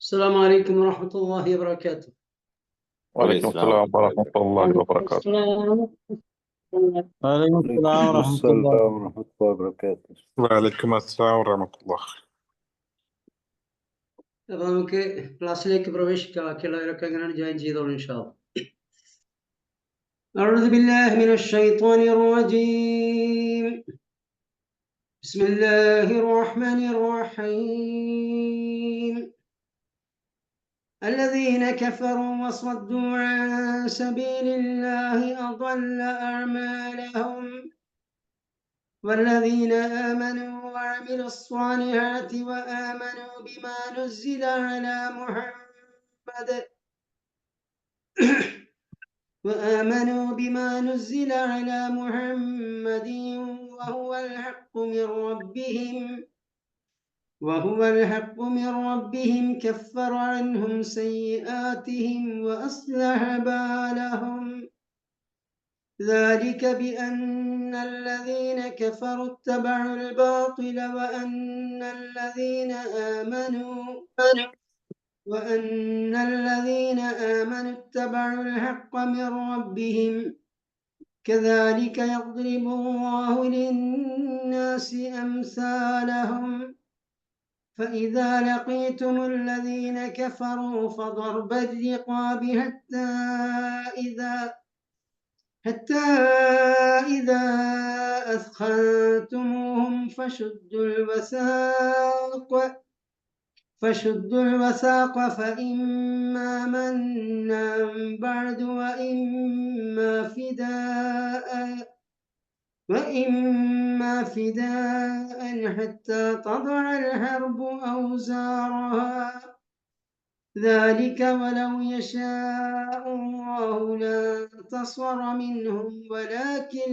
السلام عليكم ورحمة الله وبركاته. وعليكم السلام ورحمة الله وبركاته. وعليكم السلام ورحمة الله وبركاته. وعليكم السلام ورحمة الله. അപ്പോൾ നമുക്ക് ക്ലാസ്സിലേക്ക് പ്രവേശിക്കാം. ബാക്കിയുള്ളവരൊക്കെ എങ്ങനെയാണ് ജോയിൻ ചെയ്തോളൂ ഇൻഷാ അല്ലാഹ്. أعوذ بالله من الشيطان الرجيم. بسم الله الرحمن الرحيم. الذين كفروا وصدوا عن سبيل الله أضل أعمالهم والذين آمنوا وعملوا الصالحات وآمنوا بما نزل على محمد وهو الحق من ربهم كفر عنهم سيئاتهم وأصلح بالهم ذلك بأن الذين كفروا اتبعوا الباطل وأن الذين آمنوا اتبعوا الحق من ربهم كذلك يضرب الله للناس أمثالهم فإذا لقيتم الذين كفروا فضرب الرقاب حتى إذا أثخنتموهم فشدوا الوثاق فإما منا بعد وإما فداء حتى تضع الحرب أوزارها ذلك ولو يشاء الله لانتصر منهم ولكن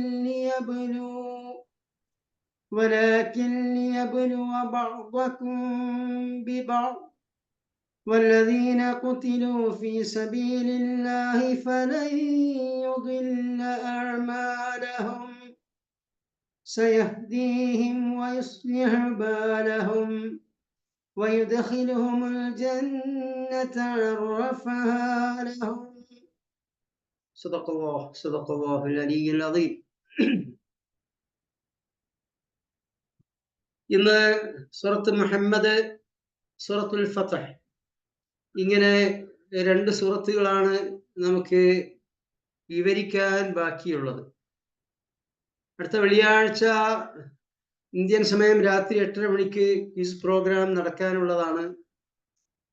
ليبلو بعضكم ببعض والذين قتلوا في سبيل الله فلن يضل أعمالهم سيهديهم ويصلح بالهم ويدخلهم الجنة عرفها لهم صدق الله العلي العظيم. ഇന്ന് സൂറത്ത് മുഹമ്മദ്, സൂറത്തുൽ ഫത്ഹ്, ഇങ്ങനെ രണ്ട് സൂറത്തുകളാണ് നമുക്ക് വിവരിക്കാൻ ബാക്കിയുള്ളത്. അടുത്ത വെള്ളിയാഴ്ച ഇന്ത്യൻ സമയം രാത്രി 8:30 മണിക്ക് ക്വിസ് പ്രോഗ്രാം നടക്കാനുള്ളതാണ്.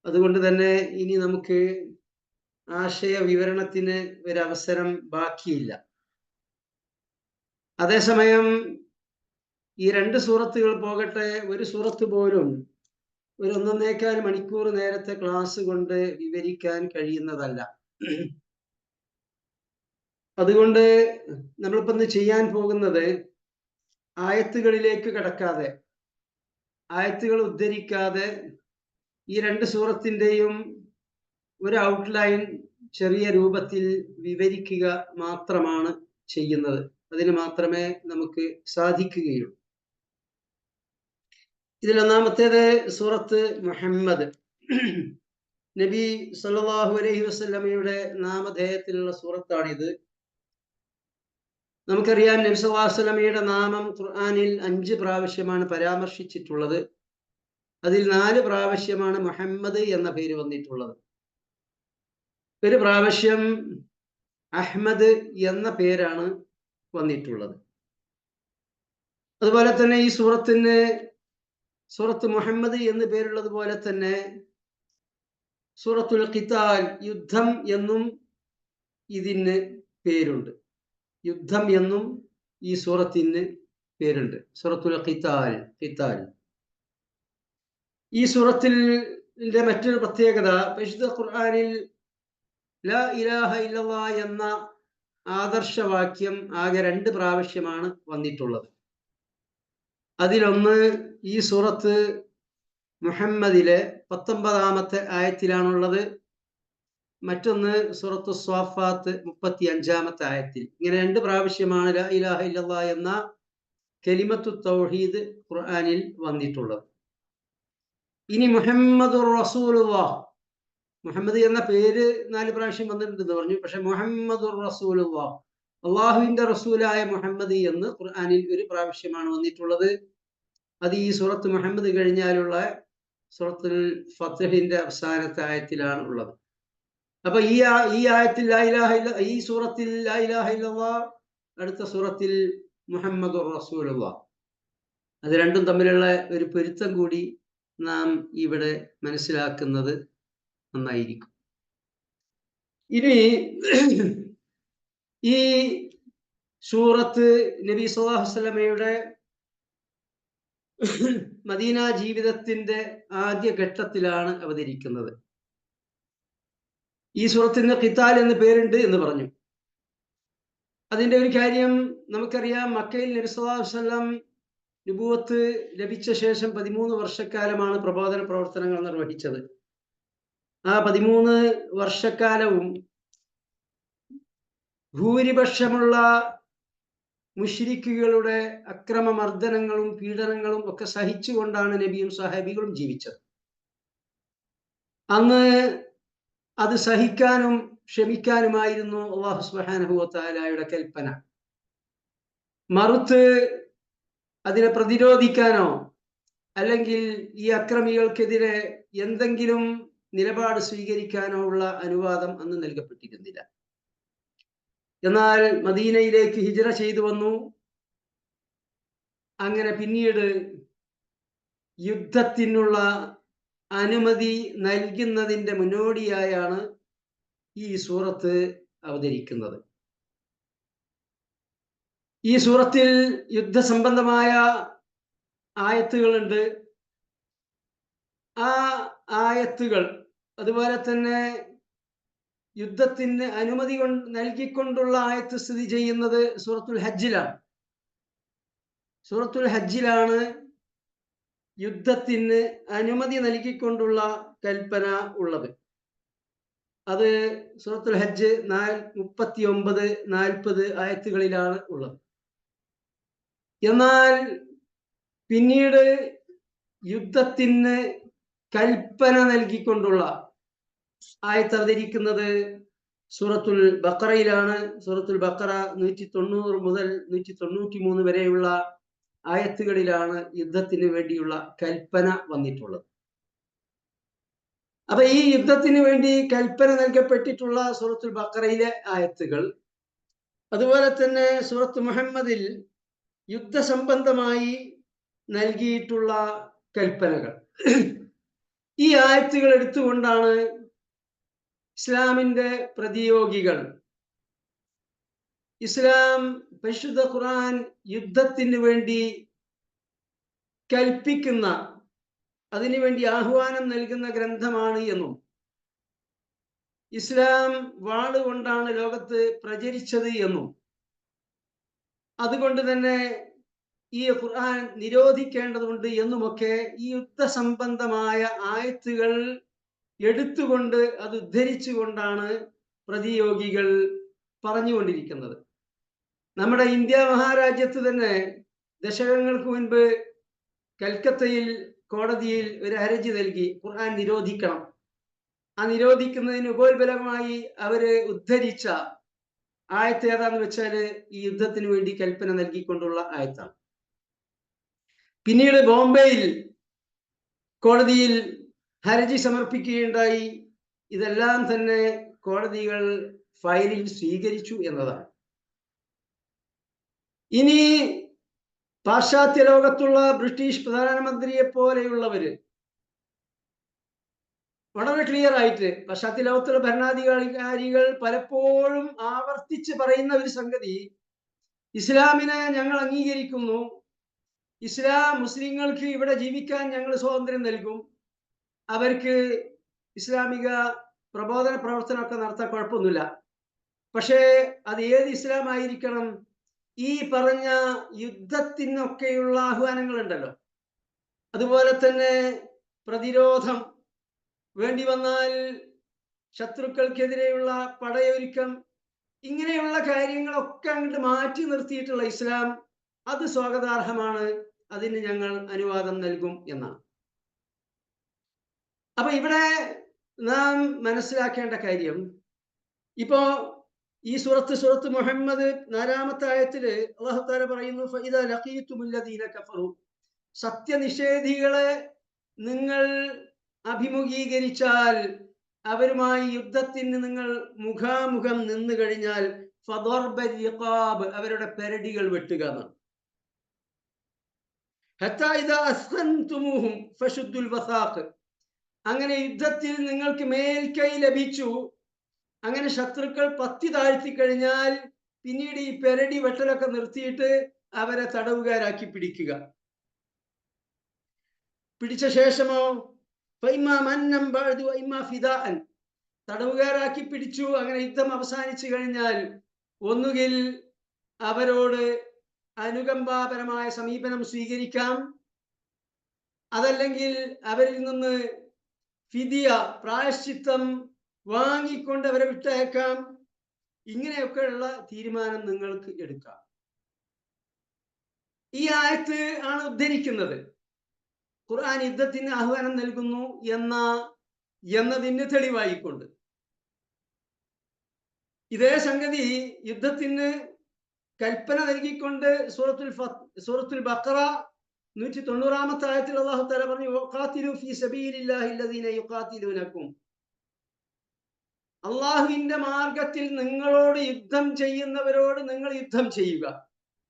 അതുകൊണ്ട് തന്നെ ഇനി നമുക്ക് ആശയ വിവരണത്തിന് ഒരവസരം ബാക്കിയില്ല. അതേസമയം ഈ രണ്ട് സൂറത്തുകൾ പോകട്ടെ, ഒരു സൂറത്ത് പോലും ഒരു 1.25 മണിക്കൂർ നേരത്തെ ക്ലാസ് കൊണ്ട് വിവരിക്കാൻ കഴിയുന്നതല്ല. അതുകൊണ്ട് നമ്മളിപ്പോ ഇന്ന് ചെയ്യാൻ പോകുന്നത് ആയത്തുകളിലേക്ക് കടക്കാതെ, ആയത്തുകൾ ഉദ്ധരിക്കാതെ ഈ രണ്ട് സൂറത്തിന്റെയും ഒരു ഔട്ട്ലൈൻ ചെറിയ രൂപത്തിൽ വിവരിക്കുക മാത്രമാണ് ചെയ്യുന്നത്. അതിന് മാത്രമേ നമുക്ക് സാധിക്കുകയുള്ളൂ. ഇതിൽ ഒന്നാമത്തേത് സൂറത്ത് മുഹമ്മദ്. നബി സല്ലല്ലാഹു അലൈഹി വസല്ലമയുടെ നാമധേയത്തിലുള്ള സൂറത്താണിത്. നമുക്കറിയാം, നബി സല്ലല്ലാഹു അലൈഹി വസല്ലമയുടെ നാമം ഖുർആനിൽ 5 പ്രാവശ്യമാണ് പരാമർശിച്ചിട്ടുള്ളത്. അതിൽ 4 പ്രാവശ്യമാണ് മുഹമ്മദ് എന്ന പേര് വന്നിട്ടുള്ളത്. ഒരു പ്രാവശ്യം അഹ്മദ് എന്ന പേരാണ് വന്നിട്ടുള്ളത്. അതുപോലെ തന്നെ ഈ സൂറത്തിന് സൂറത്ത് മുഹമ്മദ് എന്ന് പേരുള്ളത് പോലെ തന്നെ സൂറത്തുൽ ഖിതാൽ, യുദ്ധം എന്നും ഇതിന് പേരുണ്ട്. യുദ്ധം എന്നും ഈ സൂറത്തിന് പേരുണ്ട്. സൂറത്തുൽ ഖിതാൽ. ഈ സൂറത്തിന്റെ മറ്റൊരു പ്രത്യേകത, പരിശുദ്ധ ഖുർആനിൽ ലാ ഇലാഹ ഇല്ലല്ലാഹ് എന്ന ആദർശവാക്യം ആകെ 2 പ്രാവശ്യമാണ് വന്നിട്ടുള്ളത്. അതിലൊന്ന് ഈ സൂറത്ത് മുഹമ്മദിലെ 19-ാമത്തെ ആയത്തിലാണുള്ളത്. മറ്റൊന്ന് സൂറത്ത് സ്വാഫാത്ത് 35-ാമത്തെ ആയത്തിൽ. ഇങ്ങനെ 2 പ്രാവശ്യമാണ് ലാ ഇലാഹ ഇല്ലല്ലാഹ് എന്ന കലിമത്തു തൗഹീദ് ഖുർആനിൽ വന്നിട്ടുള്ളത്. ഇനി മുഹമ്മദുർ റസൂലുള്ളാഹ്, മുഹമ്മദ് എന്ന പേര് 4 പ്രാവശ്യം വന്നിട്ടുണ്ടെന്ന് പറഞ്ഞു. പക്ഷെ മുഹമ്മദുർ റസൂലുള്ളാഹ്, അള്ളാഹുവിന്റെ റസൂലായ മുഹമ്മദ് എന്ന് ഖുർആനിൽ 1 പ്രാവശ്യമാണ് വന്നിട്ടുള്ളത്. അത് ഈ സൂറത്ത് മുഹമ്മദ് കഴിഞ്ഞാലുള്ള സൂറത്തുൽ ഫത്ഹിന്റെ അവസാനത്തെ ആയത്തിലാണ് ഉള്ളത്. അപ്പൊ ഈ ആയത്തിൽ ലാ ഇലാഹ ഇല്ല, ഈ സൂറത്തിൽ ലാ ഇലാഹ ഇല്ലല്ലാഹ്, അടുത്ത സൂറത്തിൽ മുഹമ്മദുർ റസൂലുള്ളാഹ്. അത് രണ്ടും തമ്മിലുള്ള ഒരു പൊരുത്തം കൂടി നാം ഇവിടെ മനസ്സിലാക്കുന്നത് നന്നായിരിക്കും. ഇനി ഈ സൂറത്ത് നബി സല്ലല്ലാഹു അലൈഹി വസല്ലമയുടെ മദീന ജീവിതത്തിന്റെ ആദ്യ ഘട്ടത്തിലാണ് അവതരിക്കുന്നത്. ഈ സൂറത്തിന് ഖിതാൽ എന്ന് പേരുണ്ട് എന്ന് പറഞ്ഞു. അതിന്റെ ഒരു കാര്യം നമുക്കറിയാം. മക്കയിൽ നബി സല്ലല്ലാഹു അലൈഹി വസല്ലം നബുവത്ത് ലഭിച്ച ശേഷം 13 വർഷക്കാലമാണ് പ്രബോധന പ്രവർത്തനങ്ങൾ നിർവഹിച്ചത്. ആ 13 വർഷക്കാലവും ഭൂരിപക്ഷമുള്ള മുശ്രിക്കുകളുടെ അക്രമമർദ്ദനങ്ങളും പീഡനങ്ങളും ഒക്കെ സഹിച്ചുകൊണ്ടാണ് നബിയും സഹാബികളും ജീവിച്ചത്. അന്ന് അത് സഹിക്കാനും ക്ഷമിക്കാനുമായിരുന്നു അല്ലാഹു സുബ്ഹാനഹു വ തആലയുടെ കൽപ്പന. മറുത്ത് അതിനെ പ്രതിരോധിക്കാനോ അല്ലെങ്കിൽ ഈ അക്രമികൾക്കെതിരെ എന്തെങ്കിലും നിലപാട് സ്വീകരിക്കാനോ ഉള്ള അനുവാദം അന്ന് നൽകപ്പെട്ടിരുന്നില്ല. എന്നാൽ മദീനയിലേക്ക് ഹിജ്റ ചെയ്തു വന്നു. അങ്ങനെ പിന്നീട് യുദ്ധത്തിനുള്ള അനുമതി നൽകുന്നതിന്റെ മുന്നോടിയായാണ് ഈ സൂറത്ത് അവതരിക്കുന്നത്. ഈ സൂറത്തിൽ യുദ്ധസംബന്ധമായ ആയത്തുകളുണ്ട്. ആ ആയത്തുകൾ അതുപോലെ തന്നെ യുദ്ധത്തിന് അനുമതി നൽകിക്കൊണ്ടുള്ള ആയത്ത് സ്ഥിതി ചെയ്യുന്നത് സൂറത്തുൽ ഹജ്ജിലാണ്. സൂറത്തുൽ ഹജ്ജിലാണ് യുദ്ധത്തിന് അനുമതി നൽകിക്കൊണ്ടുള്ള കൽപ്പന ഉള്ളത്. അത് സൂറത്തുൽ ഹജ്ജ് 39-40 ആയത്തുകളിലാണ് ഉള്ളത്. എന്നാൽ പിന്നീട് യുദ്ധത്തിന് കൽപ്പന നൽകിക്കൊണ്ടുള്ള ആയത്ത് അവതരിക്കുന്നത് സൂറത്തുൽ ബഖറയിലാണ്. സൂറത്തുൽ ബഖറ 190 മുതൽ 193 വരെയുള്ള ആയത്തുകളിലാണ് യുദ്ധത്തിന് വേണ്ടിയുള്ള കൽപ്പന വന്നിട്ടുള്ളത്. അപ്പൊ ഈ യുദ്ധത്തിന് വേണ്ടി കൽപ്പന നൽകപ്പെട്ടിട്ടുള്ള സൂറത്തുൽ ബഖറയിലെ ആയത്തുകൾ, അതുപോലെ തന്നെ സൂറത്ത് മുഹമ്മദിൽ യുദ്ധസംബന്ധമായി നൽകിയിട്ടുള്ള കൽപ്പനകൾ, ഈ ആയത്തുകൾ എടുത്തുകൊണ്ടാണ് ഇസ്ലാമിന്റെ പ്രതിയോഗികൾ, ഇസ്ലാം പരിശുദ്ധ ഖുർആൻ യുദ്ധത്തിന് വേണ്ടി കൽപ്പിക്കുന്ന, അതിനുവേണ്ടി ആഹ്വാനം നൽകുന്ന ഗ്രന്ഥമാണ് എന്നും ഇസ്ലാം വാളുകൊണ്ടാണ് ലോകത്ത് പ്രചരിച്ചത് എന്നും അതുകൊണ്ട് തന്നെ ഈ ഖുർആൻ നിരോധിക്കേണ്ടതുണ്ട് എന്നുമൊക്കെ ഈ യുദ്ധസംബന്ധമായ ആയത്തുകൾ എടുത്തുകൊണ്ട് അത് ഉദ്ധരിച്ചുകൊണ്ടാണ് പ്രതിയോഗികൾ പറഞ്ഞുകൊണ്ടിരിക്കുന്നത്. നമ്മുടെ ഇന്ത്യ മഹാരാജ്യത്ത് തന്നെ ദശകങ്ങൾക്ക് മുൻപ് കൽക്കത്തയിൽ കോടതിയിൽ ഒരു ഹർജി നൽകി ഖുർആൻ നിരോധിക്കണം. ആ നിരോധിക്കുന്നതിന് ഉപോത്ബലമായി അവര് ഉദ്ധരിച്ച ആയത്ത് ഏതാന്ന് വെച്ചാല് ഈ യുദ്ധത്തിന് വേണ്ടി കൽപ്പന നൽകിക്കൊണ്ടുള്ള ആയത്താണ്. പിന്നീട് ബോംബെയിൽ കോടതിയിൽ ഹർജി സമർപ്പിക്കുകയുണ്ടായി. ഇതെല്ലാം തന്നെ കോടതികൾ ഫയലിൽ സ്വീകരിച്ചു എന്നതാണ്. ഇനി പാശ്ചാത്യ ലോകത്തുള്ള ബ്രിട്ടീഷ് പ്രധാനമന്ത്രിയെ പോലെയുള്ളവര് വളരെ ക്ലിയർ ആയിട്ട് പാശ്ചാത്യ ലോകത്തുള്ള ഭരണാധികാരികൾ പലപ്പോഴും ആവർത്തിച്ച് പറയുന്ന ഒരു സംഗതി, ഇസ്ലാമിനെ ഞങ്ങൾ അംഗീകരിക്കുന്നു, മുസ്ലിങ്ങൾക്ക് ഇവിടെ ജീവിക്കാൻ ഞങ്ങൾ സ്വാതന്ത്ര്യം നൽകും, അവർക്ക് ഇസ്ലാമിക പ്രബോധന പ്രവർത്തനമൊക്കെ നടത്താൻ കുഴപ്പമൊന്നുമില്ല, പക്ഷേ അത് ഏത് ഇസ്ലാം ആയിരിക്കണം? ഈ പറഞ്ഞ യുദ്ധത്തിനൊക്കെയുള്ള ആഹ്വാനങ്ങൾ ഉണ്ടല്ലോ, അതുപോലെ തന്നെ പ്രതിരോധം, വേണ്ടി വന്നാൽ ശത്രുക്കൾക്കെതിരെയുള്ള പടയൊരുക്കം, ഇങ്ങനെയുള്ള കാര്യങ്ങളൊക്കെ അങ്ങോട്ട് മാറ്റി നിർത്തിയിട്ടുള്ള ഇസ്ലാം അത് സ്വാഗതാർഹമാണ്, അതിന് ഞങ്ങൾ അനുവാദം നൽകും എന്നാണ്. അപ്പൊ ഇവിടെ നാം മനസ്സിലാക്കേണ്ട കാര്യം, ഇപ്പോ ഈ സൂറത്ത് മുഹമ്മദ് 4-ാമത്തെ ആയത്തില് അല്ലാഹു തആല പറയുന്നു, ഫഇദാ ലഖീതുമുല്ലദീന കഫറു, സത്യനിഷേധികളെ നിങ്ങൾ അഭിമുഖീകരിച്ചാൽ, അവരുമായി യുദ്ധത്തിന് നിങ്ങൾ മുഖാമുഖം നിന്നു കഴിഞ്ഞാൽ, ഫദർബൽ റിഖാബ്, അവരുടെ പെരടികൾ വെട്ടുക എന്നാണ്. ഹത്താ ഇദാ അസ്ഖൻതുമൂഹും ഫശുദ്ദുൽ വസാഖ്, അങ്ങനെ യുദ്ധത്തിൽ നിങ്ങൾക്ക് മേൽക്കൈ ലഭിച്ചു, അങ്ങനെ ശത്രുക്കൾ പത്തി താഴ്ത്തി കഴിഞ്ഞാൽ പിന്നീട് ഈ പെരടി വെട്ടലൊക്കെ നിർത്തിയിട്ട് അവരെ തടവുകാരാക്കി പിടിക്കുക. പിടിച്ച ശേഷമോ തടവുകാരാക്കി പിടിച്ചു, അങ്ങനെ യുദ്ധം അവസാനിച്ചു കഴിഞ്ഞാൽ ഒന്നുകിൽ അവരോട് അനുകമ്പാപരമായ സമീപനം സ്വീകരിക്കാം, അതല്ലെങ്കിൽ അവരിൽ നിന്ന് ഫിദിയ, പ്രായശ്ചിത്തം വാങ്ങിക്കൊണ്ട് അവരെ വിട്ടയക്കാം. ഇങ്ങനെയൊക്കെയുള്ള തീരുമാനം നിങ്ങൾക്ക് എടുക്കാം. ഈ ആയത്ത് ആണ് ഉദ്ധരിക്കുന്നത് ഖുർആൻ യുദ്ധത്തിന് ആഹ്വാനം നൽകുന്നു എന്നതിന് തെളിവായിക്കൊണ്ട്. ഇതേ സംഗതി യുദ്ധത്തിന് കൽപ്പന നൽകിക്കൊണ്ട് സൂറത്തുൽ ബഖറ 190-ാമത്തെ ആയത്തിൽ അല്ലാഹു തആല പറഞ്ഞു, വഖാതിലു ഫീ സബീലില്ലാഹി അല്ലദീന യുഖാതിലൂനകും, അള്ളാഹുവിന്റെ മാർഗത്തിൽ നിങ്ങളോട് യുദ്ധം ചെയ്യുന്നവരോട് നിങ്ങൾ യുദ്ധം ചെയ്യുക.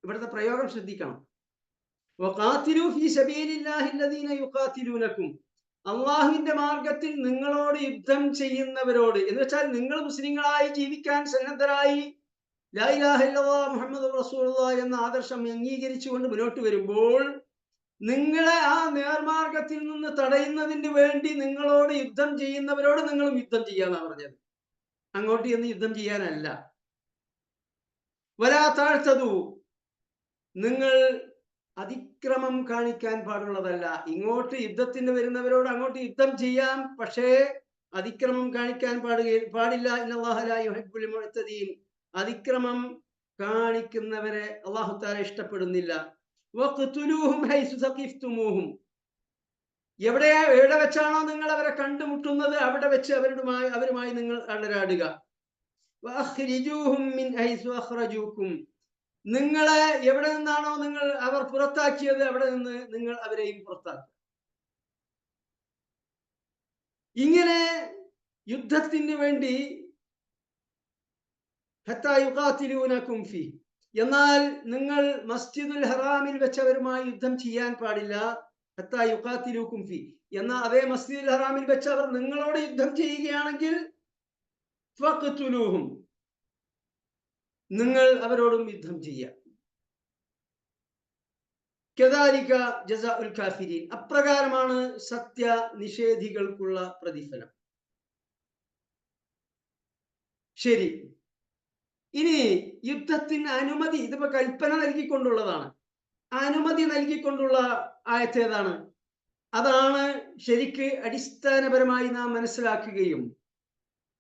ഇവിടുത്തെ പ്രയോഗം ശ്രദ്ധിക്കണം. വഖാതിലു ഫീ സബീലില്ലാഹി അല്ലദീന യുഖാതിലൂനകും, അള്ളാഹുവിന്റെ മാർഗത്തിൽ നിങ്ങളോട് യുദ്ധം ചെയ്യുന്നവരോട് എന്ന് വെച്ചാൽ നിങ്ങൾ മുസ്ലിങ്ങളായി ജീവിക്കാൻ സന്നദ്ധരായി ലാ ഇലാഹ ഇല്ലല്ലാഹ് മുഹമ്മദുർ റസൂലുള്ളാഹ് എന്ന ആദർശം അംഗീകരിച്ചുകൊണ്ട് മുന്നോട്ട് വരുമ്പോൾ, നിങ്ങളെ ആ നേർമാർഗത്തിൽ നിന്ന് തടയുന്നതിന് വേണ്ടി നിങ്ങളോട് യുദ്ധം ചെയ്യുന്നവരോട് നിങ്ങളും യുദ്ധം ചെയ്യാന്നാണ് പറഞ്ഞത്. അങ്ങോട്ട് ചെന്ന് യുദ്ധം ചെയ്യാനല്ല. വലാ താഴ്ത്തതു, നിങ്ങൾ അതിക്രമം കാണിക്കാൻ പാടുള്ളതല്ല. ഇങ്ങോട്ട് യുദ്ധത്തിന് വരുന്നവരോട് അങ്ങോട്ട് യുദ്ധം ചെയ്യാം, പക്ഷേ അതിക്രമം കാണിക്കാൻ പാടില്ല. ഇന്നല്ലാഹ ലാ യുഹിബ്ബുൽ മുഅ്തദീൻ, അതിക്രമം കാണിക്കുന്നവരെ അല്ലാഹു തആല ഇഷ്ടപ്പെടുന്നില്ല. വഖ്തുലൂഹും ഹൈസു സഖിഫ്തുമൂഹും, എവിടെ വെച്ചാണോ നിങ്ങൾ അവരെ കണ്ടുമുട്ടുന്നത് അവിടെ വെച്ച് അവരുമായി നിങ്ങൾ അടരാടുക. വഅഖ്രിജൂഹും മിൻ ഹൈസു അഖ്റജൂകും, നിങ്ങളെ എവിടെ നിന്നാണോ അവർ പുറത്താക്കിയത് അവിടെ നിന്ന് നിങ്ങൾ അവരെയും പുറത്താക്കുക. ഇങ്ങനെ യുദ്ധത്തിന് വേണ്ടി ഹത്താ യുഖാതിലൂനകും ഫീ, എന്നാൽ നിങ്ങൾ മസ്ജിദുൽ ഹറാമിൽ വെച്ചവരുമായി യുദ്ധം ചെയ്യാൻ പാടില്ല. ഹത്താ യുഖാതിലൂകും ഫീ, എന്നാൽ അതേ മസ്ജിദുൽ ഹറാമിൽ വെച്ച് അവർ നിങ്ങളോട് യുദ്ധം ചെയ്യുകയാണെങ്കിൽ ഫഖ്തുലൂഹും, നിങ്ങൾ അവരോടും യുദ്ധം ചെയ്യുക. കദാലിക ജസാഉൽ കാഫിരീൻ, അപ്രകാരമാണ് സത്യ നിഷേധികൾക്കുള്ള പ്രതിഫലം. ശരി, ഇനി യുദ്ധത്തിന് അനുമതി, ഇതിപ്പോ കൽപ്പന നൽകിക്കൊണ്ടുള്ളതാണ്. അനുമതി നൽകിക്കൊണ്ടുള്ള ആയത്ത് ഏതാണ്? അതാണ് ശരിക്ക് അടിസ്ഥാനപരമായി നാം മനസ്സിലാക്കുകയും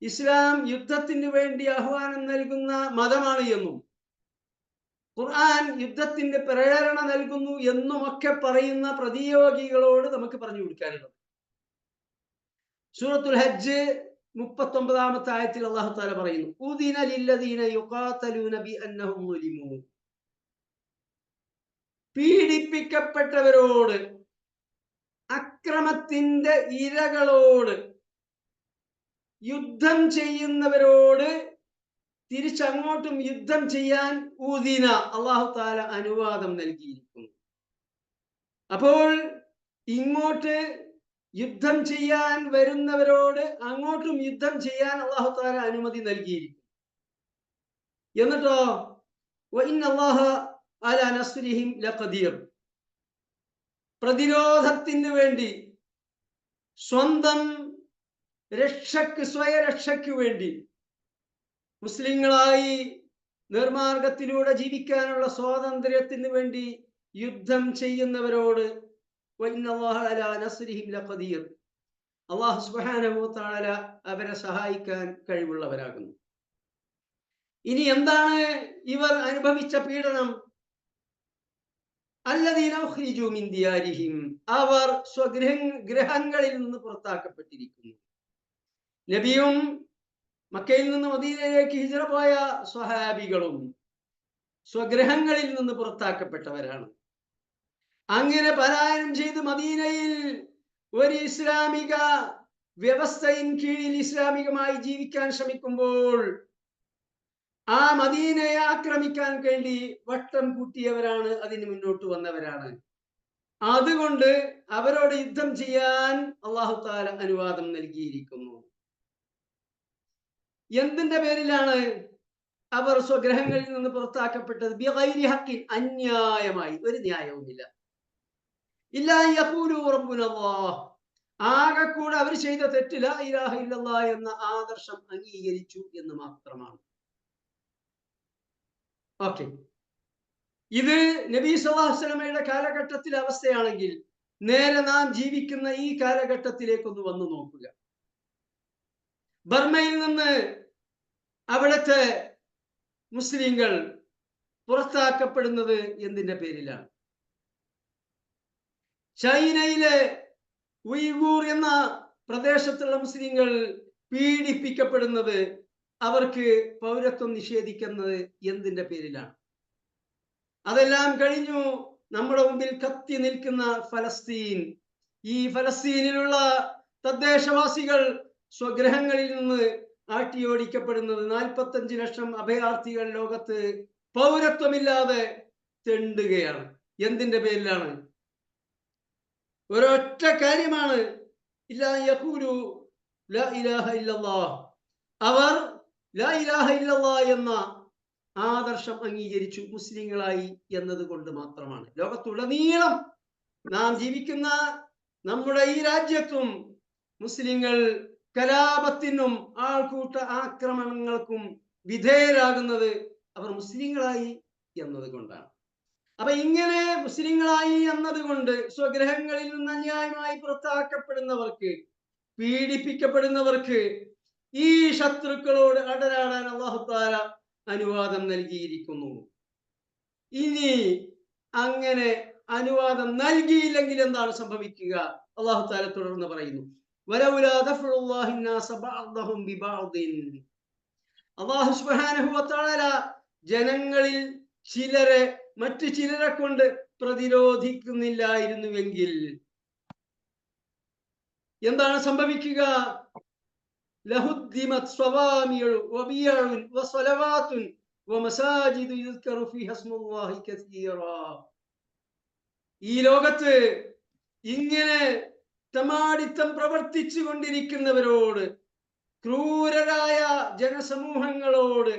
ഇസ്ലാം യുദ്ധത്തിന് വേണ്ടി ആഹ്വാനം നൽകുന്ന മതമാണ് എന്നും ഖുർആൻ യുദ്ധത്തിന്റെ പ്രേരണ നൽകുന്നു എന്നുമൊക്കെ പറയുന്ന പ്രതിയോഗികളോട് നമുക്ക് പറഞ്ഞു കൊടുക്കാനുള്ളത്. സൂറത്തുൽ ഹജ്ജ് 39-ാമത്തെ ആയത്തിൽ അല്ലാഹു തആല പറയുന്നു, ഉദിന ലില്ലദീന യുഖാതലൂന ബിഅന്നഹും ളുലിമൂ. പീഡിപ്പിക്കപ്പെട്ടവരോട്, അക്രമത്തിന്റെ ഇരകളോട്, യുദ്ധം ചെയ്യുന്നവരോട് തിരിച്ചങ്ങോട്ടും യുദ്ധം ചെയ്യാൻ ഊദിന അല്ലാഹു തആല അനുവാദം നൽകിയിരിക്കുന്നു. അപ്പോൾ ഇങ്ങോട്ട് യുദ്ധം ചെയ്യാൻ വരുന്നവരോട് അങ്ങോട്ടും യുദ്ധം ചെയ്യാൻ അല്ലാഹു തആല അനുമതി നൽകിയിരിക്കുന്നു. എന്നിട്ടോ വഇന്നല്ലാഹ അലാ നസ്രിഹിം ലഖദീർ. പ്രതിരോധത്തിന് വേണ്ടി, സ്വന്തം രക്ഷയ്ക്ക്, സ്വയരക്ഷയ്ക്ക് വേണ്ടി, മുസ്ലിങ്ങളായി നിർമാർഗത്തിലൂടെ ജീവിക്കാനുള്ള സ്വാതന്ത്ര്യത്തിന് വേണ്ടി യുദ്ധം ചെയ്യുന്നവരോട് വഇന്നല്ലാഹ അലാ നസ്രിഹിം ലഖദീർ, അല്ലാഹു സുബ്ഹാനഹു വ തആല അവരെ സഹായിക്കാൻ കഴിവുള്ളവരാകുന്നു. ഇനി എന്താണ് ഇവർ അനുഭവിച്ച പീഡനം? അല്ലദീന ഉഖ്രിജൂ മിൻ ദിയാരിഹിം, അവർ സ്വഗൃഹങ്ങളിൽ നിന്ന് പുറത്താക്കപ്പെട്ടിരിക്കുന്നു. നബിയും മക്കയിൽ നിന്ന് മദീനയിലേക്ക് ഹിജ്റ പോയ സ്വഹാബികളും സ്വഗൃഹങ്ങളിൽ നിന്ന് പുറത്താക്കപ്പെട്ടവരാണ്. അങ്ങനെ പലായനം ചെയ്ത് മദീനയിൽ ഒരു ഇസ്ലാമിക വ്യവസ്ഥയിൻ കീഴിൽ ഇസ്ലാമികമായി ജീവിക്കാൻ ശ്രമിക്കുമ്പോൾ ആ മദീനയെ ആക്രമിക്കാൻ വേണ്ടി വട്ടം കൂട്ടിയവരാണ്, അതിന് മുന്നോട്ട് വന്നവരാണ്. അതുകൊണ്ട് അവരോട് യുദ്ധം ചെയ്യാൻ അല്ലാഹു തആല അനുവാദം നൽകിയിരിക്കുന്നു. എന്തിന്റെ പേരിലാണ് അവർ സ്വഗ്രഹങ്ങളിൽ നിന്ന് പുറത്താക്കപ്പെട്ടത്? ബിഗൈരി ഹഖിൻ, അന്യായമായി, ഒരു ന്യായവുമില്ല. ഇല്ലാ യഖൂലു റബ്ബുനല്ലാഹ്, ആകെ കൂടെ അവർ ചെയ്ത തെറ്റ് ലാ ഇലാഹ ഇല്ലല്ലാഹ് എന്ന ആദർശം അംഗീകരിച്ചു എന്ന് മാത്രമാണ്. ഓക്കെ, ഇത് നബി സല്ലല്ലാഹു അലൈഹി വസല്ലമയുടെ കാലഘട്ടത്തിലെ അവസ്ഥയാണെങ്കിൽ നേരെ നാം ജീവിക്കുന്ന ഈ കാലഘട്ടത്തിലേക്കൊന്ന് വന്നു നോക്കുക. ബർമയിൽ നിന്ന് അവിടുത്തെ മുസ്ലിങ്ങൾ പുറത്താക്കപ്പെടുന്നത് എന്തിന്റെ പേരിലാണ്? ചൈനയിലെ ഉയ്ഗൂർ എന്ന പ്രദേശത്തുള്ള മുസ്ലിങ്ങൾ പീഡിപ്പിക്കപ്പെടുന്നത്, അവർക്ക് പൗരത്വം നിഷേധിക്കുന്നത് എന്തിന്റെ പേരിലാണ്? അതെല്ലാം കഴിഞ്ഞു നമ്മുടെ മുമ്പിൽ കത്തി നിൽക്കുന്ന ഫലസ്തീൻ. ഈ ഫലസ്തീനിലുള്ള തദ്ദേശവാസികൾ സ്വഗ്രഹങ്ങളിൽ നിന്ന് ആട്ടിയോടിക്കപ്പെടുന്നത്, 45 ലക്ഷം അഭയാർത്ഥികൾ ലോകത്ത് പൗരത്വമില്ലാതെ തെണ്ടുകയാണ്. എന്തിന്റെ പേരിലാണ്? ഒരൊറ്റ കാര്യമാണ്, ഇല്ലാ യഖൂലു ലാ ഇലാഹ ഇല്ലല്ലാഹ്. അവർ ലാ ഇലാഹ ഇല്ലല്ലാഹ് എന്ന ആദർശം അംഗീകരിച്ചു മുസ്ലിങ്ങളായി എന്നതുകൊണ്ട് മാത്രമാണ്. ലോകത്തുടനീളം നാം ജീവിക്കുന്ന നമ്മുടെ ഈ രാജ്യത്തും മുസ്ലിങ്ങൾ കലാപത്തിനും ആൾക്കൂട്ട ആക്രമണങ്ങൾക്കും വിധേയരാകുന്നത് അവർ മുസ്ലിങ്ങളായി എന്നതുകൊണ്ടാണ്. അപ്പൊ ഇങ്ങനെ മുസ്ലിങ്ങളായി എന്നതുകൊണ്ട് സ്വഗ്രഹങ്ങളിൽ നിന്ന് അന്യായമായി പുറത്താക്കപ്പെടുന്നവർക്ക്, പീഡിപ്പിക്കപ്പെടുന്നവർക്ക് ഈ ശത്രുക്കളോട് അടരാടാൻ അല്ലാഹു തആല അനുവാദം നൽകിയിരിക്കുന്നു. ഇനി അങ്ങനെ അനുവാദം നൽകിയില്ലെങ്കിൽ എന്താണ് സംഭവിക്കുക? അല്ലാഹു തആല തുടർന്ന് പറയുന്നു, വലൗലാ ദഫ്ഉല്ലാഹി الناس ബഅദഹും ബിബഅദിൻ. അല്ലാഹു സുബ്ഹാനഹു വ തആല ജനങ്ങളിൽ ചിലരെ മറ്റു ചിലരെ കൊണ്ട് പ്രതിരോധിക്കുന്നില്ലായിരുന്നുവെങ്കിൽ എന്താണ് സംഭവിക്കുക? ലഹുദ്ദിമത് സ്വവാമിഉ വബിയഉൻ വസലവാതുൻ വമസാജിദു യുസ്കറു ഫീഹാ ഇസ്മുല്ലാഹി കസീറാ. ഈ ലോകത്ത് ഇങ്ങനെ തമാടിത്തം പ്രവർത്തിച്ചു കൊണ്ടിരിക്കുന്നവരോട്, ക്രൂരരായ ജനസമൂഹങ്ങളോട്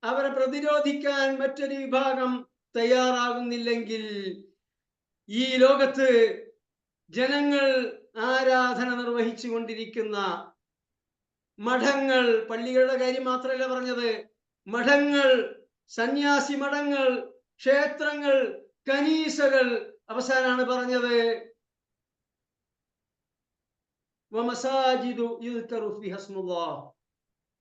അവരെ പ്രതിരോധിക്കാൻ മറ്റൊരു വിഭാഗം തയ്യാറാകുന്നില്ലെങ്കിൽ ഈ ലോകത്ത് ജനങ്ങൾ ആരാധന നിർവഹിച്ചു കൊണ്ടിരിക്കുന്ന മഠങ്ങൾ, പള്ളികളുടെ കാര്യം മാത്രമല്ല പറഞ്ഞത്, മഠങ്ങൾ, സന്യാസി മഠങ്ങൾ, ക്ഷേത്രങ്ങൾ, കനീസകൾ. അവസാനാണ് പറഞ്ഞത്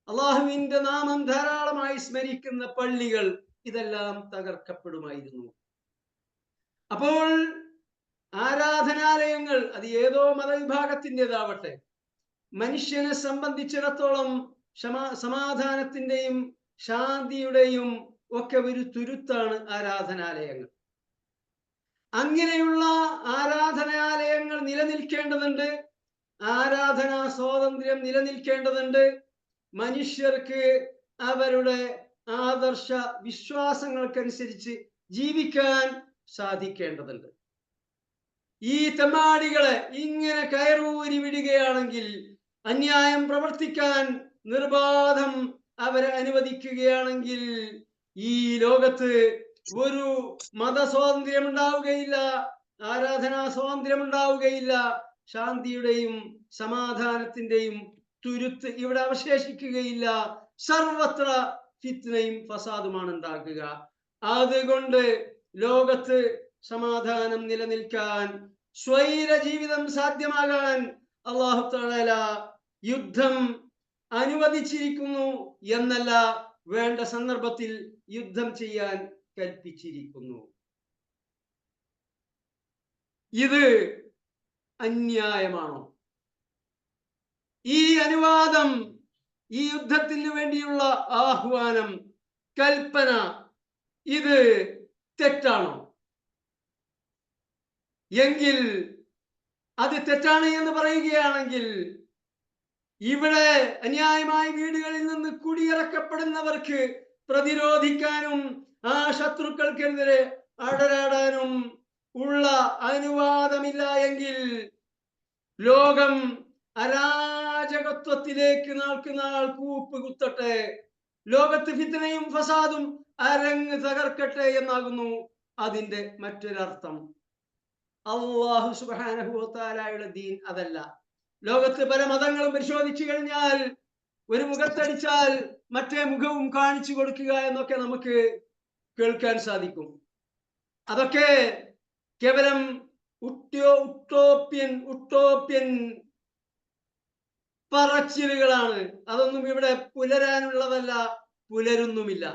അള്ളാഹുവിന്റെ നാമം ധാരാളമായി സ്മരിക്കുന്ന പള്ളികൾ, ഇതെല്ലാം തകർക്കപ്പെടുമായിരുന്നു. അപ്പോൾ ആരാധനാലയങ്ങൾ അത് ഏതോ മതവിഭാഗത്തിൻ്റെതാവട്ടെ, മനുഷ്യനെ സംബന്ധിച്ചിടത്തോളം സമാധാനത്തിന്റെയും ശാന്തിയുടെയും ഒക്കെ ഒരു തുരുത്താണ് ആരാധനാലയങ്ങൾ. അങ്ങനെയുള്ള ആരാധനാലയങ്ങൾ നിലനിൽക്കേണ്ടതുണ്ട്, ആരാധനാ സ്വാതന്ത്ര്യം നിലനിൽക്കേണ്ടതുണ്ട്. മനുഷ്യർക്ക് അവരുടെ ആദർശ വിശ്വാസങ്ങൾക്കനുസരിച്ച് ജീവിക്കാൻ സാധിക്കേണ്ടതുണ്ട്. ഈ തെമ്മാടികളെ ഇങ്ങനെ കയറൂരി വിടുകയാണെങ്കിൽ, അന്യായം പ്രവർത്തിക്കാൻ നിർബാധം അവരെ അനുവദിക്കുകയാണെങ്കിൽ, ഈ ലോകത്ത് ഒരു മതസ്വാതന്ത്ര്യം ഉണ്ടാവുകയില്ല, ആരാധനാ സ്വാതന്ത്ര്യം ഉണ്ടാവുകയില്ല, ശാന്തിയുടെയും സമാധാനത്തിന്റെയും തുരുത്ത് ഇവിടെ അവശേഷിക്കുകയില്ല. സർവത്ര ഫിത്നയും ഫസാദുമാണ് ഉണ്ടാക്കുക. അതുകൊണ്ട് ലോകത്ത് സമാധാനം നിലനിൽക്കാൻ, സ്വൈര ജീവിതം സാധ്യമാകാൻ അല്ലാഹു തആല യുദ്ധം അനുവദിച്ചിരിക്കുന്നു എന്നല്ല, വേണ്ട സന്ദർഭത്തിൽ യുദ്ധം ചെയ്യാൻ കൽപ്പിച്ചിരിക്കുന്നു. ഇത് അന്യായമാണോ? ഈ അനുവാദം, ഈ യുദ്ധത്തിന് വേണ്ടിയുള്ള ആഹ്വാനം, കൽപ്പന, ഇത് തെറ്റാണോ? എങ്കിൽ അത് തെറ്റാണ് എന്ന് പറയുകയാണെങ്കിൽ, ഇവിടെ അന്യായമായി വീടുകളിൽ നിന്ന് കുടിയിറക്കപ്പെടുന്നവർക്ക് പ്രതിരോധിക്കാനും ആ ശത്രുക്കൾക്കെതിരെ അടരാടാനും ഉള്ള അനുവാദമില്ല എങ്കിൽ ലോകം അരാജകത്വത്തിലേക്ക് നാൾക്ക് നാൾ കൂപ്പ് കുത്തട്ടെ, ലോകത്ത് ഫിത്നയും ഫസാദും അരങ്ങ് തകർക്കട്ടെ എന്നാകുന്നു അതിന്റെ മറ്റൊരർത്ഥം. അല്ലാഹു സുബ്ഹാനഹു വ തആലയുടെ ദീൻ അതല്ല. ലോകത്ത് പല മതങ്ങളും പരിശോധിച്ചു കഴിഞ്ഞാൽ ഒരു മുഖത്തടിച്ചാൽ മറ്റേ മുഖവും കാണിച്ചു കൊടുക്കുക എന്നൊക്കെ നമുക്ക് കേൾക്കാൻ സാധിക്കും. അതൊക്കെ കേവലം ഉട്ടോപ്യൻ പറച്ചിലുകളാണ്. അതൊന്നും ഇവിടെ പുലരാനുള്ളതല്ല, പുലരുന്നുമില്ല.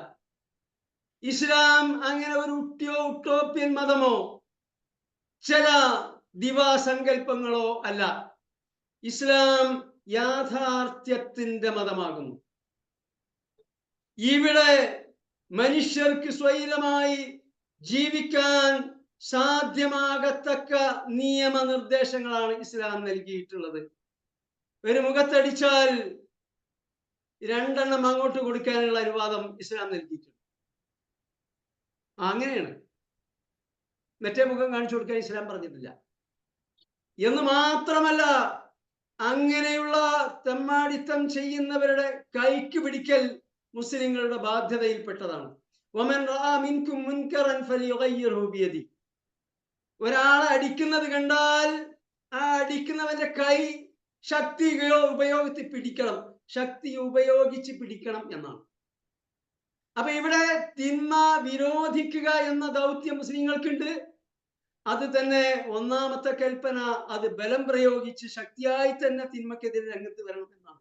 ഇസ്ലാം അങ്ങനെ ഒരു ഉട്ടോപ്യൻ മതമോ ചില ദിവാസങ്കല്പങ്ങളോ അല്ല. ഇസ്ലാം യാഥാർത്ഥ്യത്തിന്റെ മതമാകുന്നു. ഇവിടെ മനുഷ്യർക്ക് സ്വൈരമായി ജീവിക്കാൻ സാധ്യമാകത്തക്ക നിയമനിർദ്ദേശങ്ങളാണ് ഇസ്ലാം നൽകിയിട്ടുള്ളത്. ഒരു മുഖത്തടിച്ചാൽ രണ്ടെണ്ണം അങ്ങോട്ട് കൊടുക്കാനുള്ള അനുവാദം ഇസ്ലാം നൽകിയിട്ടുണ്ട്. അങ്ങനെയാണ്. മറ്റേ മുഖം കാണിച്ചു കൊടുക്കാൻ ഇസ്ലാം പറഞ്ഞിട്ടില്ല. എന്ന് മാത്രമല്ല, അങ്ങനെയുള്ള തെമ്മാടിത്തം ചെയ്യുന്നവരുടെ കൈക്ക് പിടിക്കൽ മുസ്ലിങ്ങളുടെ ബാധ്യതയിൽപ്പെട്ടതാണ്. ഒരാളെ അടിക്കുന്നത് കണ്ടാൽ ആ അടിക്കുന്നവന്റെ കൈ ശക്തി ഉപയോഗിച്ച് പിടിക്കണം, ശക്തി ഉപയോഗിച്ച് പിടിക്കണം എന്നാണ്. അപ്പൊ ഇവിടെ തിന്മ വിരോധിക്കുക എന്ന ദൗത്യം മുസ്ലിങ്ങൾക്കുണ്ട്. അത് തന്നെ ഒന്നാമത്തെ കൽപ്പന, അത് ബലം പ്രയോഗിച്ച് ശക്തിയായി തന്നെ തിന്മക്കെതിരെ രംഗത്ത് വരണം എന്നാണ്.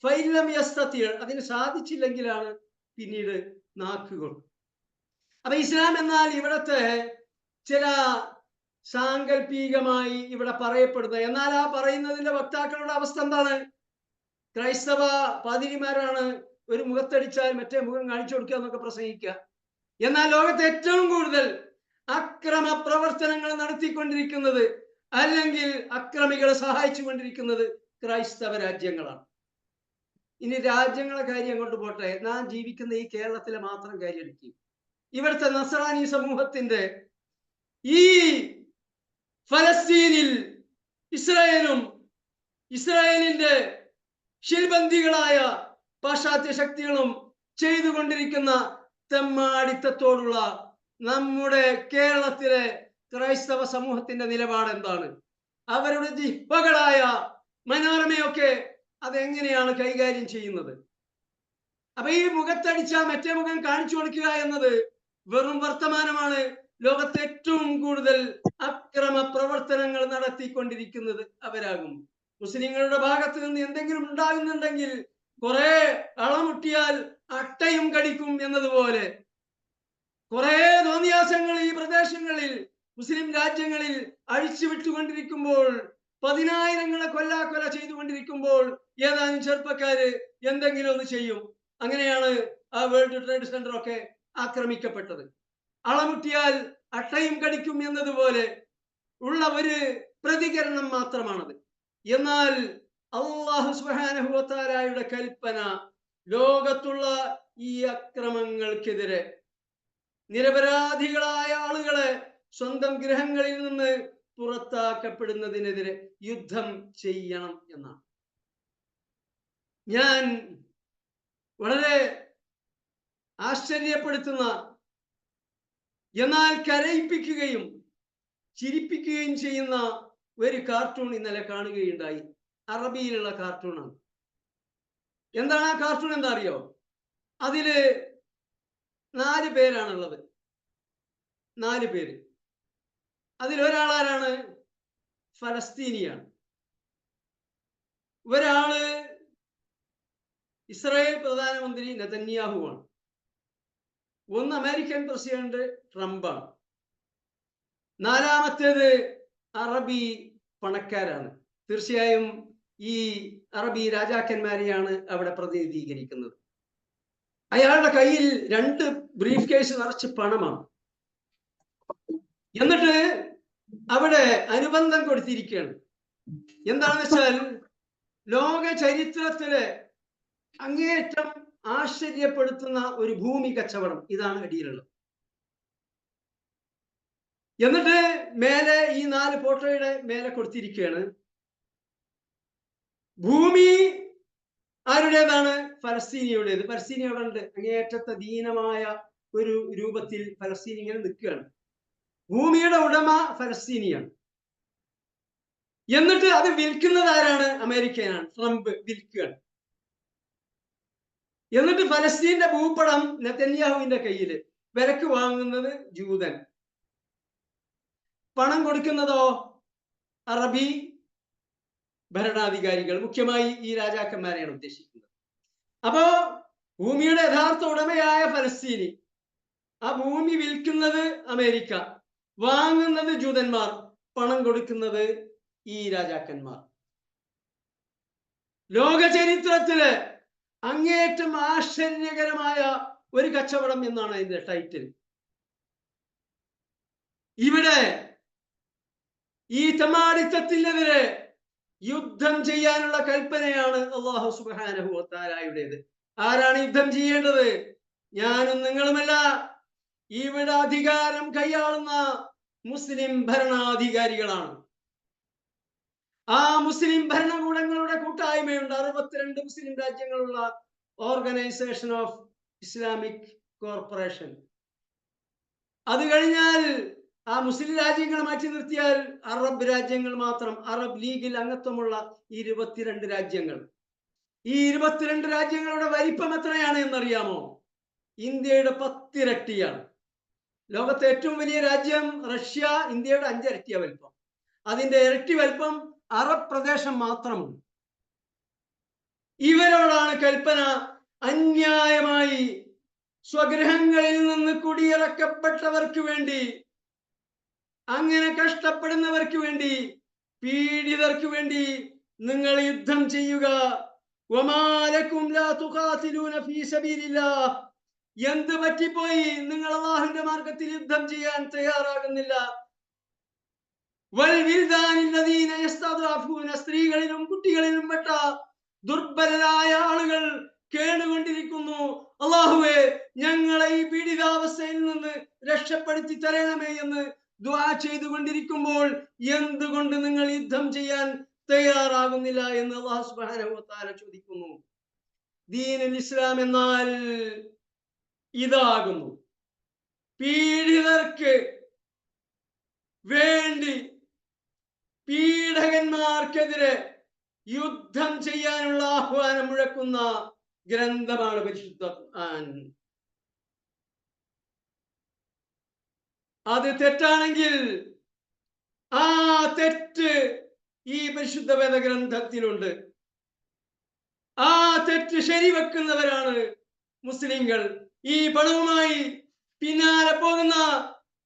ഫൈലം യസ്തതിഅ, അതിന് സാധിച്ചില്ലെങ്കിലാണ് പിന്നീട് നാക്കുകൾ. അപ്പൊ ഇസ്ലാം എന്നാൽ ഇവിടത്തെ ചില സാങ്കല്പികമായി ഇവിടെ പറയപ്പെടുന്ന, എന്നാൽ ആ പറയുന്നതിന്റെ വക്താക്കളുടെ അവസ്ഥ എന്താണ്? ക്രൈസ്തവ പാതിരിമാരാണ് ഒരു മുഖത്തടിച്ചാൽ മറ്റേ മുഖം കാണിച്ചു കൊടുക്കുക എന്നൊക്കെ പ്രസംഗിക്കുക. എന്നാൽ ലോകത്തെ ഏറ്റവും കൂടുതൽ അക്രമ പ്രവർത്തനങ്ങൾ നടത്തിക്കൊണ്ടിരിക്കുന്നത്, അല്ലെങ്കിൽ അക്രമികളെ സഹായിച്ചു കൊണ്ടിരിക്കുന്നത് ക്രൈസ്തവ രാജ്യങ്ങളാണ്. ഇനി രാജ്യങ്ങളെ കാര്യം അങ്ങോട്ട് പോട്ടെ, നാം ജീവിക്കുന്ന ഈ കേരളത്തിലെ മാത്രം കാര്യം എടുക്കും. ഇവിടുത്തെ നസ്രാനി സമൂഹത്തിന്റെ ഈ ഫലസ്തീനിൽ ഇസ്രായേലും ഇസ്രായേലിന്റെ ശിൽബന്ധികളായ പാശ്ചാത്യ ശക്തികളും ചെയ്തുകൊണ്ടിരിക്കുന്ന തെമ്മാടിത്തത്തോടുള്ള നമ്മുടെ കേരളത്തിലെ ക്രൈസ്തവ സമൂഹത്തിന്റെ നിലപാട് എന്താണ്? അവരുടെ ജിഹ്ബകളായ മനോരമയൊക്കെ അതെങ്ങനെയാണ് കൈകാര്യം ചെയ്യുന്നത്? അപ്പൊ ഈ മുഖത്തടിച്ച മറ്റേ മുഖം കാണിച്ചു കൊടുക്കുക എന്നത് വെറും വർത്തമാനമാണ്. ലോകത്തെ ഏറ്റവും കൂടുതൽ അക്രമ പ്രവർത്തനങ്ങൾ നടത്തിക്കൊണ്ടിരിക്കുന്നത് അവരാകും. മുസ്ലിങ്ങളുടെ ഭാഗത്ത് നിന്ന് എന്തെങ്കിലും ഉണ്ടാകുന്നുണ്ടെങ്കിൽ കുറെ അളമുട്ടിയാൽ അട്ടയും കടിക്കും എന്നതുപോലെ കുറെ തോന്നിയാസങ്ങൾ ഈ പ്രദേശങ്ങളിൽ മുസ്ലിം രാജ്യങ്ങളിൽ അഴിച്ചുവിട്ടുകൊണ്ടിരിക്കുമ്പോൾ, 10,000-ങ്ങളെ കൊല ചെയ്തുകൊണ്ടിരിക്കുമ്പോൾ ഏതാനും ചെറുപ്പക്കാര് എന്തെങ്കിലും ഒന്ന് ചെയ്യും. അങ്ങനെയാണ് ആ വേൾഡ് ട്രേഡ് സെന്റർ ഒക്കെ ആക്രമിക്കപ്പെട്ടത്. അളമുട്ടിയാൽ അട്ടയും കടിക്കും എന്നതുപോലെ ഉള്ള ഒരു പ്രതികരണം മാത്രമാണത്. എന്നാൽ അല്ലാഹു സുബ്ഹാനഹു വ തആലയുടെ കൽപ്പന ലോകത്തുള്ള ഈ അക്രമങ്ങൾക്കെതിരെ നിരപരാധികളായ ആളുകളെ സ്വന്തം ഗൃഹങ്ങളിൽ നിന്ന് പുറത്താക്കപ്പെടുന്നതിനെതിരെ യുദ്ധം ചെയ്യണം എന്നാണ്. ഞാൻ വളരെ ആശ്ചര്യപ്പെടുത്തുന്ന, എന്നാൽ കരയിപ്പിക്കുകയും ചിരിപ്പിക്കുകയും ചെയ്യുന്ന ഒരു കാർട്ടൂൺ ഇന്നലെ കാണുകയുണ്ടായി. അറബിയിലുള്ള കാർട്ടൂണാണ്. എന്താണ് ആ കാർട്ടൂൺ എന്താ അറിയോ? അതില് 4 പേരാണുള്ളത്. 4 പേര്. അതിലൊരാളാരാണ്? ഫലസ്തീനിയാണ്. ഒരാള് ഇസ്രായേൽ പ്രധാനമന്ത്രി നെതന്യാഹുവാണ്. ഒന്ന് അമേരിക്കൻ പ്രസിഡന്റ് ട്രംപാണ്. 4-മത്തേത് അറബി പണക്കാരാണ്. തീർച്ചയായും ഈ അറബി രാജാക്കന്മാരെയാണ് അവിടെ പ്രതിനിധീകരിക്കുന്നത്. അയാളുടെ കയ്യിൽ 2 ബ്രീഫ് കേസ് നിറച്ച് പണമാണ്. എന്നിട്ട് അവിടെ അനുബന്ധം കൊടുത്തിരിക്കുകയാണ്. എന്താണെന്ന് വെച്ചാൽ ലോക ചരിത്രത്തിലെ അങ്ങേയറ്റം ആശ്ചര്യപ്പെടുത്തുന്ന ഒരു ഭൂമി കച്ചവടം ഇതാണ് അടിയിലുള്ളത്. എന്നിട്ട് മേലെ ഈ 4 ഫോട്ടോയുടെ മേലെ കൊടുത്തിരിക്കുകയാണ്, ഭൂമി ആരുടേതാണ്? ഫലസ്തീനിയുടേത്. ഫലസ്തീനി അവിടെ ഉണ്ട്. അങ്ങേയറ്റത്തെ ദീനമായ ഒരു രൂപത്തിൽ ഫലസ്തീനി ഇങ്ങനെ നിൽക്കുകയാണ്. ഭൂമിയുടെ ഉടമ ഫലസ്തീനിയാണ്. എന്നിട്ട് അത് വിൽക്കുന്നത് ആരാണ്? അമേരിക്കനാണ്. ട്രംപ് വിൽക്കുകയാണ്. എന്നിട്ട് ഫലസ്തീന്റെ ഭൂപടം നെതന്യാഹുവിന്റെ കയ്യിൽ, വിലക്ക് വാങ്ങുന്നത് ജൂതൻ, പണം കൊടുക്കുന്നതോ അറബി ഭരണാധികാരികൾ, മുഖ്യമായി ഈ രാജാക്കന്മാരെയാണ് ഉദ്ദേശിക്കുന്നത്. അപ്പോ ഭൂമിയുടെ യഥാർത്ഥ ഉടമയായ ഫലസ്തീനി, ആ ഭൂമി വിൽക്കുന്നത് അമേരിക്ക, വാങ്ങുന്നത് ജൂതന്മാർ, പണം കൊടുക്കുന്നത് ഈ രാജാക്കന്മാർ. ലോക ചരിത്രത്തിലെ അങ്ങേയറ്റം ആശ്ചര്യകരമായ ഒരു കച്ചവടം എന്നാണ് അതിന്റെ ടൈറ്റിൽ. ഇവിടെ ഈ തമാടിത്തത്തിനെതിരെ യുദ്ധം ചെയ്യാനുള്ള കൽപ്പനയാണ് അല്ലാഹു സുബ്ഹാനഹു വ തആലയുടേത്. ആരാണ് യുദ്ധം ചെയ്യേണ്ടത്? ഞാനും നിങ്ങളുമല്ല. ഇവിടെ അധികാരം കൈയാളുന്ന മുസ്ലിം ഭരണാധികാരികളാണ്. ആ മുസ്ലിം ഭരണകൂടങ്ങളുടെ കൂട്ടായ്മയുണ്ട്. 62 മുസ്ലിം രാജ്യങ്ങളുള്ള ഓർഗനൈസേഷൻ ഓഫ് ഇസ്ലാമിക് കോർപ്പറേഷൻ. അത് കഴിഞ്ഞാൽ ആ മുസ്ലിം രാജ്യങ്ങൾ മാറ്റി നിർത്തിയാൽ അറബ് രാജ്യങ്ങൾ മാത്രം, അറബ് ലീഗിൽ അംഗത്വമുള്ള 22 രാജ്യങ്ങൾ. ഈ 22 രാജ്യങ്ങളുടെ വലിപ്പം എത്രയാണ് എന്നറിയാമോ? ഇന്ത്യയുടെ 10 ഇരട്ടിയാണ്. ലോകത്തെ ഏറ്റവും വലിയ രാജ്യം റഷ്യ, ഇന്ത്യയുടെ 5 ഇരട്ടിയ വലിപ്പം. അതിന്റെ ഇരട്ടി വലിപ്പം അറബ് പ്രദേശം മാത്രമുണ്ട്. ഇവരോടാണ് കൽപ്പന, അന്യായമായി സ്വഗൃഹങ്ങളിൽ നിന്ന് കുടിയിറക്കപ്പെട്ടവർക്ക് വേണ്ടി, അങ്ങനെ കഷ്ടപ്പെടുന്നവർക്ക് വേണ്ടി, പീഡിതർക്ക് വേണ്ടി നിങ്ങൾ യുദ്ധം ചെയ്യുക. വമാലക്കും ലാ തുഖാതിലൂന ഫീ സബീലില്ലാഹ്. എന്ത് പറ്റിപ്പോയി നിങ്ങൾ അല്ലാഹുവിന്റെ മാർഗത്തിൽ യുദ്ധം ചെയ്യാൻ തയ്യാറാകുന്നില്ല? വൽവിൽദാനില്ലദീന യസ്തദ്അഫൂന. സ്ത്രീകളിലും കുട്ടികളിലും പെട്ട ദുർബലരായ ആളുകൾ കേടുകൊണ്ടിരിക്കുന്നു. അല്ലാഹുവേ, ഞങ്ങളെ ഈ പീഡിതാവസ്ഥയിൽ നിന്ന് രക്ഷപ്പെടുത്തി തരണമേ എന്ന് ദുആ ചെയ്തുകൊണ്ടിരിക്കുമ്പോൾ എന്തുകൊണ്ട് നിങ്ങൾ യുദ്ധം ചെയ്യാൻ തയ്യാറാകുന്നില്ല എന്ന് അല്ലാഹു സുബ്ഹാനഹു വ തആല ചോദിക്കുന്നു. ദീനുൽ ഇസ്ലാം എന്നാൽ ഇതാകുന്നു. പീഡിതർക്ക് വേണ്ടി, പീഡകന്മാർക്കെതിരെ യുദ്ധം ചെയ്യാനുള്ള ആഹ്വാനം മുഴക്കുന്ന ഗ്രന്ഥമാണ് പരിശുദ്ധ ഖുർആൻ. അത് തെറ്റാണെങ്കിൽ ആ തെറ്റ് ഈ പരിശുദ്ധ വേദഗ്രന്ഥത്തിലുണ്ട്. ആ തെറ്റ് ശരിവെക്കുന്നവരാണ് മുസ്ലിങ്ങൾ. ഈ പണവുമായി പിന്നാലെ പോകുന്ന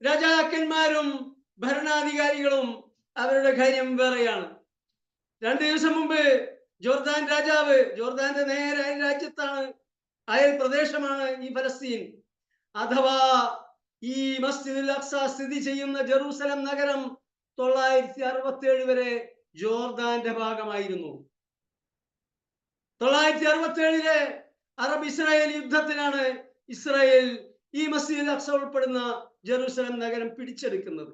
രാജാക്കന്മാരും ഭരണാധികാരികളും അവരുടെ കാര്യം വേറെയാണ്. 2 ദിവസം മുമ്പ് ജോർദാൻ രാജാവ്, ജോർദാന്റെ നേരെ രാജ്യത്താണ്, അയൽ പ്രദേശമാണ് ഈ ഫലസ്തീൻ, അഥവാ ഈ മസ്ജിദുൽ അഖ്സ സ്ഥിതി ചെയ്യുന്ന ജെറൂസലം നഗരം 967 വരെ ജോർദാന്റെ ഭാഗമായിരുന്നു. 967 അറബ് ഇസ്രായേൽ യുദ്ധത്തിലാണ് ഇസ്രായേൽ ഈ മസ്ജിദുൽ അഖ്സ ഉൾപ്പെടുന്ന ജെറൂസലം നഗരം പിടിച്ചെടുക്കുന്നത്.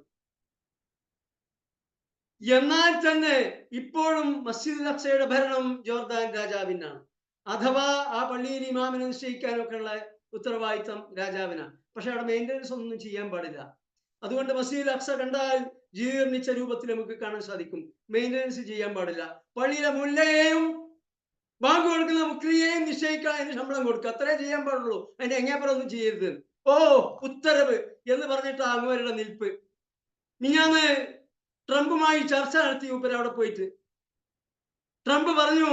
എന്നാൽ തന്നെ ഇപ്പോഴും മസ്ജിദുൽ അഖ്സയുടെ ഭരണം ജോർദാൻ രാജാവിനാണ്. അഥവാ ആ പള്ളിയിൽ ഇമാമിനെ നിശ്ചയിക്കാനൊക്കെ ഉള്ള ഉത്തരവാദിത്തം രാജാവിനാണ്. പക്ഷെ അവിടെ മെയിൻ്റനൻസ് ഒന്നും ചെയ്യാൻ പാടില്ല. അതുകൊണ്ട് മസ്ജിദുൽ അഖ്സ കണ്ടാൽ ജീർണിച്ച രൂപത്തിൽ നമുക്ക് കാണാൻ സാധിക്കും. മെയിൻ്റനൻസ് ചെയ്യാൻ പാടില്ല. പള്ളിയിലെ മുല്ലയെയും ബാങ്ക് കൊടുക്കുന്ന മുക്രിയെയും നിശ്ചയിക്കാൻ അതിന് ശമ്പളം കൊടുക്കുക, അത്രേ ചെയ്യാൻ പാടുള്ളൂ. അതിന്റെ എങ്ങേപ്പുറം ഒന്നും ചെയ്യരുത്. ഓ ഉത്തരവ് എന്ന് പറഞ്ഞിട്ട് അങ്ങവരുടെ നിൽപ്പ്. മിഞ്ഞാന്ന് ട്രംപുമായി ചർച്ച നടത്തി മൂപ്പര് അവിടെ പോയിട്ട്. ട്രംപ് പറഞ്ഞു,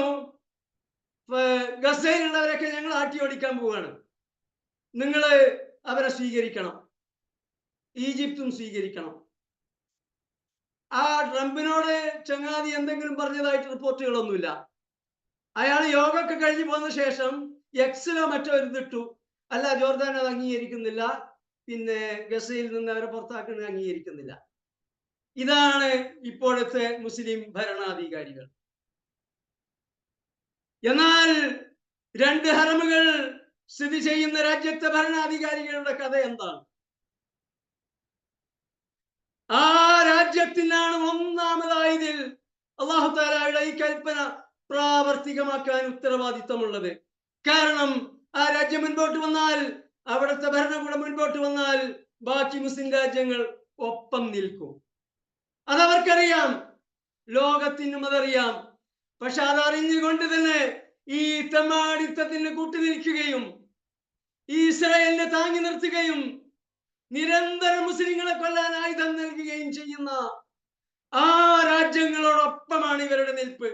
ഗസയിലുള്ളവരൊക്കെ ഞങ്ങൾ ആട്ടി ഓടിക്കാൻ പോവാണ്, നിങ്ങൾ അവരെ സ്വീകരിക്കണം, ഈജിപ്തും സ്വീകരിക്കണം. ആ ട്രംപിനോട് ചങ്ങാതി എന്തെങ്കിലും പറഞ്ഞതായിട്ട് റിപ്പോർട്ടുകളൊന്നുമില്ല. അയാൾ യോഗമൊക്കെ കഴിഞ്ഞ് പോന്ന ശേഷം എക്സിലോ മറ്റോ ഇരുന്നിട്ടു, അല്ല ജോർദാൻ അത് അംഗീകരിക്കുന്നില്ല, പിന്നെ ഗസയിൽ നിന്ന് അവരെ പുറത്താക്കുന്നത് അംഗീകരിക്കുന്നില്ല. ഇതാണ് ഇപ്പോഴത്തെ മുസ്ലിം ഭരണാധികാരികൾ. എന്നാൽ 2 ഹറമുകൾ സ്ഥിതി ചെയ്യുന്ന രാജ്യത്തെ ഭരണാധികാരികളുടെ കഥ എന്താണ്? ആ രാജ്യത്തിനാണ് ഒന്നാമതായതിൽ അല്ലാഹു തആലയുടെ ഈ കൽപ്പന പ്രാവർത്തികമാക്കാൻ ഉത്തരവാദിത്തമുള്ളത്. കാരണം ആ രാജ്യം മുൻപോട്ട് വന്നാൽ, അവിടുത്തെ ഭരണകൂടം മുൻപോട്ട് വന്നാൽ ബാക്കി മുസ്ലിം രാജ്യങ്ങൾ ഒപ്പം നിൽക്കും. അതവർക്കറിയാം, ലോകത്തിനും അതറിയാം. പക്ഷെ അതറിഞ്ഞുകൊണ്ട് തന്നെ ഈ തെമ്മാടിത്തത്തിന് കൂട്ടുനിൽക്കുകയും ഇസ്രായേലിനെ താങ്ങി നിർത്തുകയും നിരന്തരം മുസ്ലിങ്ങളെ കൊല്ലാൻ ആയുധം നൽകുകയും ചെയ്യുന്ന ആ രാജ്യങ്ങളോടൊപ്പമാണ് ഇവരുടെ നിൽപ്പ്.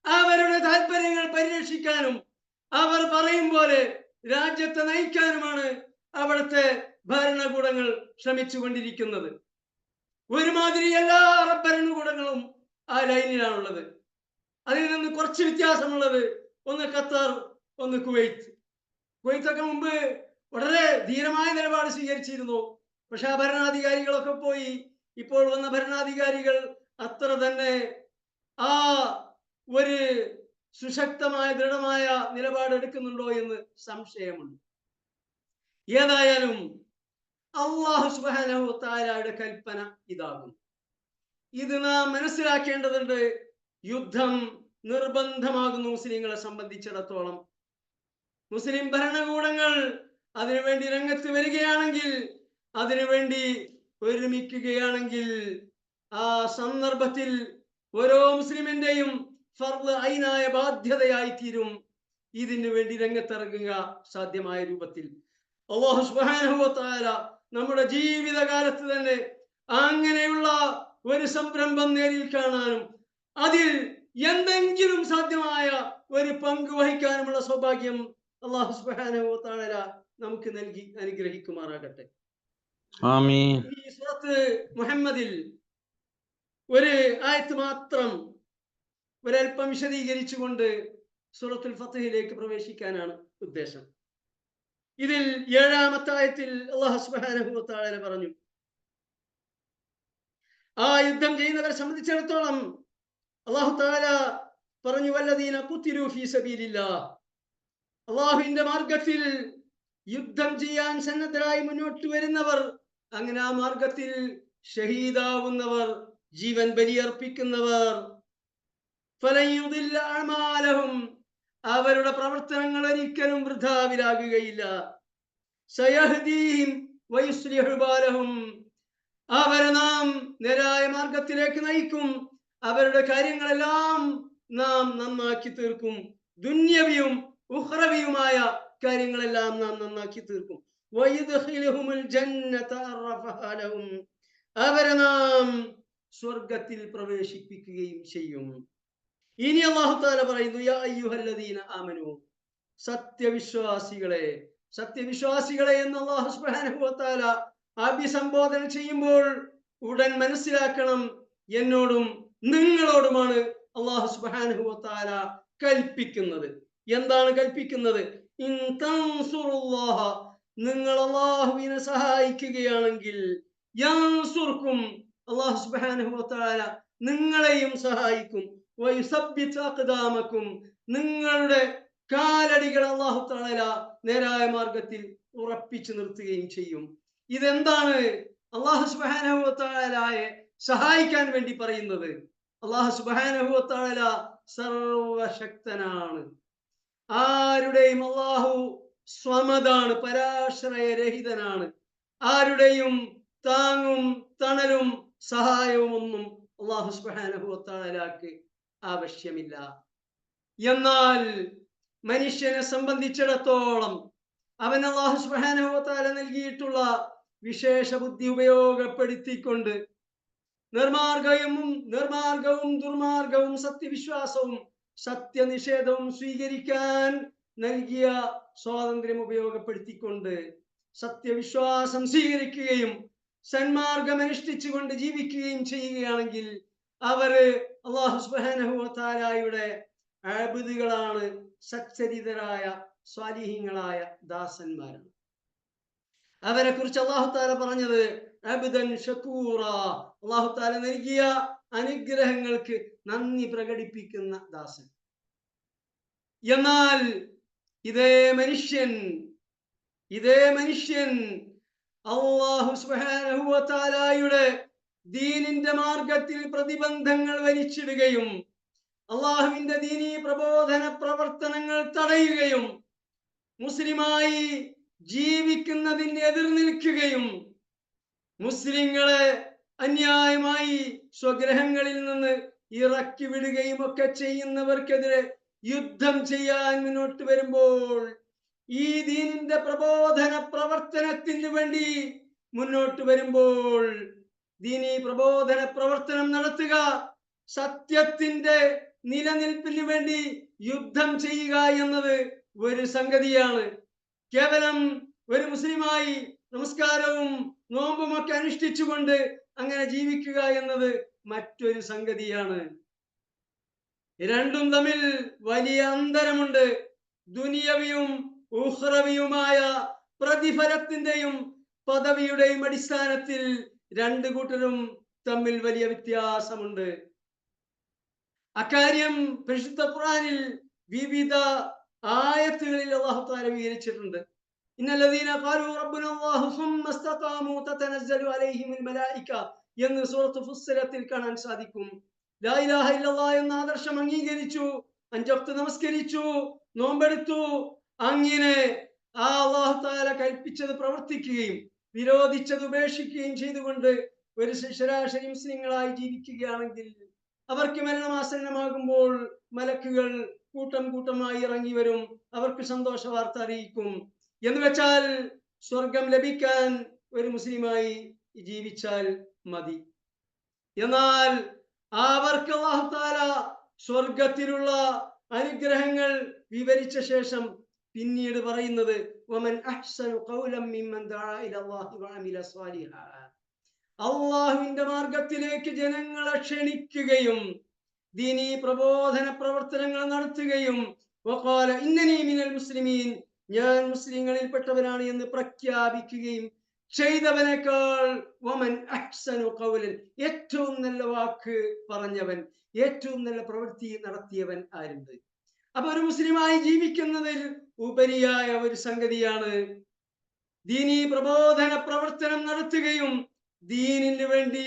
അവരുടെ താല്പര്യങ്ങൾ പരിരക്ഷിക്കാനും അവർ പറയും പോലെ രാജ്യത്തെ നയിക്കാനുമാണ് അവിടുത്തെ ഭരണകൂടങ്ങൾ ശ്രമിച്ചുകൊണ്ടിരിക്കുന്നത്. ഒരുമാതിരി എല്ലാ അറബ് ഭരണകൂടങ്ങളും ആ ലൈനിലാണുള്ളത്. അതിൽ നിന്ന് കുറച്ച് വ്യത്യാസമുള്ളത്, ഒന്ന് ഖത്തർ, ഒന്ന് കുവൈത്ത്. കുവൈത്തൊക്കെ മുമ്പ് വളരെ ധീരമായ നിലപാട് സ്വീകരിച്ചിരുന്നു. പക്ഷെ ആ ഭരണാധികാരികളൊക്കെ പോയി. ഇപ്പോൾ വന്ന ഭരണാധികാരികൾ അത്ര തന്നെ ആ ഒരു സുശക്തമായ ദൃഢമായ നിലപാട് എടുക്കുന്നുണ്ടോ എന്ന് സംശയമുണ്ട്. ഏതായാലും അല്ലാഹു സുബ്ഹാനഹു വ തആലയുടെ കൽപ്പന ഇതാകും. ഇത് നാം മനസ്സിലാക്കേണ്ടതുണ്ട്. യുദ്ധം നിർബന്ധമാകുന്നു മുസ്ലിങ്ങളെ സംബന്ധിച്ചിടത്തോളം. മുസ്ലിം ഭരണകൂടങ്ങൾ അതിനുവേണ്ടി രംഗത്ത് വരികയാണെങ്കിൽ, അതിനുവേണ്ടി ഒരുമിക്കുകയാണെങ്കിൽ, ആ സന്ദർഭത്തിൽ ഓരോ മുസ്ലിമിന്റെയും ഫർദ് ഐനായ ബാധ്യതയായി തീരും ഇതിനു വേണ്ടി രംഗത്തിറങ്ങുക സാധ്യമായ രൂപത്തിൽ. അല്ലാഹു സുബ്ഹാനഹു വ തആല നമ്മുടെ ജീവിതകാലത്ത് തന്നെ അങ്ങനെയുള്ള ഒരു സംരംഭം നേരിൽ കാണാനും അതിൽ എന്തെങ്കിലും സാധ്യമായ ഒരു പങ്ക് വഹിക്കാനുമുള്ള സൗഭാഗ്യം അല്ലാഹു സുബ്ഹാനഹു വ തആല നമുക്ക് നൽകി അനുഗ്രഹിക്കുമാറാകട്ടെ. ആമീൻ. ഈ സൂറത്ത് മുഹമ്മദിൽ ഒരു ആയത്ത് മാത്രം ഒരൽപ്പം വിശദീകരിച്ചുകൊണ്ട് സൂറത്തുൽ ഫത്ഹിലേക്ക് പ്രവേശിക്കാനാണ് ഉദ്ദേശം. ഇതിൽ 7-ാമത്തെ ആയത്തിൽ അല്ലാഹു സുബ്ഹാനഹു വ തആല പറഞ്ഞു, ആ യുദ്ധം ചെയ്യുന്നവരെ സംബന്ധിച്ചിടത്തോളം അല്ലാഹു തആല പറഞ്ഞു, വല്ലദീന ഖുതിലു ഫീ സബീലില്ലാഹ്, അല്ലാഹുവിന്റെ മാർഗത്തിൽ യുദ്ധം ചെയ്യാൻ സന്നദ്ധരായി മുന്നോട്ട് വരുന്നവർ, അങ്ങനെ ആ മാർഗത്തിൽ ഷഹീദാവുന്നവർ, ജീവൻ ബലിയർപ്പിക്കുന്നവർ, ഫലൻ യുദില്ല അഅമാലഹും, അവരുടെ പ്രവർത്തനങ്ങൾ ഒരിക്കലും വൃഥാവിലാകുകയില്ല. സയഹ്ദീഹിം വയുസ്ലിഹു ബാലഹും, അവരെ നാം നേരായ മാർഗത്തിലേക്ക് നയിക്കും, അവരുടെ കാര്യങ്ങളെല്ലാം നാം നന്നാക്കി തീർക്കും. ദുന്യവിയും ഉഖ്റവിയുമായ കാര്യങ്ങളെല്ലാം നാം നന്നാക്കി തീർക്കും. വയദ്ഖിലുഹുൽ ജന്നത അർഫഹ ലഹും, അവരെ നാം സ്വർഗത്തിൽ പ്രവേശിപ്പിക്കുകയും ചെയ്യും. ഇനി അല്ലാഹു തആല പറയുന്നു, യാ അയ്യുഹല്ലദീന ആമനു, സത്യവിശ്വാസികളെ, സത്യവിശ്വാസികളെ എന്ന് അല്ലാഹു സുബ്ഹാനഹു വ തആല അഭിസംബോധന ചെയ്യുമ്പോൾ ഉടൻ മനസ്സിലാക്കണം, എന്നോടും നിങ്ങളോടുമാണ് അല്ലാഹു സുബ്ഹാനഹു വ തആല കൽപ്പിക്കുന്നത്. എന്താണ് കൽപ്പിക്കുന്നത്? ഇൻ തൻസുറുല്ലാഹ, നിങ്ങൾ അല്ലാഹുവിനെ സഹായിക്കുകയാണെങ്കിൽ, യൻസുർക്കും, അല്ലാഹു സുബ്ഹാനഹു വ തആല നിങ്ങളെയും സഹായിക്കും. വയുസബ്ബിത് അഖ്ദാമക്കും, നിങ്ങളുടെ കാലടികൾ അല്ലാഹു തആല നേരായ മാർഗത്തിൽ ഉറപ്പിച്ചു നിർത്തുകയും ചെയ്യും. ഇതെന്താണ് അല്ലാഹു സുബ്ഹാനഹു വ തആലയെ സഹായിക്കാൻ വേണ്ടി പറയുന്നത്? അല്ലാഹു സുബ്ഹാനഹു വ തആല സർവശക്തനാണ്. ആരുടെയും അല്ലാഹു സ്വമദാണ്, പരാശ്രയരഹിതനാണ്. ആരുടെയും താങ്ങും തണലും സഹായവും ഒന്നും അല്ലാഹു സുബ്ഹാനഹു വ തആലക്ക് ആവശ്യമില്ല. എന്നാൽ മനുഷ്യനെ സംബന്ധിച്ചിടത്തോളം അവൻ അല്ലാഹു സുബ്ഹാനഹു വ തആല നൽകിയിട്ടുള്ള വിശേഷ ബുദ്ധി ഉപയോഗപ്പെടുത്തിക്കൊണ്ട് നിർമാർഗവും ദുർമാർഗവും സത്യവിശ്വാസവും സത്യനിഷേധവും സ്വീകരിക്കാൻ നൽകിയ സ്വാതന്ത്ര്യം ഉപയോഗപ്പെടുത്തിക്കൊണ്ട് സത്യവിശ്വാസം സ്വീകരിക്കുകയും സന്മാർഗം അനുഷ്ഠിച്ചുകൊണ്ട് ജീവിക്കുകയും ചെയ്യുകയാണെങ്കിൽ അവര് അല്ലാഹു സുബ്ഹാനഹു വ തആലയുടെ അബ്ദുകളാണ്, സച്ചരിതരായ സ്വാലിഹീങ്ങളായ ദാസന്മാരാണ്. അവരെ കുറിച്ച് അല്ലാഹു തആല പറഞ്ഞത് അബ്ദൻ ഷകൂറ, അല്ലാഹു തആല നൽകിയ അനുഗ്രഹങ്ങൾക്ക് നന്ദി പ്രകടിപ്പിക്കുന്ന ദാസൻ. എന്നാൽ ഇതേ മനുഷ്യൻ അല്ലാഹു സുബ്ഹാനഹു വ തആലയുടെ ദീനിന്റെ മാർഗത്തിൽ പ്രതിബന്ധങ്ങൾ വലിച്ചിടുകയും അള്ളാഹുവിന്റെ ദീനീ പ്രബോധന പ്രവർത്തനങ്ങൾ തടയുകയും മുസ്ലിമായി ജീവിക്കുന്നതിന് എതിർ നിൽക്കുകയും മുസ്ലിങ്ങളെ അന്യായമായി സ്വഗ്രഹങ്ങളിൽ നിന്ന് ഇറക്കി വിടുകയും ഒക്കെ ചെയ്യുന്നവർക്കെതിരെ യുദ്ധം ചെയ്യാൻ മുന്നോട്ട് വരുമ്പോൾ, ഈ ദീനിന്റെ പ്രബോധന പ്രവർത്തനത്തിന് വേണ്ടി മുന്നോട്ട് വരുമ്പോൾ, ദീനീ പ്രബോധന പ്രവർത്തനം നടത്തുക, സത്യത്തിന്റെ നിലനിൽപ്പിന് വേണ്ടി യുദ്ധം ചെയ്യുക എന്നത് ഒരു സംഗതിയാണ്. കേവലം ഒരു മുസ്ലിമായി നമസ്കാരവും നോമ്പുമൊക്കെ അനുഷ്ഠിച്ചുകൊണ്ട് അങ്ങനെ ജീവിക്കുക എന്നത് മറ്റൊരു സംഗതിയാണ്. രണ്ടും തമ്മിൽ വലിയ അന്തരമുണ്ട്. ദുനിയവിയും ഉഖ്റവിയുമായ പ്രതിഫലത്തിന്റെയും പദവിയുടെയും അടിസ്ഥാനത്തിൽ രണ്ടു കൂട്ടരും തമ്മിൽ വലിയ വ്യത്യാസമുണ്ട്. അക്കാര്യം പരിശുദ്ധ ഖുർആനിൽ വിവിധ ആയത്തുകളിൽ അല്ലാഹു തആല വിവരിച്ചിട്ടുണ്ട്. ഇന്നല്ലദീന ഖാലൂ റബ്ബുനല്ലാഹു സുമ്മ ഇസ്തഖാമൂ തതനസ്സലു അലൈഹിമുൽ മലായിക എന്ന് സൂറത്ത് ഫുസ്സിലത്തിൽ കാണാൻ സാധിക്കും. ലാ ഇലാഹ ഇല്ലല്ലാഹ് എന്ന ആദർശം അംഗീകരിച്ചു, 5 വക്ത് നമസ്കരിച്ചു, നോമ്പെടുത്തു, അങ്ങനെ ആ അല്ലാഹു തആല കൽപ്പിച്ചത് പ്രവർത്തിക്കുകയും വിരോധിച്ചത് ഉപേക്ഷിക്കുകയും ചെയ്തുകൊണ്ട് ഒരു ശരാശരി മുസ്ലിങ്ങളായി ജീവിക്കുകയാണെങ്കിൽ അവർക്ക് മരണമാസന്നമാകുമ്പോൾ മലക്കുകൾ കൂട്ടം കൂട്ടമായി ഇറങ്ങി വരും, അവർക്ക് സന്തോഷ വാർത്ത അറിയിക്കും. എന്ന് വെച്ചാൽ സ്വർഗം ലഭിക്കാൻ ഒരു മുസ്ലിമായി ജീവിച്ചാൽ മതി. എന്നാൽ അവർക്ക് അല്ലാഹു തആല സ്വർഗത്തിലുള്ള അനുഗ്രഹങ്ങൾ വിവരിച്ച ശേഷം പിന്നീട് പറയുന്നത് വമൻ അഹ്സനു ഖൗലൻ മിമ്മൻ ദഅ ഇലല്ലാഹി വഅമില സ്വാലിഹാ, അല്ലാഹുവിന്റെ മാർഗത്തിലേക്ക് ജനങ്ങളെ ക്ഷണിക്കുകയും ദീനീ പ്രബോധന പ്രവർത്തനങ്ങൾ നടത്തുകയും വഖാല ഇന്നനി മിനൽ മുസ്ലിമീൻ, ഞാൻ മുസ്ലിങ്ങളിൽപ്പെട്ടവനാണ് എന്ന് പ്രഖ്യാപിക്കുകയും ചെയ്തവനേക്കാൾ വമൻ അഹ്സനു ഖൗലൻ, ഏറ്റവും നല്ല വാക്ക് പറഞ്ഞവൻ, ഏറ്റവും നല്ല പ്രവൃത്തി നടത്തിയവൻ ആരുണ്ട്? അപ്പൊ ഒരു മുസ്ലിമായി ജീവിക്കുന്നതിൽ ഉപരിയായ ഒരു സംഗതിയാണ് ദീനീ പ്രബോധന പ്രവർത്തനം നടത്തുകയും ദീനിന് വേണ്ടി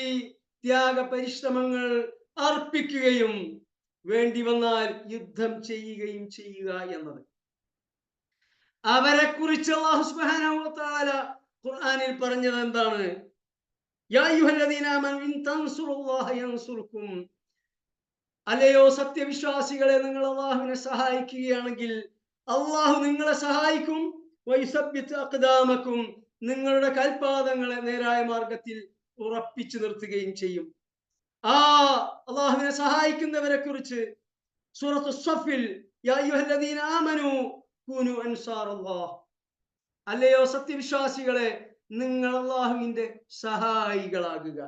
ത്യാഗ പരിശ്രമങ്ങൾ അർപ്പിക്കുകയും വേണ്ടി വന്നാൽ യുദ്ധം ചെയ്യുകയും ചെയ്യുക എന്നത്. അവരെ കുറിച്ച് അല്ലാഹു സുബ്ഹാനഹു വ തആല ഖുർആനിൽ പറഞ്ഞത് എന്താണ്? യാ അയ്യുഹല്ലദീന ആമനൂ ഇൻ തൻസുറുല്ലാഹ യൻസുർക്കും, അല്ലയോ സത്യവിശ്വാസികളെ, നിങ്ങൾ അള്ളാഹുവിനെ സഹായിക്കുകയാണെങ്കിൽ അള്ളാഹു നിങ്ങളെ സഹായിക്കും. വയുസബ്ബിത് അഖ്ദാമക്കും, നിങ്ങളുടെ കാൽപാദങ്ങളെ നേരായ മാർഗത്തിൽ ഉറപ്പിച്ചു നിർത്തുകയും ചെയ്യും. ആ അള്ളാഹുവിനെ സഹായിക്കുന്നവരെ കുറിച്ച് സൂറത്തു സ്വഫിൽ യാ അയ്യുഹല്ലദീന ആമനൂ കൂനു അൻസാറല്ലാഹ്, അല്ലയോ സത്യവിശ്വാസികളെ, നിങ്ങൾ അള്ളാഹുവിന്റെ സഹായികളാകുക.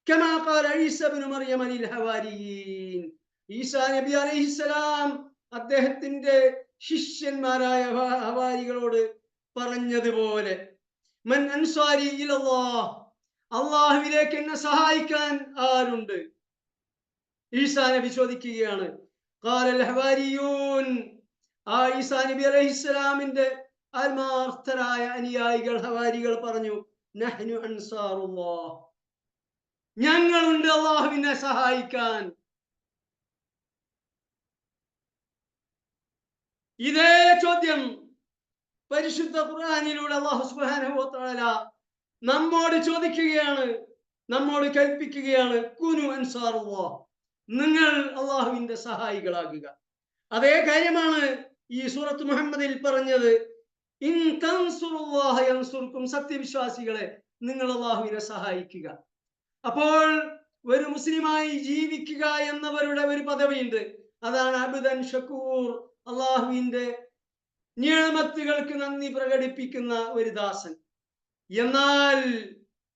കമാ ഖാല ഈസാ ഇബ്നു മറിയം ലിൽ ഹവാരിയീൻ, ഈസാ നബി അലൈഹിസ്സലാം അദ്ദേഹത്തിന്റെ ശിഷ്യന്മാരായ ഹവാരികളോട് പറഞ്ഞതുപോലെ, മൻ അൻസാരി ഇലല്ലാഹ്, അള്ളാഹുവിലേക്ക് എന്നെ സഹായിക്കാൻ ആരുണ്ട്? ഈസാ നബി ചോദിക്കുകയാണ്. ഖാലൽ ഹവാരിയൂൻ, ആ ഈസാ നബി അലൈഹിസ്സലാമിന്റെ ആത്മാർത്ഥരായ അനുയായികൾ ഹവാരികൾ പറഞ്ഞു, നഹ്നു അൻസാറുല്ലാഹ്, ഞങ്ങളുണ്ട് അള്ളാഹുവിനെ സഹായിക്കാൻ. ഇതേ ചോദ്യം പരിശുദ്ധ ഖുർആനിലൂടെ അല്ലാഹു സുബ്ഹാനഹു വ തആല നമ്മോട് ചോദിക്കുകയാണ്, നമ്മോട് കൽപ്പിക്കുകയാണ്, കുനു അൻസാറുല്ലാഹ്, നിങ്ങൾ അള്ളാഹുവിന്റെ സഹായികളാകുക. അതേ കാര്യമാണ് ഈ സൂറത്ത് മുഹമ്മദിൽ പറഞ്ഞത്, ഇൻ തൻസുറുല്ലാഹ യൻസുർക്കും, സത്യവിശ്വാസികളെ നിങ്ങൾ അള്ളാഹുവിനെ സഹായിക്കുക. അപ്പോൾ ഒരു മുസ്ലിമായി ജീവിക്കുക എന്നവരുടെ ഒരു പദവിയുണ്ട്, അതാണ് അബ്ദൻ ഷക്കൂർ, അള്ളാഹുവിന്റെ നിഅമത്തുകൾക്ക് നന്ദി പ്രകടിപ്പിക്കുന്ന ഒരു ദാസൻ. എന്നാൽ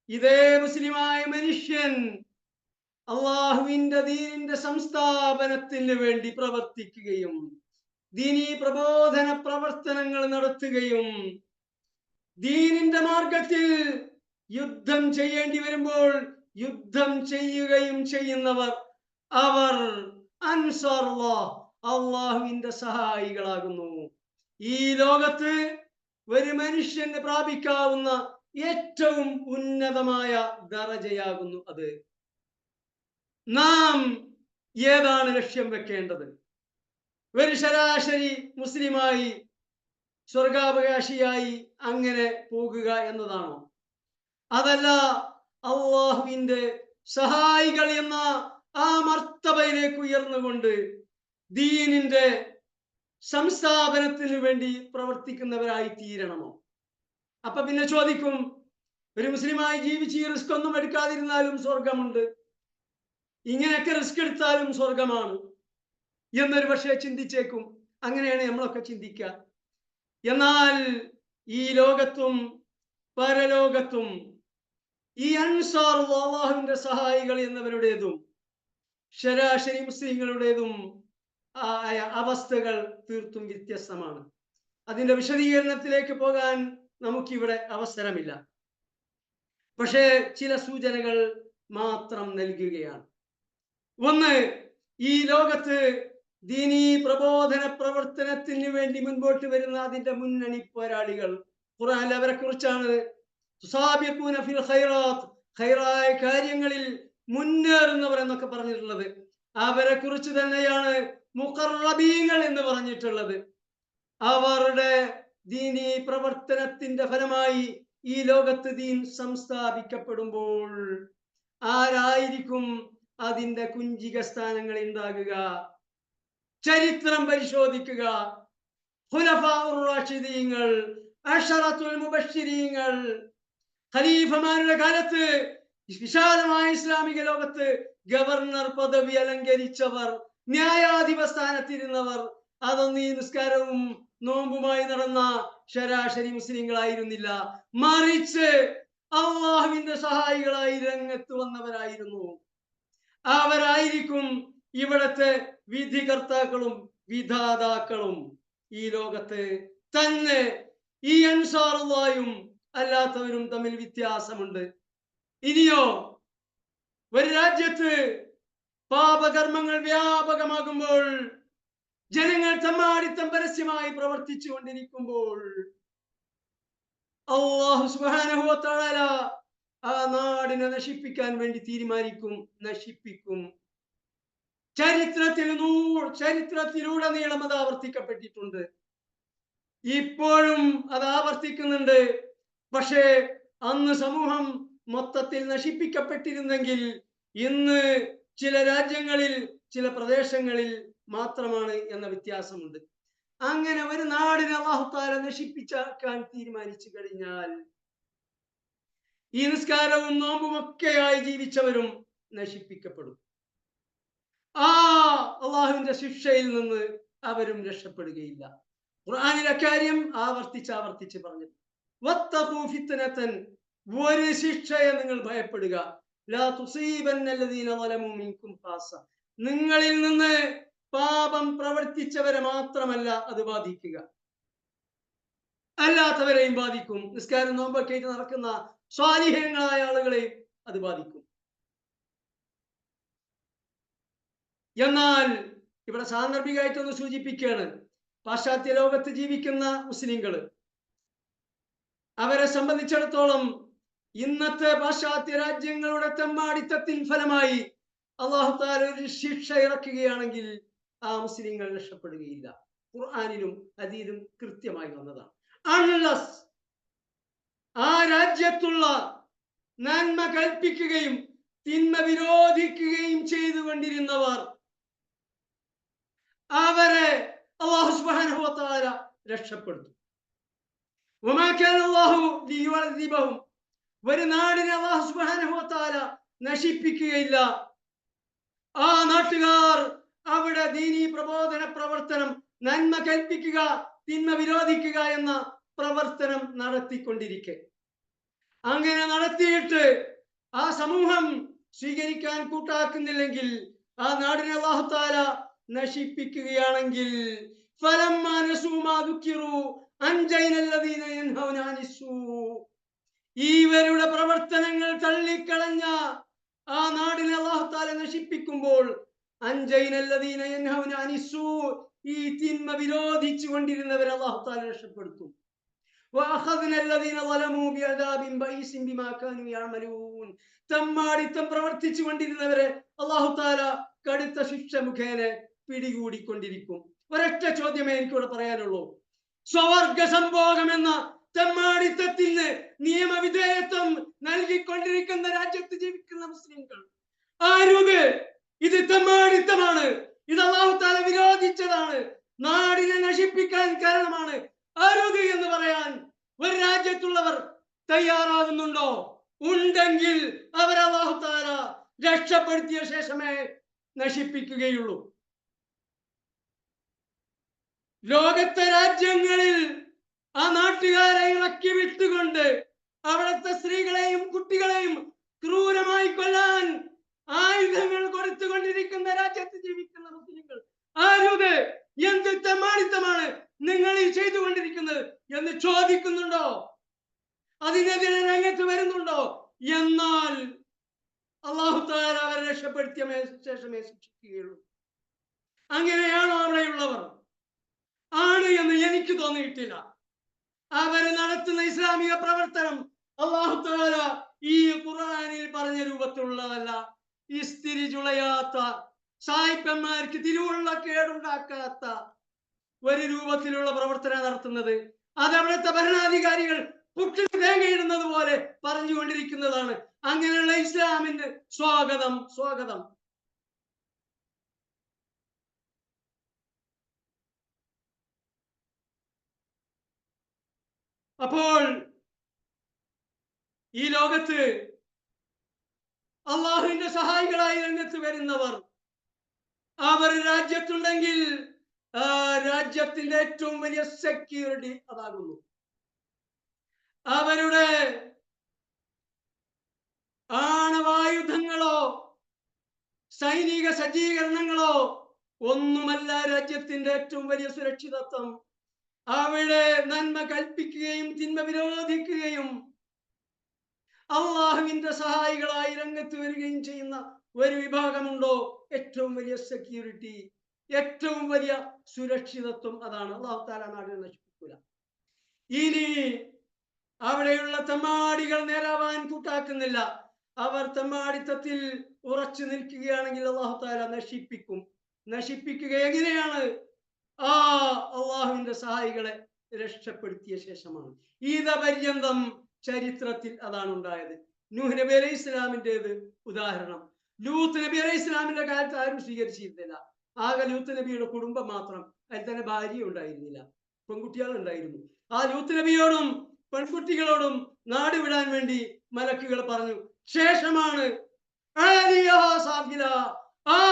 ഇതേ മുസ്ലിമായ മനുഷ്യൻ അള്ളാഹുവിന്റെ ദീനിന്റെ സംസ്ഥാപനത്തിന് വേണ്ടി പ്രവർത്തിക്കുകയും ദീനീ പ്രബോധന പ്രവർത്തനങ്ങൾ നടത്തുകയും ദീനിന്റെ മാർഗത്തിൽ യുദ്ധം ചെയ്യേണ്ടി വരുമ്പോൾ യുദ്ധം ചെയ്യുകയും ചെയ്യുന്നവർ, അവർ അൻസാറുല്ലാഹ്, അള്ളാഹുവിന്റെ സഹായികളാകുന്നു. ഈ ലോകത്ത് ഒരു മനുഷ്യന് പ്രാപിക്കാവുന്ന ഏറ്റവും ഉന്നതമായ ദറജയാകുന്നു അത്. നാം ഏതാണ് ലക്ഷ്യം വെക്കേണ്ടത്? ഒരു ശരാശരി മുസ്ലിമായി സ്വർഗാവകാശിയായി അങ്ങനെ പോകുക എന്നതാണോ? അതല്ല, അള്ളാഹുവിന്റെ സഹായികൾ എന്ന ആ മർത്തബയിലേക്ക് ഉയർന്നുകൊണ്ട് ദീനിന്റെ സംസ്ഥാപനത്തിന് വേണ്ടി പ്രവർത്തിക്കുന്നവരായി തീരണമോ? അപ്പൊ പിന്നെ ചോദിക്കും, ഒരു മുസ്ലിമായി ജീവിച്ച് ഈ റിസ്ക് ഒന്നും എടുക്കാതിരുന്നാലും സ്വർഗമുണ്ട്, ഇങ്ങനെയൊക്കെ റിസ്ക് എടുത്താലും സ്വർഗമാണ് എന്നൊരു പക്ഷേ ചിന്തിച്ചേക്കും. അങ്ങനെയാണ് നമ്മളൊക്കെ ചിന്തിക്കുക. എന്നാൽ ഈ ലോകത്തും പരലോകത്തും ഈ അൻസാർ അല്ലാഹുവിന്റെ സഹായികൾ എന്നവരുടേതും ശരാശരി മുസ്ലിങ്ങളുടേതും ആയ അവസ്ഥകൾ തീർത്തും വ്യത്യസ്തമാണ്. അതിന്റെ വിശദീകരണത്തിലേക്ക് പോകാൻ നമുക്കിവിടെ അവസരമില്ല. പക്ഷേ ചില സൂചനകൾ മാത്രം നൽകുകയാണ്. ഒന്ന്, ഈ ലോകത്ത് ദീനീ പ്രബോധന പ്രവർത്തനത്തിന് വേണ്ടി മുൻപോട്ട് വരുന്ന അതിന്റെ മുന്നണി പോരാളികൾ, ഖുർആനിൽ അവരെ കുറിച്ചാണ് തുസാബിഖൂന ഫിൽ ഖൈറാത്ത്, ഖൈറായ കാര്യങ്ങളിൽ മുന്നേറുന്നവർ എന്നൊക്കെ പറഞ്ഞിട്ടുള്ളത്. അവരെ കുറിച്ച് തന്നെയാണ് മുഖറബീങ്ങൾ എന്ന് പറഞ്ഞിട്ടുള്ളത്. അവരുടെ ദീനീ പ്രവർത്തനത്തിന്റെ ഫലമായി ഈ ലോകത്ത് ദീൻ സംസ്ഥാപിക്കപ്പെടുമ്പോൾ ആരായിരിക്കും അതിന്റെ കുഞ്ചിക സ്ഥാനങ്ങൾ ഉണ്ടാകുക? ചരിത്രം പരിശോധിക്കുക. ഖുലഫാഉർ റാഷിദീങ്ങൾ, അശറത്തുൽ മുബശ്ശിരീങ്ങൾ, ഖലീഫമാരുടെ കാലത്ത് വിശാലമായ ഇസ്ലാമിക ലോകത്ത് ഗവർണർ പദവി അലങ്കരിച്ചവർ, ന്യായാധിപ സ്ഥാനത്തിരുന്നവർ, അതൊന്നും ഈ നിസ്കാരവും നോമ്പുമായി നടന്ന ശരാശരി മുസ്ലിങ്ങളായിരുന്നില്ല. മറിച്ച് അള്ളാഹുവിന്റെ സഹായികളായി രംഗത്ത് വന്നവരായിരുന്നു. അവരായിരിക്കും ഇവിടത്തെ വിധികർത്താക്കളും വിധാതാക്കളും. ഈ ലോകത്ത് തന്നെ ഈ അൻസാറുള്ളായും അല്ലാത്തവരും തമ്മിൽ വ്യത്യാസമുണ്ട്. ഇനിയോ, ഒരു രാജ്യത്ത് പാപകർമ്മങ്ങൾ വ്യാപകമാകുമ്പോൾ, ജനങ്ങൾ തമ്മാടിത്തം പരസ്യമായി പ്രവർത്തിച്ചു കൊണ്ടിരിക്കുമ്പോൾ അല്ലാഹു സുബ്ഹാനഹു വ തആല ആ നാടിനെ നശിപ്പിക്കാൻ വേണ്ടി തീരുമാനിക്കും, നശിപ്പിക്കും. ചരിത്രത്തിലുടനീളം അത് ആവർത്തിക്കപ്പെട്ടിട്ടുണ്ട്, ഇപ്പോഴും അത് ആവർത്തിക്കുന്നുണ്ട്. പക്ഷേ അന്ന് സമൂഹം മൊത്തത്തിൽ നശിപ്പിക്കപ്പെട്ടിരുന്നെങ്കിൽ ഇന്ന് ചില രാജ്യങ്ങളിൽ ചില പ്രദേശങ്ങളിൽ മാത്രമാണ് എന്ന വ്യത്യാസമുണ്ട്. അങ്ങനെ ഒരു നാടിനെ അല്ലാഹു തആല നശിപ്പിച്ചാക്കാൻ തീരുമാനിച്ചു കഴിഞ്ഞാൽ ഈ നിസ്കാരവും നോമ്പും ഒക്കെയായി ജീവിച്ചവരും നശിപ്പിക്കപ്പെടും. ആ അള്ളാഹുവിന്റെ ശിക്ഷയിൽ നിന്ന് അവരും രക്ഷപ്പെടുകയില്ല. ഖുർആനിലെ കാര്യം ആവർത്തിച്ച് പറഞ്ഞു. വത്തഖൂ ഫിത്നതൻ, ഒരു ശിക്ഷയെ നിങ്ങൾ ഭയപ്പെടുക. ലാ തുസീബന്നല്ലദീന ളലമൂ മിൻകും ഖാസ, നിങ്ങളിൽ നിന്ന് പാപം പ്രവർത്തിച്ചവരെ മാത്രമല്ല അത് ബാധിക്കുക, അല്ലാത്തവരെയും ബാധിക്കും. നിസ്കാരം നോമ്പൊക്കെ ആയിട്ട് നടക്കുന്ന സ്വാലിഹീങ്ങളായ ആളുകളെയും അത് ബാധിക്കും. എന്നാൽ ഇവിടെ സാന്ദർഭികമായിട്ടൊന്ന് സൂചിപ്പിക്കുകയാണ്, പാശ്ചാത്യ ലോകത്ത് ജീവിക്കുന്ന മുസ്ലിങ്ങൾ, അവരെ സംബന്ധിച്ചിടത്തോളം ഇന്നത്തെ പാശ്ചാത്യ രാജ്യങ്ങളുടെ തെമ്മാടിത്തത്തിൻ ഫലമായി അല്ലാഹു തആല ഒരു ശിക്ഷ ഇറക്കുകയാണെങ്കിൽ ആ മുസ്ലിങ്ങൾ രക്ഷപ്പെടുകയില്ല. ഖുർആനിലും ഹദീസിലും കൃത്യമായി വന്നതാണ്. അൺലസ് ആ രാജ്യത്തുള്ള നന്മ കൽപ്പിക്കുകയും തിന്മ വിരോധിക്കുകയും ചെയ്തുകൊണ്ടിരുന്നവർ, അവരെ അല്ലാഹു സുബ്ഹാനഹു വ തആല രക്ഷപ്പെടുത്തും. വമാ കാന അല്ലാഹു ലിയുഅദ്ദിബഹും, ഒരു നാടിനെ അല്ലാഹു സുബ്ഹാനഹു വ തആല നശിപ്പിക്കുകയില്ല. ആ നാട്ടുകാർ അവിടെ ദീനീ പ്രബോധന പ്രവർത്തനം, നന്മ കൽപ്പിക്കുക തിന്മ വിരോധിക്കുക എന്ന പ്രവർത്തനം നടത്തിക്കൊണ്ടിരിക്കെ, അങ്ങനെ നടത്തിയിട്ട് ആ സമൂഹം സ്വീകരിക്കാൻ കൂട്ടാക്കുന്നില്ലെങ്കിൽ ആ നാടിനെ അല്ലാഹു തആല നശിപ്പിക്കുകയാണെങ്കിൽ ഫലമ്മാ നസൂ മാ ദുക്കിറൂ അൻജൈനല്ലദീന യൻഹൗന അനിസ്സൂ, ഇവരുടെ പ്രവർത്തനങ്ങൾ തള്ളിക്കളഞ്ഞ ആ നാടിനെ അല്ലാഹു തആല നശിപ്പിക്കുമ്പോൾ അൻജൈനല്ലദീന യൻഹൗന അനിസ്സൂ, ഈ തിന്മ വിരോധിച്ചു കൊണ്ടിരുന്നവരെ അല്ലാഹു തആല രക്ഷപ്പെടുത്തും. വഅഖദ്നല്ലദീന ളലമൂ ബിഅദാബിൻ ബഈസിൻ ബിമാ കാനൂ യഅമലൂൻ, തമ്മാടിത്തം പ്രവർത്തിച്ചു കൊണ്ടിരുന്നവരെ അല്ലാഹു തആല കടുത്ത ശിക്ഷ മുഖേന പിടികൂടിക്കൊണ്ടിരിക്കും. ഒരൊറ്റ ചോദ്യമേ എനിക്കിവിടെ പറയാനുള്ളൂ. സ്വവർഗ സംഭോഗം എന്ന തെമ്മാടിത്തത്തിന് നിയമവിധേയത്വം നൽകിക്കൊണ്ടിരിക്കുന്ന രാജ്യത്ത് ജീവിക്കുന്ന മുസ്ലിംകൾ ആരുത്, ഇത് തെമ്മാടിത്തമാണ്, ഇത് അല്ലാഹു തആല വിരോധിച്ചതാണ്, നാടിനെ നശിപ്പിക്കാൻ കാരണമാണ്, അരുത് എന്ന് പറയാൻ ഒരു രാജ്യത്തുള്ളവർ തയ്യാറാകുന്നുണ്ടോ? ഉണ്ടെങ്കിൽ അവർ അല്ലാഹു തആല രക്ഷപ്പെടുത്തിയ ശേഷമേ നശിപ്പിക്കുകയുള്ളൂ. ലോകത്തെ രാജ്യങ്ങളിൽ ആ നാട്ടുകാരെ ഇറക്കി വിട്ടുകൊണ്ട് അവിടുത്തെ സ്ത്രീകളെയും കുട്ടികളെയും ക്രൂരമായി കൊല്ലാൻ ആയുധങ്ങൾ കൊടുത്തുകൊണ്ടിരിക്കുന്ന രാജ്യത്ത് ജീവിക്കുന്ന മുസ്ലിങ്ങൾ ആരുത്, എന്ത് തെമ്മാടിത്തമാണ് നിങ്ങൾ ഈ ചെയ്തുകൊണ്ടിരിക്കുന്നത് എന്ന് ചോദിക്കുന്നുണ്ടോ? അതിനെതിരെ രംഗത്ത് വരുന്നുണ്ടോ? എന്നാൽ അല്ലാഹു തആല അവരെ രക്ഷപ്പെടുത്തിയ ശേഷമേ ശിക്ഷിക്കുകയുള്ളൂ. അങ്ങനെയാണോ അവിടെയുള്ളവർ? ആണ് എന്ന് എനിക്ക് തോന്നിയിട്ടില്ല. അവർ നടത്തുന്ന ഇസ്ലാമിക പ്രവർത്തനം അല്ലാഹു തആല ഈ ഖുർആനിൽ പറഞ്ഞ രൂപത്തിലുള്ളതല്ല. ഇസ്തിരി ചുളയാത്ത, സായിപ്പന്മാർക്ക് തിരുവുള്ള കേടുണ്ടാക്കാത്ത ഒരു രൂപത്തിലുള്ള പ്രവർത്തനം നടത്തുന്നത്. അത് അവിടുത്തെ ഭരണാധികാരികൾ പുട്ടിൽ തേങ്ങയിടുന്നത് പോലെ പറഞ്ഞുകൊണ്ടിരിക്കുന്നതാണ്. അങ്ങനെയുള്ള ഇസ്ലാമിന് സ്വാഗതം, സ്വാഗതം. അപ്പോൾ ഈ ലോകത്ത് അള്ളാഹുവിന്റെ സഹായികളായി രംഗത്ത് വരുന്നവർ അവർ രാജ്യത്തുണ്ടെങ്കിൽ ആ രാജ്യത്തിന്റെ ഏറ്റവും വലിയ സെക്യൂരിറ്റി അതാകുന്നു. അവരുടെ ആണവായുധങ്ങളോ സൈനിക സജ്ജീകരണങ്ങളോ ഒന്നുമല്ല രാജ്യത്തിന്റെ ഏറ്റവും വലിയ സുരക്ഷിതത്വം. അവിടെ നന്മ കൽപ്പിക്കുകയും തിന്മ വിരോധിക്കുകയും അള്ളാഹുവിന്റെ സഹായികളായി രംഗത്ത് വരികയും ചെയ്യുന്ന ഒരു വിഭാഗമുണ്ടോ? ഏറ്റവും വലിയ സെക്യൂരിറ്റി, ഏറ്റവും വലിയ സുരക്ഷിതത്വം അതാണ്. അല്ലാഹു തആല നാടിനെ നശിപ്പിക്കൂല. ഇനി അവിടെയുള്ള തെമ്മാടികൾ നേരാവാൻ കൂട്ടാക്കുന്നില്ല, അവർ തെമ്മാടിത്തത്തിൽ ഉറച്ചു നിൽക്കുകയാണെങ്കിൽ അല്ലാഹു തആല നശിപ്പിക്കും. നശിപ്പിക്കുക എങ്ങനെയാണ്? ആ അള്ളാഹുവിന്റെ സഹായികളെ രക്ഷപ്പെടുത്തിയ ശേഷമാണ്. ഈദപര്യന്തം ചരിത്രത്തിൽ അതാണ് ഉണ്ടായത്. നൂഹ് നബി അലൈഹി ഇസ്ലാമിൻ്റെത് ഉദാഹരണം. ലൂത്ത് നബി അലൈഹി ഇസ്ലാമിന്റെ കാലത്ത് ആരും സ്വീകരിച്ചിരുന്നില്ല. ആകെ ലൂത്ത് നബിയുടെ കുടുംബം മാത്രം. അതിൽ തന്നെ ഭാര്യ ഉണ്ടായിരുന്നില്ല, പെൺകുട്ടികൾ ഉണ്ടായിരുന്നു. ആ ലൂത്ത് നബിയോടും പെൺകുട്ടികളോടും നാട് വിടാൻ വേണ്ടി മലക്കുകൾ പറഞ്ഞു. ശേഷമാണ് ആ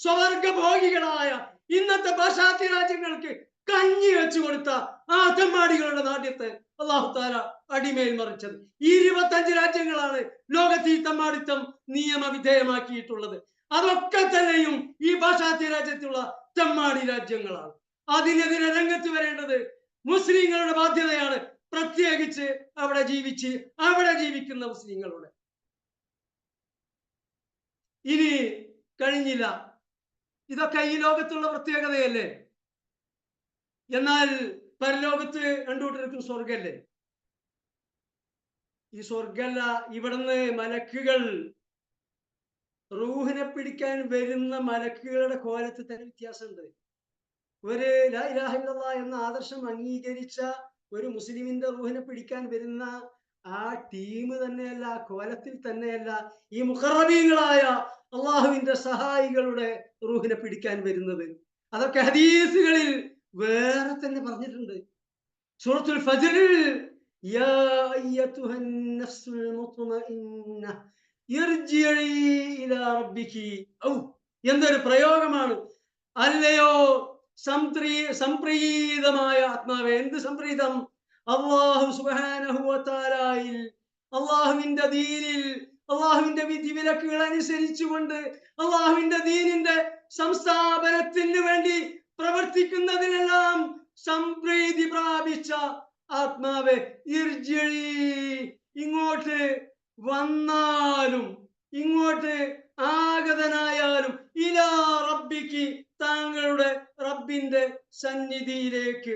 സ്വർഗഭോഗികളായ ഇന്നത്തെ പാശ്ചാത്യ രാജ്യങ്ങൾക്ക് കഞ്ഞി വെച്ചു കൊടുത്ത ആ തെമ്മാടികളുടെ നാട്യത്തെ അല്ലാഹു തആല അടിമേൽ മറിച്ചത്. 25 രാജ്യങ്ങളാണ് ലോകത്ത് ഈ തെമ്മാടിത്തം നിയമവിധേയമാക്കിയിട്ടുള്ളത്. അതൊക്കെ തന്നെയും ഈ പാശ്ചാത്യ രാജ്യത്തുള്ള തെമ്മാടി രാജ്യങ്ങളാണ്. അതിനെതിരെ രംഗത്ത് വരേണ്ടത് മുസ്ലിങ്ങളുടെ ബാധ്യതയാണ്, പ്രത്യേകിച്ച് അവിടെ ജീവിക്കുന്ന മുസ്ലിങ്ങളുടെ. ഇനി കഴിഞ്ഞില്ല, ഇതൊക്കെ ഈ ലോകത്തുള്ള പ്രത്യേകതയല്ലേ. എന്നാൽ പരലോകത്ത് രണ്ടുകൂട്ടർക്കും സ്വർഗല്ലേ? ഈ സ്വർഗല്ല, ഇവിടുന്ന് മലക്കുകൾ റൂഹിനെ പിടിക്കാൻ വരുന്ന മലക്കുകളുടെ കോലത്തിൽ തന്നെ വ്യത്യാസമുണ്ട്. ഒരു ലാ ഇലാഹ ഇല്ലല്ലാഹ് എന്ന ആദർശം അംഗീകരിച്ച ഒരു മുസ്ലിമിന്റെ റൂഹിനെ പിടിക്കാൻ വരുന്ന ആ ടീം തന്നെയല്ല, കോലത്തിൽ തന്നെയല്ല ഈ മുഖറബീങ്ങളായ അള്ളാഹുവിന്റെ സഹായികളുടെ റൂഹിനെ പിടിക്കാൻ വരുന്നത്. അതൊക്കെ ഹദീസുകളിൽ വേറെ തന്നെ പറഞ്ഞിട്ടുണ്ട്. സൂറത്തുൽ ഫജ്റിൽ യാ അയ്യതുഹൻ നഫ്സുൽ മുത്മഇന്ന ഇർജിഇ ഇലാ റബ്ബികി. എന്തൊരു പ്രയോഗമാണ്! അല്ലയോ സംപ്രീതമായ ആത്മാവേ. എന്ത് സംപ്രീതം? അല്ലാഹു സുബ്ഹാനഹു വ തആലയിൽ, അള്ളാഹുവിന്റെ ദീനിൽ, അള്ളാഹുവിന്റെ വിധിവിലക്കുകൾ അനുസരിച്ചുകൊണ്ട് അള്ളാഹുവിന്റെ ദീനിന്റെ സംസ്ഥാപനത്തിന് വേണ്ടി പ്രവർത്തിക്കുന്നതിനെല്ലാം സംപ്രീതി പ്രാപിച്ച ആത്മാവെ, ഇങ്ങോട്ട് വന്നാലും ഇങ്ങോട്ട് ആഗതനായാലും ഇലാ റബ്ബിക്ക്, താങ്കളുടെ റബ്ബിന്റെ സന്നിധിയിലേക്ക്.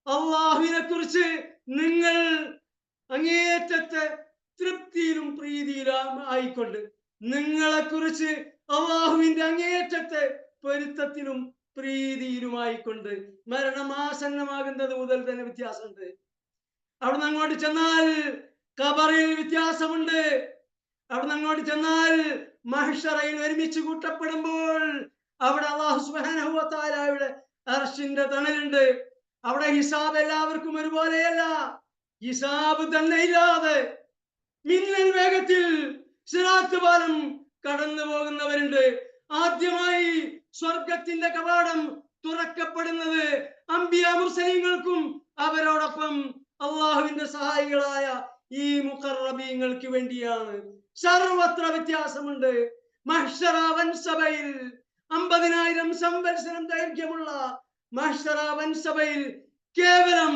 അള്ളാഹുവിനെ കുറിച്ച് നിങ്ങൾ അങ്ങേറ്റത്തെ തൃപ്തിയിലും പ്രീതിയിലും ആയിക്കൊണ്ട്, നിങ്ങളെ കുറിച്ച് അള്ളാഹുവിന്റെ അങ്ങേറ്റത്തെ പൊരുത്തത്തിലും പ്രീതിയിലുമായിക്കൊണ്ട്. മരണം ആസന്നമാകുന്നത് മുതൽ തന്നെ വ്യത്യാസമുണ്ട്. അവിടുന്ന് അങ്ങോട്ട് ചെന്നാൽ ഖബറിൽ വ്യത്യാസമുണ്ട്. അവിടുന്ന് അങ്ങോട്ട് ചെന്നാൽ മഹ്ശറയിൽ ഒരുമിച്ച് കൂട്ടപ്പെടുമ്പോൾ അവിടെ അല്ലാഹു സുബ്ഹാനഹു വ തആലയുടെ അർശിന്റെ തണലുണ്ട്. അവിടെ ഹിസാബ് എല്ലാവർക്കും ഒരുപോലെയല്ല. ഹിസാബ് തന്നെ ഇല്ലാതെ മിന്നൽ വേഗത്തിൽ സിറാത്ത് പാലം കടന്നു പോകുന്നവരുണ്ട്. ആദ്യമായി സ്വർഗത്തിന്റെ കവാടം തുറക്കപ്പെടുന്നത് അംബിയ മുർസലീങ്ങൾക്കും അവരോടൊപ്പം അള്ളാഹുവിന്റെ സഹായികളായ ഈ മുഖറബീങ്ങൾക്ക് വേണ്ടിയാണ്. സർവത്ര വ്യത്യാസമുണ്ട്. മഹ്ശറ വൻസഭയിൽ 50,000 സംവത്സരം ദൈർഘ്യമുള്ള മഹ്ശറ വൻസഭയിൽ കേവലം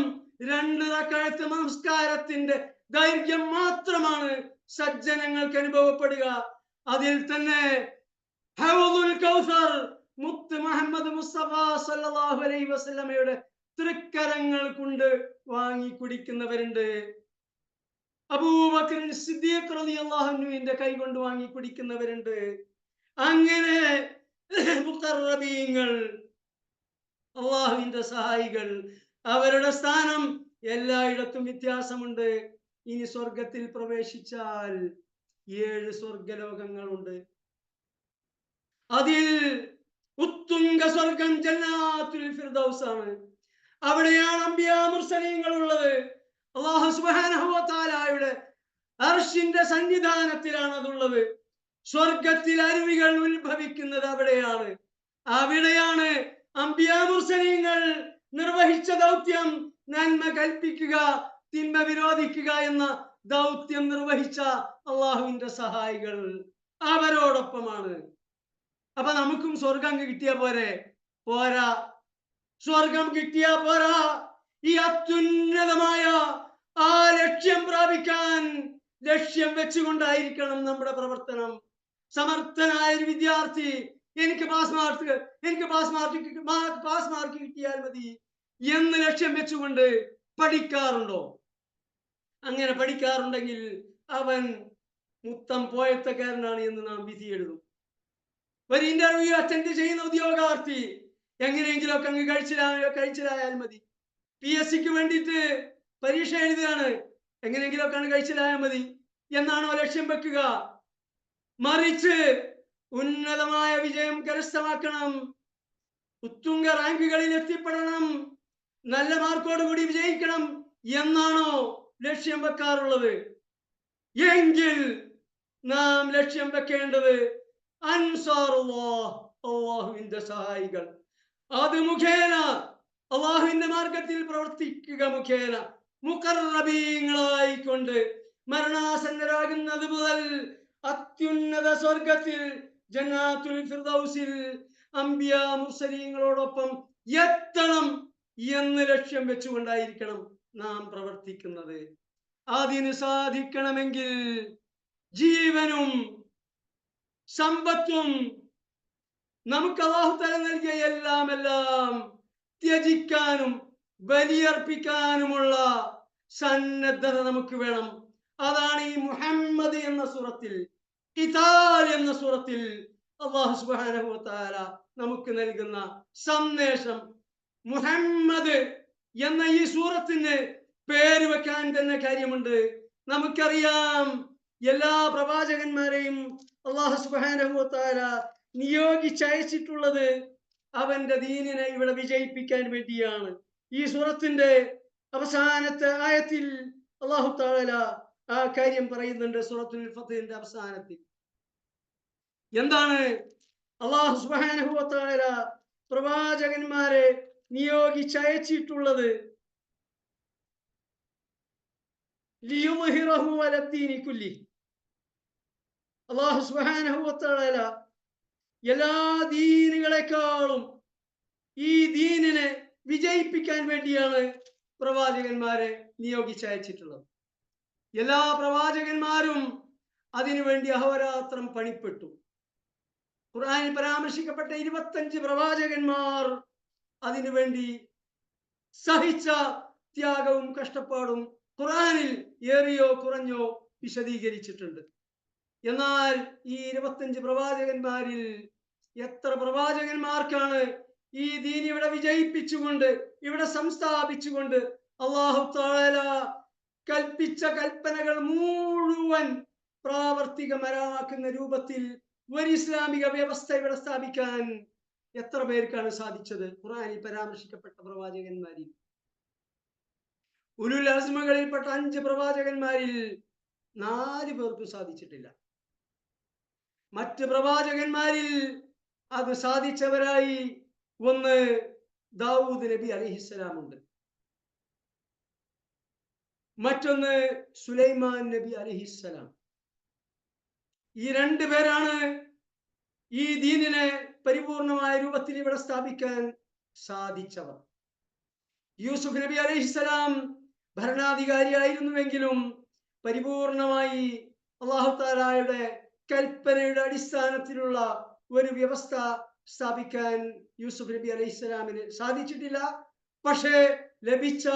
2 റക്അത്ത് നമസ്കാരത്തിന്റെ ദൈർഘ്യം മാത്രമാണ് സജ്ജനങ്ങൾക്ക് അനുഭവപ്പെടുക. അതിൽ തന്നെ ഹൗദുൽ കൗസർ മുത്ത് മുഹമ്മദ് മുസ്തഫ സല്ലല്ലാഹു അലൈഹി വസല്ലമയുടെ തൃക്കരങ്ങൾ കൊണ്ട് വാങ്ങി കുടിക്കുന്നവരുണ്ട്. അബൂബക്കർ സിദ്ദീഖ് റളിയല്ലാഹു അൻഹുവിന്റെ കൈ കൊണ്ട് വാങ്ങി കുടിക്കുന്നവരുണ്ട്. അങ്ങനെ മുഖറബീങ്ങൾ, അള്ളാഹുവിന്റെ സഹായികൾ, അവരുടെ സ്ഥാനം എല്ലായിടത്തും വ്യത്യാസമുണ്ട്. ഇനി സ്വർഗത്തിൽ പ്രവേശിച്ചാൽ 7 സ്വർഗലോകങ്ങളുണ്ട്. അതിൽ ഉത്തുംഗ സ്വർഗം ജന്നാത്തുൽ ഫിർദൗസ് ആണ്. അവിടെയാണ് അംബിയാ മുർസലീങ്ങൾ ഉള്ളത്. അല്ലാഹു സുബ്ഹാനഹു വ തആലയുടെ അർശിന്റെ സന്നിധാനത്തിലാണ് അതുള്ളത്. സ്വർഗത്തിൽ അരുവികൾ ഉത്ഭവിക്കുന്നത് അവിടെയാണ്. അവിടെയാണ് അംബിയാ മുർസലീങ്ങൾ നിർവഹിച്ച ദൗത്യം, നന്മ കൽപ്പിക്കുക തിന്മ വിരോധിക്കുക എന്ന ദൗത്യം നിർവഹിച്ച അള്ളാഹുവിന്റെ സഹായികൾ അവരോടൊപ്പമാണ്. അപ്പൊ നമുക്കും സ്വർഗം കിട്ടിയ പോരാ. സ്വർഗം കിട്ടിയ പോരാ. ഈ അത്യുന്നതമായ ആ ലക്ഷ്യം പ്രാപിക്കാൻ ലക്ഷ്യം വെച്ചുകൊണ്ടായിരിക്കണം നമ്മുടെ പ്രവർത്തനം. സമർത്ഥനായ ഒരു വിദ്യാർത്ഥി എനിക്ക് പാസ് മാർക്ക് കിട്ടിയാൽ മതി എന്ന് ലക്ഷ്യം വെച്ചുകൊണ്ട് പഠിക്കാറുണ്ടോ? അങ്ങനെ പഠിക്കാറുണ്ടെങ്കിൽ അവൻ മുത്തം പോയത്തക്കാരനാണ് എന്ന് നാം വിധി എഴുതും. ഒരു ഇന്റർവ്യൂ അറ്റൻഡ് ചെയ്യുന്ന ഉദ്യോഗാർത്ഥി എങ്ങനെയെങ്കിലും ഒക്കെ അങ്ങ് കഴിച്ചിലായാൽ മതി. PSCക്ക് വേണ്ടിയിട്ട് പരീക്ഷ എഴുതുകയാണ്, എങ്ങനെയെങ്കിലും ഒക്കെ കഴിച്ചിലായാൽ മതി. എന്നാണോ ലക്ഷ്യം വെക്കുക? മറിച്ച് ഉന്നതമായ വിജയം കരസ്ഥമാക്കണം, ഉത്തുംഗ റാങ്കുകളിൽ എത്തിപ്പെടണം, നല്ല മാർക്കോടുകൂടി വിജയിക്കണം എന്നാണോ ലക്ഷ്യം വെക്കാറുള്ളത്? എങ്കിൽ നാം ലക്ഷ്യം വെക്കേണ്ടത് അൻസാറുല്ലാഹ്, അള്ളാഹുവിന്റെ സഹായികൾ. അത് മുഖേന, അള്ളാഹുവിന്റെ മാർഗത്തിൽ പ്രവർത്തിക്കുക മുഖേന മുഖർറബീങ്ങളായിക്കൊണ്ട് മരണാസന്നരാകുന്നത് മുതൽ അത്യുന്നത സ്വർഗത്തിൽ ജന്നാത്തുൽ ഫിർദൗസിൽ അംബിയാ മുർസലീങ്ങളോടൊപ്പം എത്തണം എന്ന് ലക്ഷ്യം വെച്ചുകൊണ്ടായിരിക്കണം നാം പ്രവർത്തിക്കുന്നത്. അതിന് സാധിക്കണമെങ്കിൽ ജീവനും സമ്പത്തും നമുക്ക് അല്ലാഹു തആല നൽകിയ എല്ലാം ത്യജിക്കാനും ബലിയർപ്പിക്കാനുമുള്ള സന്നദ്ധത നമുക്ക് വേണം. അതാണ് ഈ മുഹമ്മദ് എന്ന സൂറത്തിൽ, ഖിതാൽ എന്ന സൂറത്തിൽ അല്ലാഹു സുബ്ഹാനഹു വ തആല നമുക്ക് നൽകുന്ന സന്ദേശം. മുഹമ്മദ് എന്ന ഈ സൂറത്തിന് പേര് വെക്കാൻ തന്നെ കാര്യമുണ്ട്. നമുക്കറിയാം, എല്ലാ പ്രവാചകന്മാരെയും അല്ലാഹു സുബ്ഹാനഹു വ തആല നിയോഗിച്ചയച്ചിട്ടുള്ളത് അവന്റെ ദീനിനെ ഇവിടെ വിജയിപ്പിക്കാൻ വേണ്ടിയാണ്. ഈ സൂറത്തിന്റെ അവസാനത്തെ ആയത്തിൽ അല്ലാഹു തആല ആ കാര്യം പറയുന്നുണ്ട്. സൂറത്തുൽ ഫത്ഹിന്റെ അവസാനത്തിൽ എന്താണ് അല്ലാഹു സുബ്ഹാനഹു വ തആല പ്രവാചകന്മാരെ നിയോഗിച്ചയച്ചിട്ടുള്ളത്? ലിയുദ്ഹിറഹു അലദ്ദീനി കുല്ലി. അല്ലാഹു സുബ്ഹാനഹു വ തആല എല്ലാ ദീനുകളെക്കാളും ഈ ദീനിനെ വിജയിപ്പിക്കാൻ വേണ്ടിയാണ് പ്രവാചകന്മാരെ നിയോഗിച്ചയച്ചിട്ടുള്ളത്. എല്ലാ പ്രവാചകന്മാരും അതിനുവേണ്ടി അഹോരാത്രം പണിപ്പെട്ടു. ഖുർആനിൽ പരാമർശിക്കപ്പെട്ട 25 പ്രവാചകന്മാർ അതിനുവേണ്ടി സഹിച്ച ത്യാഗവും കഷ്ടപ്പാടും ഖുർആനിൽ ഏറിയോ കുറഞ്ഞോ വിശദീകരിച്ചിട്ടുണ്ട്. എന്നാൽ ഈ 25 പ്രവാചകന്മാരിൽ എത്ര പ്രവാചകന്മാർക്കാണ് ഈ ദീൻ ഇവിടെ വിജയിപ്പിച്ചുകൊണ്ട്, ഇവിടെ സംസ്ഥാപിച്ചുകൊണ്ട് അല്ലാഹു തആല കൽപ്പിച്ച കൽപ്പനകൾ മുഴുവൻ പ്രാവർത്തികമരാക്കുന്ന രൂപത്തിൽ ഒരു ഇസ്ലാമിക വ്യവസ്ഥ ഇവിടെ സ്ഥാപിക്കാൻ എത്ര പേർക്കാണ് സാധിച്ചത്? ഖുർആനിൽ പരാമർശിക്കപ്പെട്ട പ്രവാചകന്മാരിൽ, ഉലുൽ അസ്മകളിൽപ്പെട്ട 5 പ്രവാചകന്മാരിൽ 4 പേർക്ക് സാധിച്ചിട്ടില്ല. മറ്റ് പ്രവാചകന്മാരിൽ അത് സാധിച്ചവരായി ഒന്ന് ദാവൂദ് നബി അലൈഹിസ്സലാം ഉണ്ട്, മറ്റൊന്ന് സുലൈമാൻ നബി അലൈഹിസ്സലാം. ഈ 2 പേരാണ് ഈ ദീനിനെ പരിപൂർണമായ രൂപത്തിൽ ഇവിടെ സ്ഥാപിക്കാൻ സാധിച്ചവർ. യൂസുഫ് നബി അലൈഹിസ്സലാം ഭരണാധികാരിയായിരുന്നുവെങ്കിലും പരിപൂർണമായി അല്ലാഹു തആലയുടെ കൽപ്പനയുടെ അടിസ്ഥാനത്തിലുള്ള ഒരു വ്യവസ്ഥ സ്ഥാപിക്കാൻ യൂസുഫ് നബി അലൈഹിസ്സലാമിന് സാധിച്ചിട്ടില്ല. പക്ഷേ ലഭിച്ച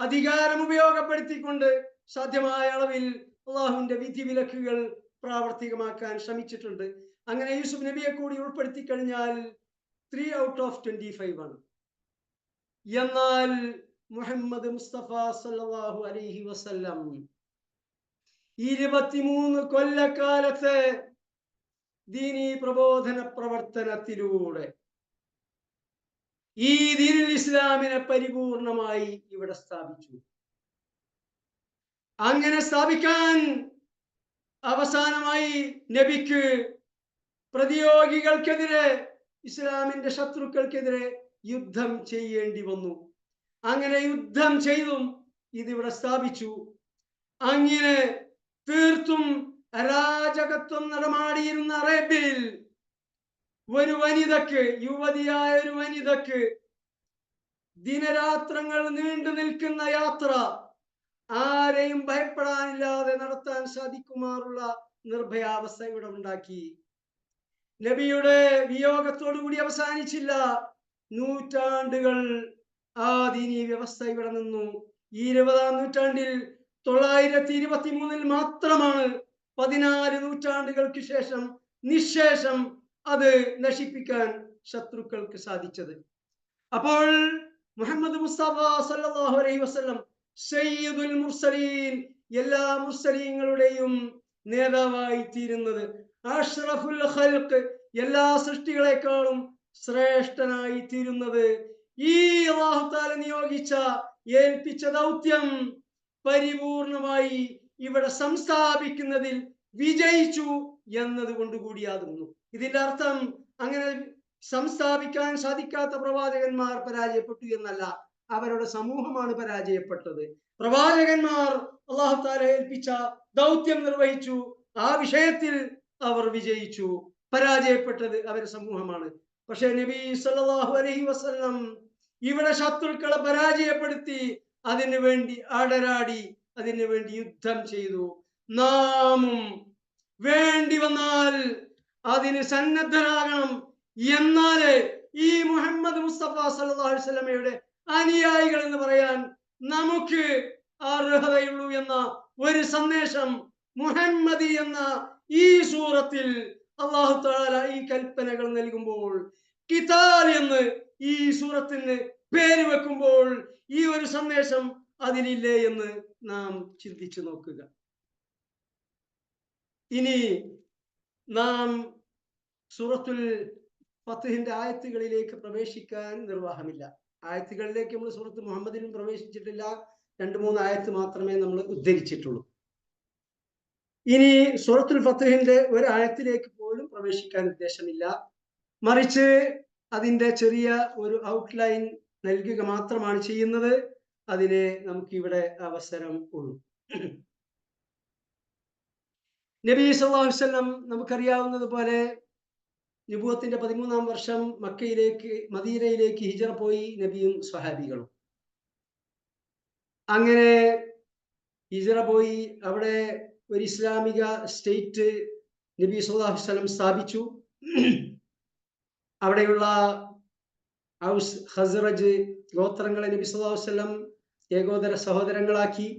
അധികാരം ഉപയോഗപ്പെടുത്തിക്കൊണ്ട് സാധ്യമായ അളവിൽ അള്ളാഹുവിന്റെ വിധി വിലക്കുകൾ പ്രാവർത്തികമാക്കാൻ ശ്രമിച്ചിട്ടുണ്ട്. അങ്ങനെ യൂസുഫ് നബിയെ കൂടി ഉൾപ്പെടുത്തി കഴിഞ്ഞാൽ 3 out of 25 ആണ്. എന്നാൽ മുഹമ്മദ് മുസ്തഫ സല്ലല്ലാഹു അലൈഹി വസല്ലം 23 കൊല്ലക്കാലത്തെ ദീനീ പ്രബോധന പ്രവർത്തനത്തിലൂടെ ഈ ദീനുൽ ഇസ്ലാമിനെ പരിപൂർണമായി ഇവിടെ സ്ഥാപിച്ചു. അങ്ങനെ സ്ഥാപിക്കാൻ അവസാനമായി നബിക്ക് പ്രതിയോഗികൾക്കെതിരെ, ഇസ്ലാമിന്റെ ശത്രുക്കൾക്കെതിരെ യുദ്ധം ചെയ്യേണ്ടി വന്നു. അങ്ങനെ യുദ്ധം ചെയ്തും ഇതിവിടെ സ്ഥാപിച്ചു. അങ്ങനെ തീർത്തും അരാജകത്വം നടമാടിയിരുന്ന അറേബ്യയിൽ ഒരു വനിതക്ക്, യുവതിയായ ഒരു വനിതക്ക് ദിനരാത്രങ്ങൾ നീണ്ടു നിൽക്കുന്ന യാത്ര ആരെയും ഭയപ്പെടാനില്ലാതെ നടത്താൻ സാധിക്കുമാറുള്ള നിർഭയാവസ്ഥ ഇവിടെ ഉണ്ടാക്കി. നബിയുടെ വിയോഗത്തോടുകൂടി അവസാനിച്ചില്ല. നൂറ്റാണ്ടുകൾ ആ ദീനീ വ്യവസ്ഥ ഇവിടെ നിന്നു. ഈ 20-ാം നൂറ്റാണ്ടിൽ 923 മാത്രമാണ് 14 നൂറ്റാണ്ടുകൾക്ക് ശേഷം നിശേഷം അത് നശിപ്പിക്കാൻ ശത്രുക്കൾക്ക് സാധിച്ചത്. അപ്പോൾ മുഹമ്മദ് മുസ്തഫ സല്ലല്ലാഹു അലൈഹി വസല്ലം സയ്യിദുൽ മുർസലീൻ എല്ലാ മുസ്ലിങ്ങളുടെയും നേതാവായി തീരുന്നത്. അഷ്റഫുൽ ഖൽഖ്, എല്ലാ സൃഷ്ടികളെക്കാളും ശ്രേഷ്ഠനായി തീരുന്നത്. ഈ അല്ലാഹു തആല നിയോഗിച്ച ഏൽപ്പിച്ച ദൗത്യം പരിപൂർണമായി ഇവിടെ സംസ്ഥാപിക്കുന്നതിൽ വിജയിച്ചു എന്നതുകൊണ്ട് കൂടിയാകുന്നു. ഇതിന്റെ അർത്ഥം അങ്ങനെ സംസ്ഥാപിക്കാൻ സാധിക്കാത്ത പ്രവാചകന്മാർ പരാജയപ്പെട്ടു എന്നല്ല, അവരുടെ സമൂഹമാണ് പരാജയപ്പെട്ടത്. പ്രവാചകന്മാർ അല്ലാഹു തആല ഏൽപ്പിച്ച ദൗത്യം നിർവഹിച്ചു, ആ വിഷയത്തിൽ അവർ വിജയിച്ചു. പരാജയപ്പെട്ടത് അവരുടെ സമൂഹമാണ്. പക്ഷെ നബി സല്ലല്ലാഹു അലൈഹി വസല്ലം ഇവിടെ ശത്രുക്കളെ പരാജയപ്പെടുത്തി അതിനു വേണ്ടി അടരാടി, അതിനു വേണ്ടി യുദ്ധം ചെയ്തു. നാമും വേണ്ടി വന്നാൽ അതിന് സന്നദ്ധരാകണം. എന്നാലേ ഈ മുഹമ്മദ് മുസ്തഫ സല്ലല്ലാഹു അലൈഹി വസല്ലമയുടെ അനുയായികൾ എന്ന് പറയാൻ നമുക്ക് അർഹതയുള്ളൂ എന്ന ഒരു സന്ദേശം മുഹമ്മദി എന്ന ഈ സൂറത്തിൽ അല്ലാഹു തആല ഈ കൽപ്പനകൾ നൽകുമ്പോൾ, ഖിതാൽ എന്ന് ഈ സൂറത്തിന് പേര് വെക്കുമ്പോൾ ഈ ഒരു സന്ദേശം അതിലില്ലേ എന്ന് നാം ചിന്തിച്ചു നോക്കുക. ഇനി നാം സൂറത്തുൽ ഫത്ഹിന്റെ ആയത്തുകളിലേക്ക് പ്രവേശിക്കാൻ നിർവാഹമില്ല. ആയത്തുകളിലേക്ക് നമ്മൾ സൂറത്ത് മുഹമ്മദിലും പ്രവേശിച്ചിട്ടില്ല. 2-3 ആയത്ത് മാത്രമേ നമ്മൾ ഉദ്ധരിച്ചിട്ടുള്ളൂ. ഇനി സൂറത്തുൽ ഫത്ഹിന്റെ ഒരു ആയത്തിലേക്ക് പോലും പ്രവേശിക്കാൻ ഉദ്ദേശമില്ല. മറിച്ച് അതിന്റെ ചെറിയ ഒരു ഔട്ട്ലൈൻ നൽകുക മാത്രമാണ് ചെയ്യുന്നത്. അതിനെ നമുക്കിവിടെ അവസരം ഉള്ളൂ. നബി സല്ലല്ലാഹു അലൈഹി വസല്ലം നമുക്കറിയാവുന്നത് പോലെ നബുവത്തിന്റെ 13-ാം വർഷം മദീനയിലേക്ക് ഹിജറ പോയി നബിയും സ്വഹാബികളും. അങ്ങനെ ഹിജറ പോയി അവിടെ ഒരു ഇസ്ലാമിക സ്റ്റേറ്റ് നബി സല്ലല്ലാഹു അലൈഹി വസല്ലം സ്ഥാപിച്ചു. അവിടെയുള്ള ഔസ് ഖസ്റജ് ഗോത്രങ്ങളെ നബി സല്ലല്ലാഹു അലൈഹി വസല്ലം ഏകോദര സഹോദരങ്ങളാക്കി.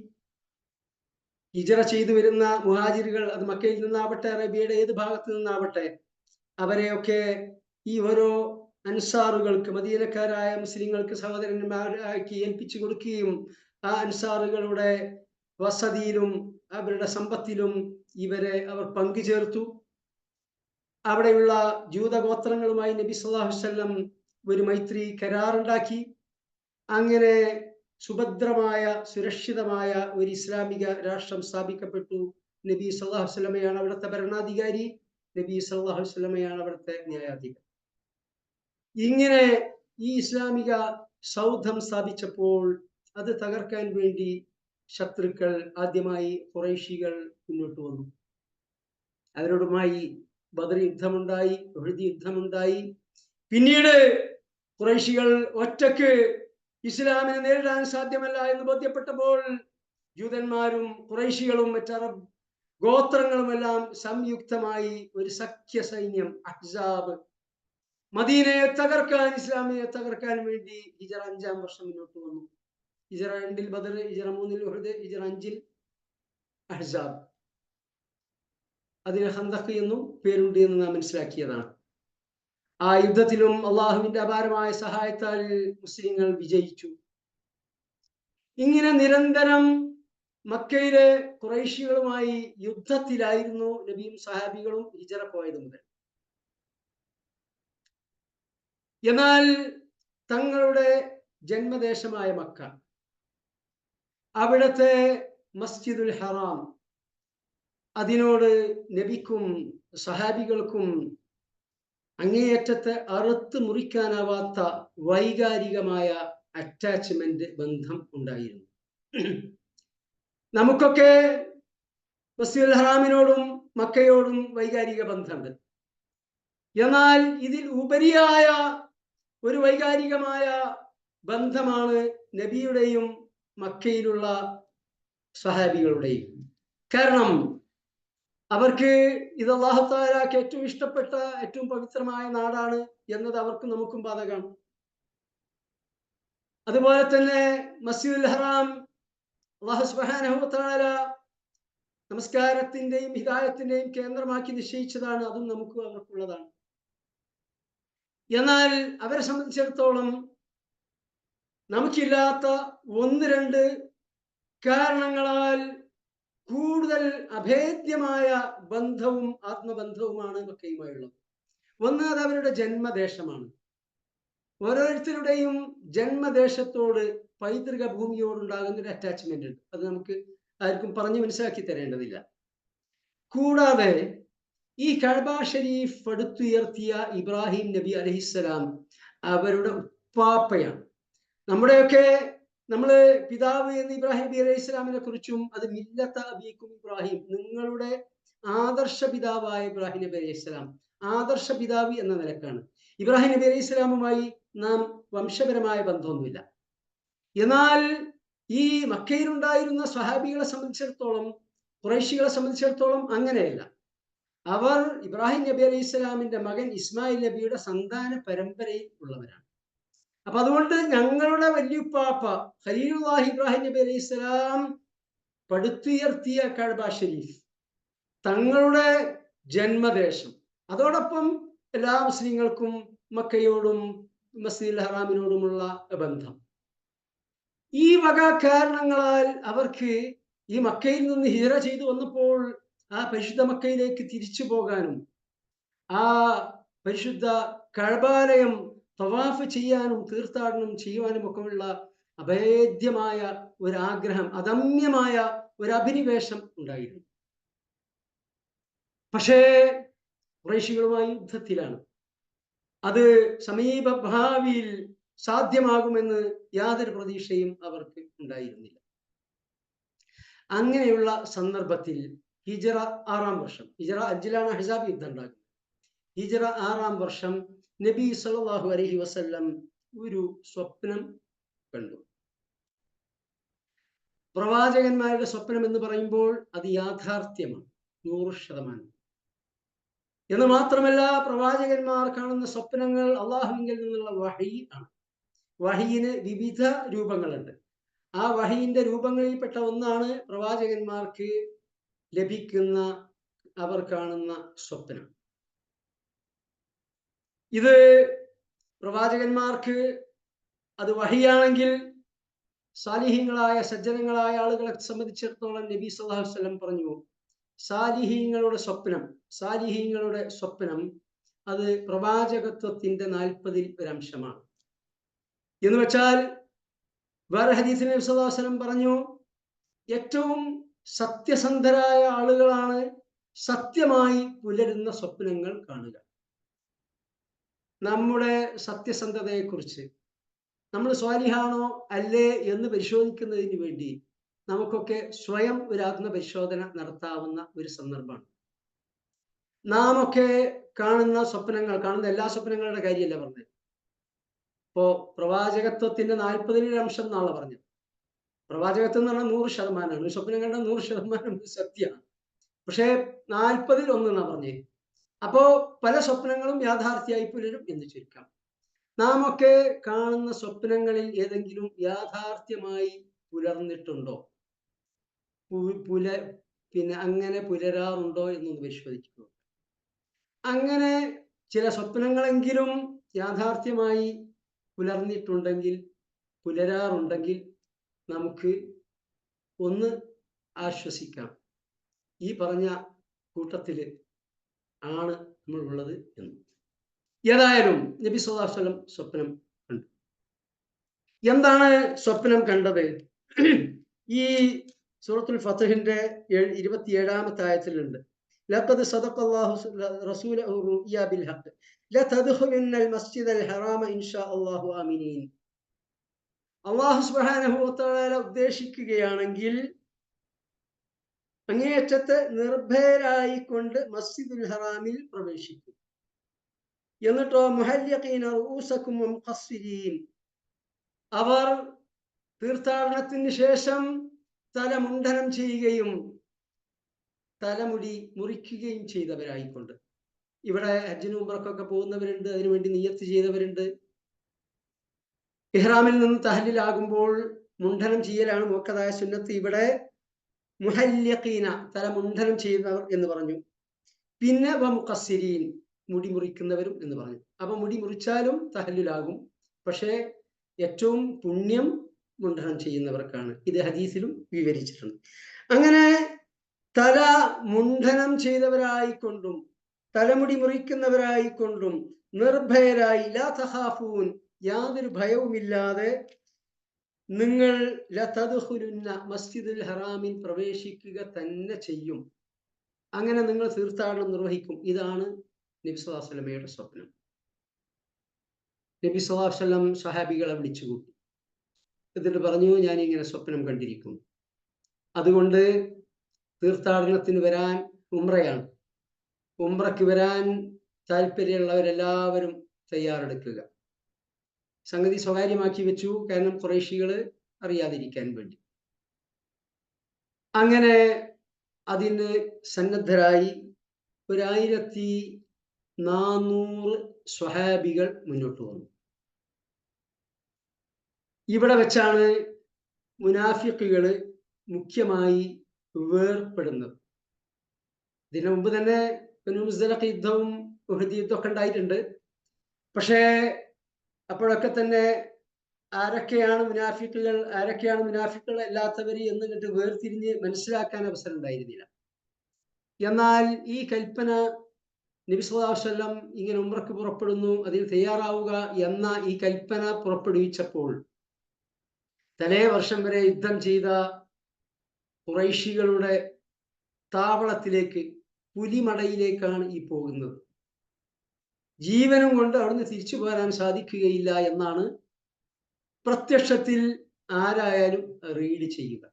ഹിജറ ചെയ്തു വരുന്ന മുഹാജിറുകൾ, അത് മക്കയിൽ നിന്നാവട്ടെ അറേബ്യയുടെ ഏത് ഭാഗത്ത് നിന്നാവട്ടെ, അവരെയൊക്കെ ഈ ഓരോ അൻസാറുകൾക്ക്, മദീനക്കാരായ മുസ്ലിങ്ങൾക്ക് സഹോദരന്മാരാക്കി ഏൽപ്പിച്ചു കൊടുക്കുകയും ആ അൻസാറുകളുടെ വസതിയിലും അവരുടെ സമ്പത്തിലും ഇവരെ അവർ പങ്കുചേർത്തു. അവിടെയുള്ള ജൂതഗോത്രങ്ങളുമായി നബി സല്ലല്ലാഹു അലൈഹി വസല്ലം ഒരു മൈത്രി കരാറുണ്ടാക്കി. അങ്ങനെ സുഭദ്രമായ സുരക്ഷിതമായ ഒരു ഇസ്ലാമിക രാഷ്ട്രം സ്ഥാപിക്കപ്പെട്ടു. നബി സല്ലല്ലാഹു അലൈഹി വസല്ലമയാണ് അവിടുത്തെ ഭരണാധികാരി, നബി സല്ലല്ലാഹു അലൈഹി വസല്ലമയാണ് അവിടുത്തെ ന്യായാധിപൻ. ഇങ്ങനെ ഈ ഇസ്ലാമിക സൗധം സ്ഥാപിച്ചപ്പോൾ അത് തകർക്കാൻ വേണ്ടി ശത്രുക്കൾ ആദ്യമായി ഖുറൈശികൾ മുന്നോട്ട് വന്നു. അവരോടുമായി ബദർ യുദ്ധമുണ്ടായി, ഉഹദ് യുദ്ധമുണ്ടായി. പിന്നീട് ഖുറൈശികൾ ഒറ്റക്ക് ഇസ്ലാമിനെ നേരിടാൻ സാധ്യമല്ല എന്ന് ബോധ്യപ്പെട്ടപ്പോൾ ജൂതന്മാരും ഖുറൈശികളും മറ്ററബ് ഗോത്രങ്ങളുമെല്ലാം സംയുക്തമായി ഒരു സഖ്യ സൈന്യം അഹ്സാബ് മദീനയെ തകർക്കാൻ, ഇസ്ലാമിനെ തകർക്കാൻ വേണ്ടി ഹിജറ 5-ാം വർഷം മുന്നോട്ട് വന്നു. ഹിജറ 2-ൽ ബദർ, ഹിജറ 3-ൽ ഉഹദ്, ഹിജറ 5-ൽ അഹ്സാബ്. അതിന് ഖന്ദഖ് എന്നും പേരുണ്ട് എന്ന് നാം മനസ്സിലാക്കിയതാണ്. ആ യുദ്ധത്തിലും അള്ളാഹുവിന്റെ അപാരമായ സഹായത്താൽ മുസ്ലിങ്ങൾ വിജയിച്ചു. ഇങ്ങനെ നിരന്തരം മക്കയിലെ ഖുറൈശികളുമായി യുദ്ധത്തിലായിരുന്നു നബിയും സഹാബികളും ഹിജറ പോയത് മുതൽ. എന്നാൽ തങ്ങളുടെ ജന്മദേശമായ മക്ക, അവിടുത്തെ മസ്ജിദുൽ ഹറാം, അതിനോട് നബിക്കും സഹാബികൾക്കും അങ്ങേയറ്റത്തെ അറുത്ത് മുറിക്കാനാവാത്ത വൈകാരികമായ അറ്റാച്ച്മെന്റ്, ബന്ധം ഉണ്ടായിരുന്നു. നമുക്കൊക്കെ മസ്ജിദുൽ ഹറാമിനോടും മക്കയോടും വൈകാരിക ബന്ധമുണ്ട്. എന്നാൽ ഇതിൽ ഉപരിയായ ഒരു വൈകാരികമായ ബന്ധമാണ് നബിയുടെയും മക്കയിലുള്ള സ്വഹാബികളുടെയും. കാരണം അവർക്ക് ഇത് അല്ലാഹു തആലക്ക് ഏറ്റവും ഇഷ്ടപ്പെട്ട, ഏറ്റവും പവിത്രമായ നാടാണ് എന്നത് അവർക്കും നമുക്കും ബാധകമാണ്. അതുപോലെ തന്നെ മസ്ജിദുൽ ഹറാം അല്ലാഹു സുബ്ഹാനഹു വ തആല നമസ്കാരത്തിന്റെയും ഹിദായത്തിന്റെയും കേന്ദ്രമാക്കി നിശ്ചയിച്ചതാണ്. അതും നമുക്കും അവർക്കുള്ളതാണ്. എന്നാൽ അവരെ സംബന്ധിച്ചിടത്തോളം നമുക്കില്ലാത്ത 1-2 കാരണങ്ങളാൽ കൂടുതൽ അഭേദ്യമായ ബന്ധവും ആത്മബന്ധവുമാണ് മക്കയുമായുള്ളത്. ഒന്ന്, അത് അവരുടെ ജന്മദേശമാണ്. ഓരോരുത്തരുടെയും ജന്മദേശത്തോട്, പൈതൃക ഭൂമിയോടുണ്ടാകുന്ന ഒരു അറ്റാച്ച്മെന്റ് ഉണ്ട്. അത് നമുക്ക് ആർക്കും പറഞ്ഞു മനസ്സിലാക്കി തരേണ്ടതില്ല. കൂടാതെ ഈ കഅബ ഷരീഫ് പടുത്തുയർത്തിയ ഇബ്രാഹിം നബി അലൈഹിസ്സലാം അവരുടെ ഉപ്പാപ്പയാണ്. നമ്മള് പിതാവ് എന്ന് ഇബ്രാഹിം നബി അലൈഹി സ്വലാമിനെ കുറിച്ചും അത് മില്ലത്ത അബീക്കും ഇബ്രാഹിം, നിങ്ങളുടെ ആദർശ പിതാവായ ഇബ്രാഹിം നബി അലൈഹി സ്വലാം, ആദർശ പിതാവ് എന്ന നിലക്കാണ്. ഇബ്രാഹിം നബി അലൈഹി സ്വലാമുമായി നാം വംശപരമായ ബന്ധമൊന്നുമില്ല. എന്നാൽ ഈ മക്കയിലുണ്ടായിരുന്ന സ്വഹാബികളെ സംബന്ധിച്ചിടത്തോളം, ഖുറൈശികളെ സംബന്ധിച്ചിടത്തോളം അങ്ങനെയല്ല. അവർ ഇബ്രാഹിം നബി അലൈഹി സ്വലാമിന്റെ മകൻ ഇസ്മായിൽ നബിയുടെ സന്താന പരമ്പരയിൽ ഉള്ളവരാണ്. അപ്പൊ അതുകൊണ്ട് ഞങ്ങളുടെ വല്യുപ്പാപ്പ ഖലീലുല്ലാഹി ഇബ്രാഹിം നബി അലൈഹി സ്വലാം പടുത്തുയർത്തിയ കഅബ ഷരീഫ് തങ്ങളുടെ ജന്മദേശം, അതോടൊപ്പം എല്ലാ മുസ്ലിങ്ങൾക്കും മക്കയോടും മസ്ജിദുൽ ഹറാമിനോടുമുള്ള ബന്ധം, ഈ വക കാരണങ്ങളാൽ അവർക്ക് ഈ മക്കയിൽ നിന്ന് ഹിജറ ചെയ്തു വന്നപ്പോൾ ആ പരിശുദ്ധ മക്കയിലേക്ക് തിരിച്ചു പോകാനും ആ പരിശുദ്ധ കഅബാലയം തവാഫ് ചെയ്യാനും തീർത്ഥാടനം ചെയ്യുവാനും ഒക്കെയുള്ള അഭേദ്യമായ ഒരാഗ്രഹം, അദമ്യമായ ഒരു അഭിനിവേശം ഉണ്ടായിരുന്നു. പക്ഷേ ഖുറൈശികളുമായി യുദ്ധത്തിലാണ്. അത് സമീപ ഭാവിയിൽ സാധ്യമാകുമെന്ന് യാതൊരു പ്രതീക്ഷയും അവർക്ക് ഉണ്ടായിരുന്നില്ല. അങ്ങനെയുള്ള സന്ദർഭത്തിൽ ഹിജറ 6-ാം വർഷം, ഹിജറ 5-ലാണ് അഹ്സാബ് യുദ്ധം ഉണ്ടാകുന്നത്. ഹിജറ 6-ാം വർഷം നബി സല്ലല്ലാഹു അലൈഹി വസല്ലം ഒരു സ്വപ്നം കണ്ടു. പ്രവാചകന്മാരുടെ സ്വപ്നം എന്ന് പറയുമ്പോൾ അത് യാഥാർത്ഥ്യമാണ്, 100%. എന്ന് മാത്രമല്ല, പ്രവാചകന്മാർ കാണുന്ന സ്വപ്നങ്ങൾ അള്ളാഹുവിങ്കിൽ നിന്നുള്ള വഹി ആണ്. വഹിയിന് വിവിധ രൂപങ്ങളുണ്ട്. ആ വഹിയിന്റെ രൂപങ്ങളിൽപ്പെട്ട ഒന്നാണ് പ്രവാചകന്മാർക്ക് ലഭിക്കുന്ന, അവർ കാണുന്ന സ്വപ്നം. ഇത് പ്രവാചകന്മാർക്ക് അത് വഹിയാണെങ്കിൽ സാലിഹീങ്ങളായ സജ്ജനങ്ങളായ ആളുകളെ സംബന്ധിച്ചിടത്തോളം നബി സല്ലല്ലാഹു അലൈഹി വസല്ലം പറഞ്ഞു, സാലിഹീങ്ങളുടെ സ്വപ്നം അത് പ്രവാചകത്വത്തിന്റെ 40-ൽ ഒരു അംശമാണ് എന്ന് വെച്ചാൽ, വേറെ ഹദീസിൽ നബി സല്ലല്ലാഹു അലൈഹി വസല്ലം പറഞ്ഞു, ഏറ്റവും സത്യസന്ധരായ ആളുകളാണ് സത്യമായി പുലരുന്ന സ്വപ്നങ്ങൾ കാണുക. നമ്മുടെ സത്യസന്ധതയെക്കുറിച്ച് നമ്മൾ സ്വാലിഹാണോ അല്ലേ എന്ന് പരിശോധിക്കുന്നതിന് വേണ്ടി നമുക്കൊക്കെ സ്വയം ഒരു ആത്മപരിശോധന നടത്താവുന്ന ഒരു സന്ദർഭമാണ്. നാം ഒക്കെ കാണുന്ന സ്വപ്നങ്ങൾ, കാണുന്ന എല്ലാ സ്വപ്നങ്ങളുടെ കാര്യമല്ല പറഞ്ഞത്. ഇപ്പോ പ്രവാചകത്വത്തിന്റെ 40-ൽ അംശം എന്നാണ് പറഞ്ഞത്. പ്രവാചകത്വം എന്ന് പറഞ്ഞാൽ 100%. സ്വപ്നങ്ങളുടെ 100% സത്യമാണ്. പക്ഷേ 40-ൽ 1 എന്നാ പറഞ്ഞത്. അപ്പോ പല സ്വപ്നങ്ങളും യാഥാർത്ഥ്യമായി പുലരും എന്ന് ചുരുക്കാം. നാം ഒക്കെ കാണുന്ന സ്വപ്നങ്ങളിൽ ഏതെങ്കിലും യാഥാർത്ഥ്യമായി പുലർന്നിട്ടുണ്ടോ, അങ്ങനെ പുലരാറുണ്ടോ എന്നൊന്ന് പരിശോധിക്കുക. അങ്ങനെ ചില സ്വപ്നങ്ങളെങ്കിലും യാഥാർത്ഥ്യമായി പുലരാറുണ്ടെങ്കിൽ നമുക്ക് ഒന്ന് ആശ്വസിക്കാം, ഈ പറഞ്ഞ കൂട്ടത്തില് ആണ് നമ്മൾ ഉള്ളത് എന്ന്. ഏതായാലും നബി സല്ലല്ലാഹു അലൈഹി വസല്ലം സ്വപ്നം കണ്ടു. എന്താണ് സ്വപ്നം കണ്ടത്? ഈ സൂറത്തുൽ ഫത്ഹിന്റെ 27-ാമത്തെ ആയത്തിലുണ്ട്, ലഖദ് സദഖല്ലാഹു റസൂലഹു റുഅ്യ ബിൽ ഹഖ് ലതദ്ഖുലുന്നൽ മസ്ജിദൽ ഹറാമ ഇൻഷാ അല്ലാഹു ആമിനീൻ. അല്ലാഹു സുബ്ഹാനഹു വ തആല ഉദ്ദേശിക്കുകയാണെങ്കിൽ അങ്ങേയറ്റത്തെ നിർഭയരായിക്കൊണ്ട് മസ്ജിദുൽ ഹറാമിൽ പ്രവേശിക്കും. എന്നിട്ടോ മുഹല്ലിഖീന റൂസകും വമുഖസ്സിരീൻ, അവർ തീർത്ഥാടനത്തിന് ശേഷം തലമുണ്ഡനം ചെയ്യുകയും തലമുടി മുറിക്കുകയും ചെയ്തവരായിക്കൊണ്ട്. ഇവിടെ ഹജ്ജിനും ഉംറക്കൊക്കെ പോകുന്നവരുണ്ട്, അതിനുവേണ്ടി നിയ്യത്ത് ചെയ്തവരുണ്ട്. ഇഹ്റാമിൽ നിന്ന് തഹല്ലിലാകുമ്പോൾ മുണ്ഡനം ചെയ്യലാണ് മുഅക്കദായ സുന്നത്ത്. ഇവിടെ മുഹല്ലിഖീന, തലമുണ്ഡനം ചെയ്യുന്നവർ എന്ന് പറഞ്ഞു. പിന്നെ വമുഖസ്സിരീൻ, മുടി മുറിക്കുന്നവരും എന്ന് പറഞ്ഞു. അപ്പൊ മുടി മുറിച്ചാലും തഹല്ലുലാകും, പക്ഷേ ഏറ്റവും പുണ്യം മുണ്ഡനം ചെയ്യുന്നവർക്കാണ്. ഇത് ഹദീസിലും വിവരിച്ചിട്ടുണ്ട്. അങ്ങനെ തല മുണ്ഡനം ചെയ്തവരായിക്കൊണ്ടും തലമുടി മുറിക്കുന്നവരായിക്കൊണ്ടും നിർഭയരായി ലാ തഖാഫൂൻ യാതൊരു ഭയവുമില്ലാതെ നിങ്ങൾ ലതദ്ഖുലുന്ന മസ്ജിദുൽ ഹറാമിൽ പ്രവേശിക്കുക തന്നെ ചെയ്യും. അങ്ങനെ നിങ്ങൾ തീർത്ഥാടനം നിർവഹിക്കും. ഇതാണ് നബി സല്ലല്ലാഹു അലൈഹി വസല്ലമയുടെ സ്വപ്നം. നബി സല്ലല്ലാഹു അലൈഹി വസല്ലം സ്വഹാബികളെ വിളിച്ചുകൂട്ടി. എന്നിട്ട് പറഞ്ഞു, ഞാൻ ഇങ്ങനെ സ്വപ്നം കണ്ടിരിക്കുന്നു. അതുകൊണ്ട് തീർത്ഥാടനത്തിന് വരാൻ ഉംറയാണ്. ഉംറയ്ക്ക് വരാൻ താല്പര്യമുള്ളവരെല്ലാവരും തയ്യാറെടുക്കുക. സംഗതി സ്വകാര്യമാക്കി വെച്ചു, കാരണം ഖുറൈശികൾ അറിയാതിരിക്കാൻ വേണ്ടി. അങ്ങനെ അതിന് സന്നദ്ധരായി 1400 സ്വഹാബികൾ മുന്നോട്ട് വന്നു. ഇവിടെ വെച്ചാണ് മുനാഫിഖുകൾ മുഖ്യമായി വേർപ്പെടുന്നത്. ഇതിനു മുമ്പ് തന്നെ മുസ്ദലഖ് യുദ്ധവും ഉഹദ് യുദ്ധമൊക്കെ ഉണ്ടായിട്ടുണ്ട്. പക്ഷേ അപ്പോഴൊക്കെ തന്നെ ആരൊക്കെയാണ് മുനാഫിഖുകൾ, ആരൊക്കെയാണ് മുനാഫിഖുകൾ അല്ലാത്തവർ എന്ന് കണ്ട് വേർതിരിഞ്ഞ് മനസ്സിലാക്കാൻ അവസരം ഉണ്ടായിരുന്നില്ല. എന്നാൽ ഈ കൽപ്പന നബി സല്ലല്ലാഹു അലൈഹി വസല്ലം ഇങ്ങനെ ഉംറക്ക് പുറപ്പെടുന്നു, അതിന് തയ്യാറാവുക എന്ന ഈ കൽപ്പന പുറപ്പെടുവിച്ചപ്പോൾ തലേ വർഷം വരെ യുദ്ധം ചെയ്ത ഖുറൈശികളുടെ താവളത്തിലേക്ക്, പുലിമടയിലേക്കാണ് ഈ പോകുന്നത്. ജീവനും കൊണ്ട് അവിടുന്ന് തിരിച്ചു പോരാൻ സാധിക്കുകയില്ല എന്നാണ് പ്രത്യക്ഷത്തിൽ ആരായാലും റീഡ് ചെയ്യുക.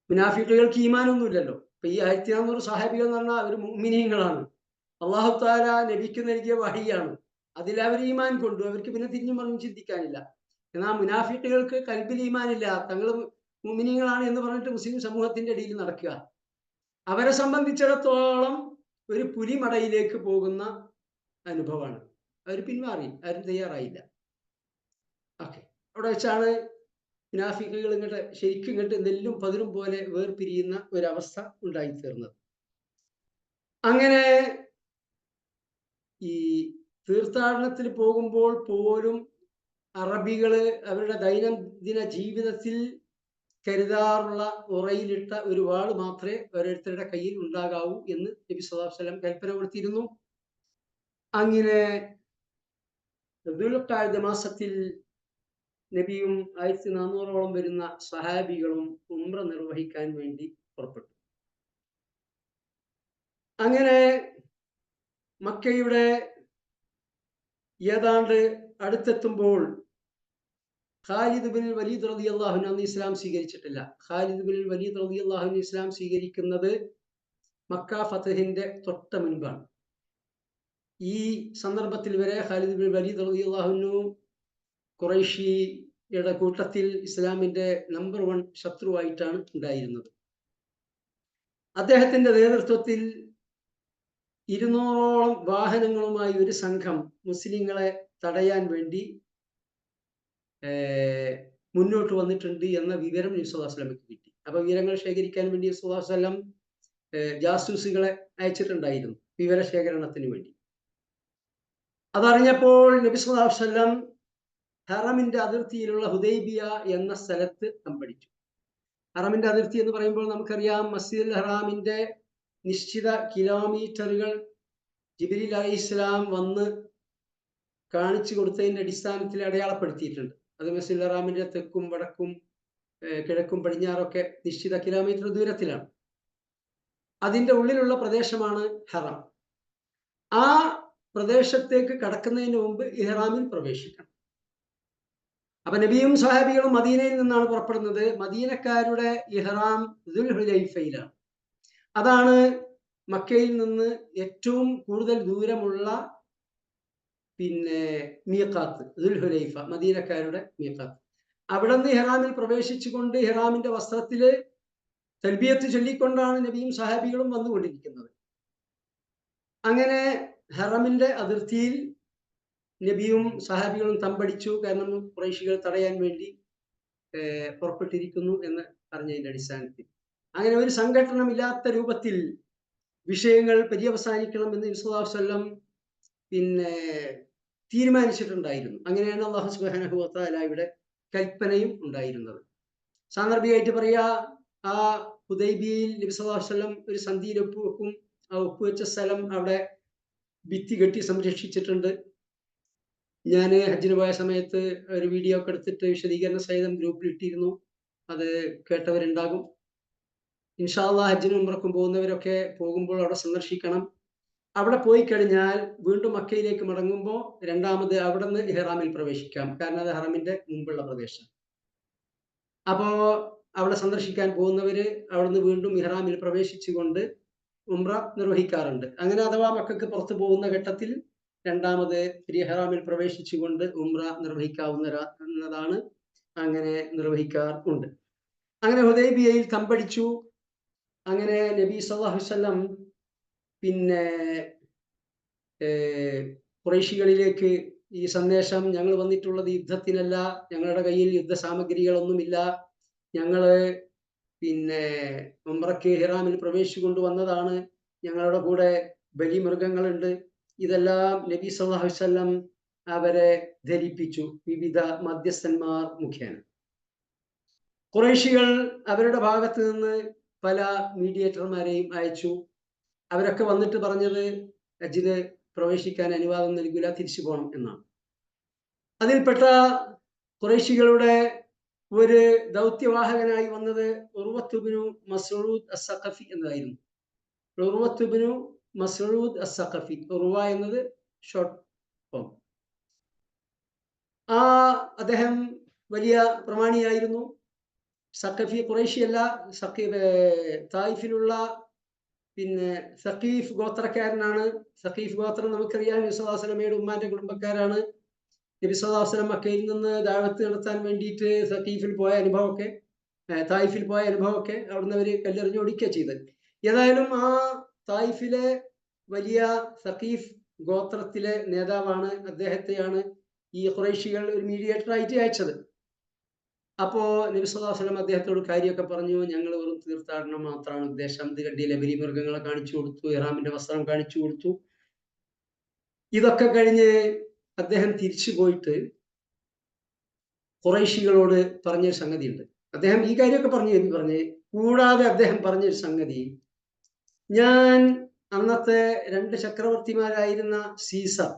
മുനാഫിഖുകൾക്ക് ഈമാനൊന്നുമില്ലല്ലോ. ഇപ്പൊ ഈ 1400 സഹാബികൾ എന്ന് പറഞ്ഞാൽ അവർ മുഅ്മിനീങ്ങളാണ്. അല്ലാഹു തആല നബിക്ക് നൽകിയ വഹിയാണ്. അതിൽ അവർ ഈമാൻ കൊണ്ടു. അവർക്ക് പിന്നെ തിരിഞ്ഞു മറിഞ്ഞു ചിന്തിക്കാനില്ല. എന്നാൽ മുനാഫിഖുകൾക്ക് കൽബിൽ ഈമാനില്ല. തങ്ങൾ മുഅ്മിനീങ്ങളാണ് എന്ന് പറഞ്ഞിട്ട് മുസ്ലിം സമൂഹത്തിന്റെ ഇടയിൽ നടക്കുക. അവരെ സംബന്ധിച്ചിടത്തോളം ഒരു പുലിമടയിലേക്ക് പോകുന്ന അനുഭവമാണ്. അവർ പിന്മാറി, ആരും തയ്യാറായില്ല. ഓക്കെ, അവിടെ വെച്ചാണ് മുനാഫിഖുകൾ ശരിക്കും നെല്ലും പതിരും പോലെ വേർപിരിയുന്ന ഒരവസ്ഥ ഉണ്ടായിത്തീർന്നത്. അങ്ങനെ ഈ തീർത്ഥാടനത്തിൽ പോകുമ്പോൾ പോലും അറബികള് അവരുടെ ദൈനംദിന ജീവിതത്തിൽ കരുതാറുള്ള ഉറയിലിട്ട ഒരു വാൾ മാത്രമേ ഓരോരുത്തരുടെ കയ്യിൽ ഉണ്ടാകാവൂ എന്ന് നബി സല്ലല്ലാഹു അലൈഹി വസല്ലം കൽപ്പന കൊടുത്തിരുന്നു. അങ്ങനെ ദുൽഖഅദ മാസത്തിൽ നബിയും 1400ഓളം വരുന്ന സഹാബികളും ഉംറ നിർവഹിക്കാൻ വേണ്ടി പുറപ്പെട്ടു. അങ്ങനെ മക്കയുടെ ഏതാണ്ട് അടുത്തെത്തുമ്പോൾ ഖാലിദ് ബിൻ വലീദ് റളിയല്ലാഹു അൻഹു അന്ന് ഇസ്ലാം സ്വീകരിച്ചിട്ടില്ല. ഖാലിദ് ബിൻ വലീദ് റളിയല്ലാഹു അൻഹു ഇസ്ലാം സ്വീകരിക്കുന്നത് മക്ക ഫതഹിന്റെ തൊട്ട മുൻപാണ്. ഈ സന്ദർഭത്തിൽ വരെ ഖാലിദ് ബിൻ വലീദ് റളിയല്ലാഹു അൻഹു ഖുറൈശിയുടെ കൂട്ടത്തിൽ ഇസ്ലാമിന്റെ നമ്പർ 1 ശത്രുവായിട്ടാണ് ഉണ്ടായിരുന്നത്. അദ്ദേഹത്തിന്റെ നേതൃത്വത്തിൽ 200ഓളം വാഹനങ്ങളുമായി ഒരു സംഘം മുസ്ലിങ്ങളെ തടയാൻ വേണ്ടി മുന്നോട്ട് വന്നിട്ടുണ്ട് എന്ന വിവരം നബി സല്ലല്ലാഹു അലൈഹി വസല്ലമക്ക് കിട്ടി. അപ്പൊ വിവരങ്ങൾ ശേഖരിക്കാൻ വേണ്ടി നബി സല്ലല്ലാഹു അലൈഹി വസല്ലം ജാസൂസുകളെ അയച്ചിട്ടുണ്ടായിരുന്നു വിവരശേഖരണത്തിന് വേണ്ടി. അതറിഞ്ഞപ്പോൾ നബി സല്ലല്ലാഹു അലൈഹി വസല്ലം ഹറമിന്റെ അതിർത്തിയിലുള്ള ഹുദൈബിയ എന്ന സ്ഥലത്ത് തമ്പടിച്ചു. ഹറമിന്റെ അതിർത്തി എന്ന് പറയുമ്പോൾ നമുക്കറിയാം, മസ്ജിദുൽ ഹറാമിന്റെ നിശ്ചിത കിലോമീറ്ററുകൾ ജിബ്രീൽ അലൈഹിസ്സലാം വന്ന് കാണിച്ചു കൊടുത്തതിന്റെ അടിസ്ഥാനത്തിൽ അടയാളപ്പെടുത്തിയിട്ടുണ്ട്. അത് മസ്ജിദുൽ ഹറാമിന്റെ തെക്കും വടക്കും കിഴക്കും പടിഞ്ഞാറൊക്കെ നിശ്ചിത കിലോമീറ്റർ ദൂരത്തിലാണ്. അതിന്റെ ഉള്ളിലുള്ള പ്രദേശമാണ് ഹറം. ആ പ്രദേശത്തേക്ക് കടക്കുന്നതിന് മുമ്പ് ഇഹ്റാമിൽ പ്രവേശിക്കണം. അപ്പൊ നബിയും സഹാബികളും മദീനയിൽ നിന്നാണ് പുറപ്പെടുന്നത്. മദീനക്കാരുടെ ഇഹ്റാം ദുൽഹുലൈഫയിലാണ്. അതാണ് മക്കയിൽ നിന്ന് ഏറ്റവും കൂടുതൽ ദൂരമുള്ള മീഖാത്ത്, ദുൽഹുലൈഫ, മദീനക്കാരുടെ മീഖാത്ത്. അവിടെ നിന്ന് ഇഹ്റാമിൽ പ്രവേശിച്ചുകൊണ്ട് ഇഹ്റാമിന്റെ വസ്ത്രത്തില് തൽബിയത്ത് ചൊല്ലിക്കൊണ്ടാണ് നബിയും സഹാബികളും വന്നുകൊണ്ടിരിക്കുന്നത്. അങ്ങനെ ഹറമിന്റെ അതിർത്തിയിൽ നബിയും സഹാബികളും തമ്പടിച്ചു. കാരണം ഖുറൈശികൾ തടയാൻ വേണ്ടി പുറപ്പെട്ടിരിക്കുന്നു എന്ന് അറിഞ്ഞതിന്റെ അടിസ്ഥാനത്തിൽ അങ്ങനെ ഒരു സംഘടനമില്ലാത്ത രൂപത്തിൽ വിഷയങ്ങൾ പര്യവസാനിക്കണം എന്ന് നബി സല്ലല്ലാഹു അലൈഹി വസല്ലം തീരുമാനിച്ചിട്ടുണ്ടായിരുന്നു. അങ്ങനെയാണ് അല്ലാഹു സുബ്ഹാനഹു വ തആലയുടെ കൽപ്പനയും ഉണ്ടായിരുന്നത്. സാന്ദർഭികമായിട്ട് പറയാ, ആ ഹുദൈബിയയിൽ നബി സല്ലല്ലാഹു അലൈഹി വസല്ലം ഒരു സന്ധിയിൽ ഒപ്പുവെക്കും. ആ ഒപ്പുവെച്ച സ്ഥലം അവിടെ ഭിത്തി കെട്ടി സംരക്ഷിച്ചിട്ടുണ്ട്. ഞാൻ ഹജ്ജിന് പോയ സമയത്ത് ഒരു വീഡിയോ ഒക്കെ എടുത്തിട്ട് വിശദീകരണ സഹിതം ഗ്രൂപ്പിൽ ഇട്ടിരുന്നു. അത് കേട്ടവരുണ്ടാകും. ഇൻഷാ അല്ലാഹ് ഹജ്ജിനും ഉംറക്കും പോകുന്നവരൊക്കെ പോകുമ്പോൾ അവിടെ സന്ദർശിക്കണം. അവിടെ പോയി കഴിഞ്ഞാൽ വീണ്ടും മക്കയിലേക്ക് മടങ്ങുമ്പോൾ രണ്ടാമത് അവിടെ നിന്ന് ഇഹ്റാമിൽ പ്രവേശിക്കാം. കാരണം അത് ഹറമിന്റെ മുമ്പുള്ള പ്രദേശം. അപ്പോ അവിടെ സന്ദർശിക്കാൻ പോകുന്നവര് അവിടുന്ന് വീണ്ടും ഇഹ്റാമിൽ പ്രവേശിച്ചുകൊണ്ട് ഉംറ നിർവഹിക്കാറുണ്ട്. അങ്ങനെ അഥവാ മക്കൾക്ക് പുറത്തു പോകുന്ന ഘട്ടത്തിൽ രണ്ടാമത് ഇഹ്റാമിൽ പ്രവേശിച്ചുകൊണ്ട് ഉംറ നിർവഹിക്കാവുന്നതാണ്. അങ്ങനെ നിർവഹിക്കാറുണ്ട്. അങ്ങനെ ഹുദൈബിയയിൽ തമ്പടിച്ചു. അങ്ങനെ നബി സല്ലല്ലാഹു അലൈഹി വസല്ലം പിന്നെ ഖുറൈശികളിലേക്ക് ഈ സന്ദേശം, ഞങ്ങൾ വന്നിട്ടുള്ളത് യുദ്ധത്തിനല്ല, ഞങ്ങളുടെ കയ്യിൽ യുദ്ധസാമഗ്രികളൊന്നുമില്ല, ഞങ്ങള് പിന്നെ ഉംറയ്ക്ക് ഇഹ്റാമിൽ പ്രവേശിച്ചുകൊണ്ട് വന്നതാണ്, ഞങ്ങളുടെ കൂടെ ബലിമൃഗങ്ങളുണ്ട്, ഇതെല്ലാം നബി സല്ലല്ലാഹു അലൈഹി വസല്ലം അവരെ ധരിപ്പിച്ചു വിവിധ മധ്യസ്ഥന്മാർ മുഖേന. ഖുറൈശികൾ അവരുടെ ഭാഗത്ത് നിന്ന് പല മീഡിയേറ്റർമാരെയും അയച്ചു. അവരൊക്കെ വന്നിട്ട് പറഞ്ഞത് ഹജ്ജിന് പ്രവേശിക്കാൻ അനുവാദം നൽകില്ല, തിരിച്ചു പോകണം എന്നാണ്. അതിൽപ്പെട്ട ഖുറൈശികളുടെ ഒരു ദൗത്യവാഹകനായി വന്നത് ഉർവത്ത് ഇബ്നു മസ്ഊദ് അസ്സഖഫി എന്നതായിരുന്നു. ഉർവത്ത് ഇബ്നു മസ്ഊദ് അസ്സഖഫി, ഉർവ എന്നത് ഷോർട്ട് ഫോം. അദ്ദേഹം വലിയ പ്രമാണിയായിരുന്നു. സഖഫി, ഖുറൈശിയല്ല, തായിഫിലുള്ള പിന്നെ സഖീഫ് ഗോത്രക്കാരനാണ്. സഖീഫ് ഗോത്രം നമുക്കറിയാം, നബി സല്ലല്ലാഹു അലൈഹി വസല്ലമയുടെ ഉമ്മാന്റെ കുടുംബക്കാരാണ്. നബി സല്ലല്ലാഹു അലൈഹി വസല്ലം മക്കയിൽ നിന്ന് ദഅവത്ത് നടത്താൻ വേണ്ടിയിട്ട് സഖീഫിൽ പോയ അനുഭവമൊക്കെ, തായിഫിൽ പോയ അനുഭവമൊക്കെ അവിടുന്ന് അവർ കല്ലെറിഞ്ഞ് ഓടിക്കുക ചെയ്തത്. ഏതായാലും ആ തായിഫിലെ വലിയ സഖീഫ് ഗോത്രത്തിലെ നേതാവാണ്. അദ്ദേഹത്തെയാണ് ഈ ഖുറൈശികൾ ഒരു മീഡിയേറ്റർ ആയിട്ട് അയച്ചത്. അപ്പോ നബി സല്ലല്ലാഹു അലൈഹി വസല്ലം അദ്ദേഹത്തോട് കാര്യമൊക്കെ പറഞ്ഞു. ഞങ്ങൾ വെറും തീർത്ഥാടനം മാത്രമാണ് ഉദ്ദേശം. ഇത് കണ്ടില്ലേ, ബലിമൃഗങ്ങളെ കാണിച്ചു കൊടുത്തു, ഇഹ്റാമിന്റെ വസ്ത്രം കാണിച്ചു കൊടുത്തു. ഇതൊക്കെ കഴിഞ്ഞ് അദ്ദേഹം തിരിച്ചു പോയിട്ട് ഖുറൈശികളോട് പറഞ്ഞൊരു സംഗതിയുണ്ട്. അദ്ദേഹം ഈ കാര്യമൊക്കെ പറഞ്ഞ് കൂടാതെ അദ്ദേഹം പറഞ്ഞൊരു സംഗതി, ഞാൻ അന്നത്തെ 2 ചക്രവർത്തിമാരായിരുന്ന സീസർ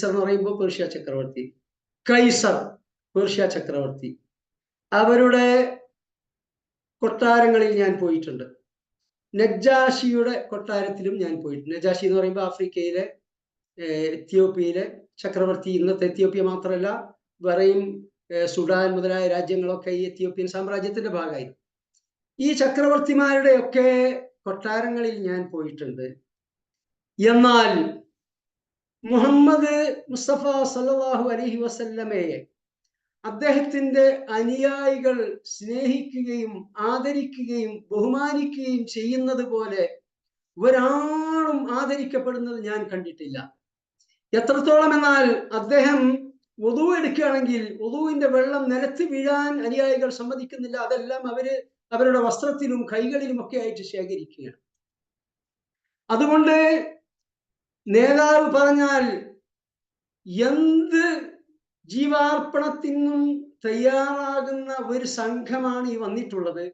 എന്ന് പറയുമ്പോൾ പേർഷ്യ ചക്രവർത്തി, കൈസർ പേർഷ്യ ചക്രവർത്തി, അവരുടെ കൊട്ടാരങ്ങളിൽ ഞാൻ പോയിട്ടുണ്ട്. നജാഷിയുടെ കൊട്ടാരത്തിലും ഞാൻ പോയിട്ടുണ്ട്. നജാഷി എന്ന് പറയുമ്പോൾ ആഫ്രിക്കയിലെ എത്യോപ്യയിലെ ചക്രവർത്തി. ഇന്നത്തെ എത്യോപ്യ മാത്രമല്ല, വേറെയും സുഡാൻ മുതലായ രാജ്യങ്ങളൊക്കെ ഈ എത്യോപ്യൻ സാമ്രാജ്യത്തിന്റെ ഭാഗമായി. ഈ ചക്രവർത്തിമാരുടെ ഒക്കെ കൊട്ടാരങ്ങളിൽ ഞാൻ പോയിട്ടുണ്ട്. എന്നാൽ മുഹമ്മദ് മുസ്തഫ സല്ലല്ലാഹു അലൈഹി വസല്ലമയെ അദ്ദേഹത്തിന്റെ അനുയായികൾ സ്നേഹിക്കുകയും ആദരിക്കുകയും ബഹുമാനിക്കുകയും ചെയ്യുന്നത് പോലെ ഒരാളും ആദരിക്കപ്പെടുന്നത് ഞാൻ കണ്ടിട്ടില്ല. എത്രത്തോളം എന്നാൽ, അദ്ദേഹം വുളു എടുക്കുകയാണെങ്കിൽ വുളുവിന്റെ വെള്ളം നിലത്ത് വീഴാൻ അനുയായികൾ സമ്മതിക്കുന്നില്ല. അതെല്ലാം അവരുടെ വസ്ത്രത്തിലും കൈകളിലും ഒക്കെ ആയിട്ട് ശേഖരിക്കുകയാണ്. അതുകൊണ്ട് നേതാവ് പറഞ്ഞാൽ എന്ത് ജീവാർപ്പണത്തിനും തയ്യാറാകുന്ന ഒരു സംഘമാണ് ഈ വന്നിട്ടുള്ളത്.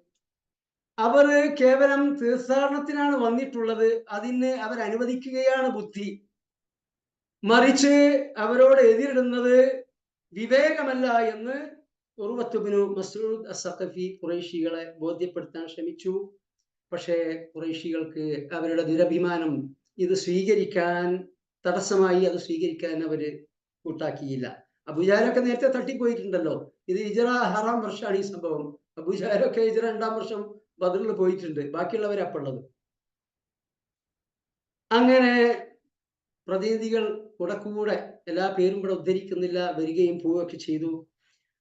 അവർ കേവലം തീർത്ഥാടനത്തിനാണ് വന്നിട്ടുള്ളത്. അതിന് അവരനുവദിക്കുകയാണ് ബുദ്ധി. മറിച്ച് അവരോട് എതിരിടുന്നത് വിവേകമല്ല എന്ന് ഉർവത്ത് ഇബ്നു മസ്ഊദ് അസ്സഖഫി ഖുറൈശികളെ ബോധ്യപ്പെടുത്താൻ ശ്രമിച്ചു. പക്ഷേ ഖുറൈശികൾക്ക് അവരുടെ ദുരഭിമാനം ഇത് സ്വീകരിക്കാൻ തടസ്സമായി. അത് സ്വീകരിക്കാൻ അവര് കൂട്ടാക്കിയില്ല. അബൂജഹലൊക്കെ നേരത്തെ തട്ടിപ്പോയിട്ടുണ്ടല്ലോ. ഇത് ഹിജ്റ 6-ാം വർഷമാണ് ഈ സംഭവം. അബൂജഹലൊക്കെ ഹിജ്റ 2-ാം വർഷം ബദറിൽ പോയിട്ടുണ്ട്. ബാക്കിയുള്ളവരപ്പുള്ളത്. അങ്ങനെ പ്രതിനിധികൾ കൂടെ എല്ലാ പേരും ഇവിടെ ഉദ്ധരിക്കുന്നില്ല, വരികയും പോവുകയൊക്കെ ചെയ്തു.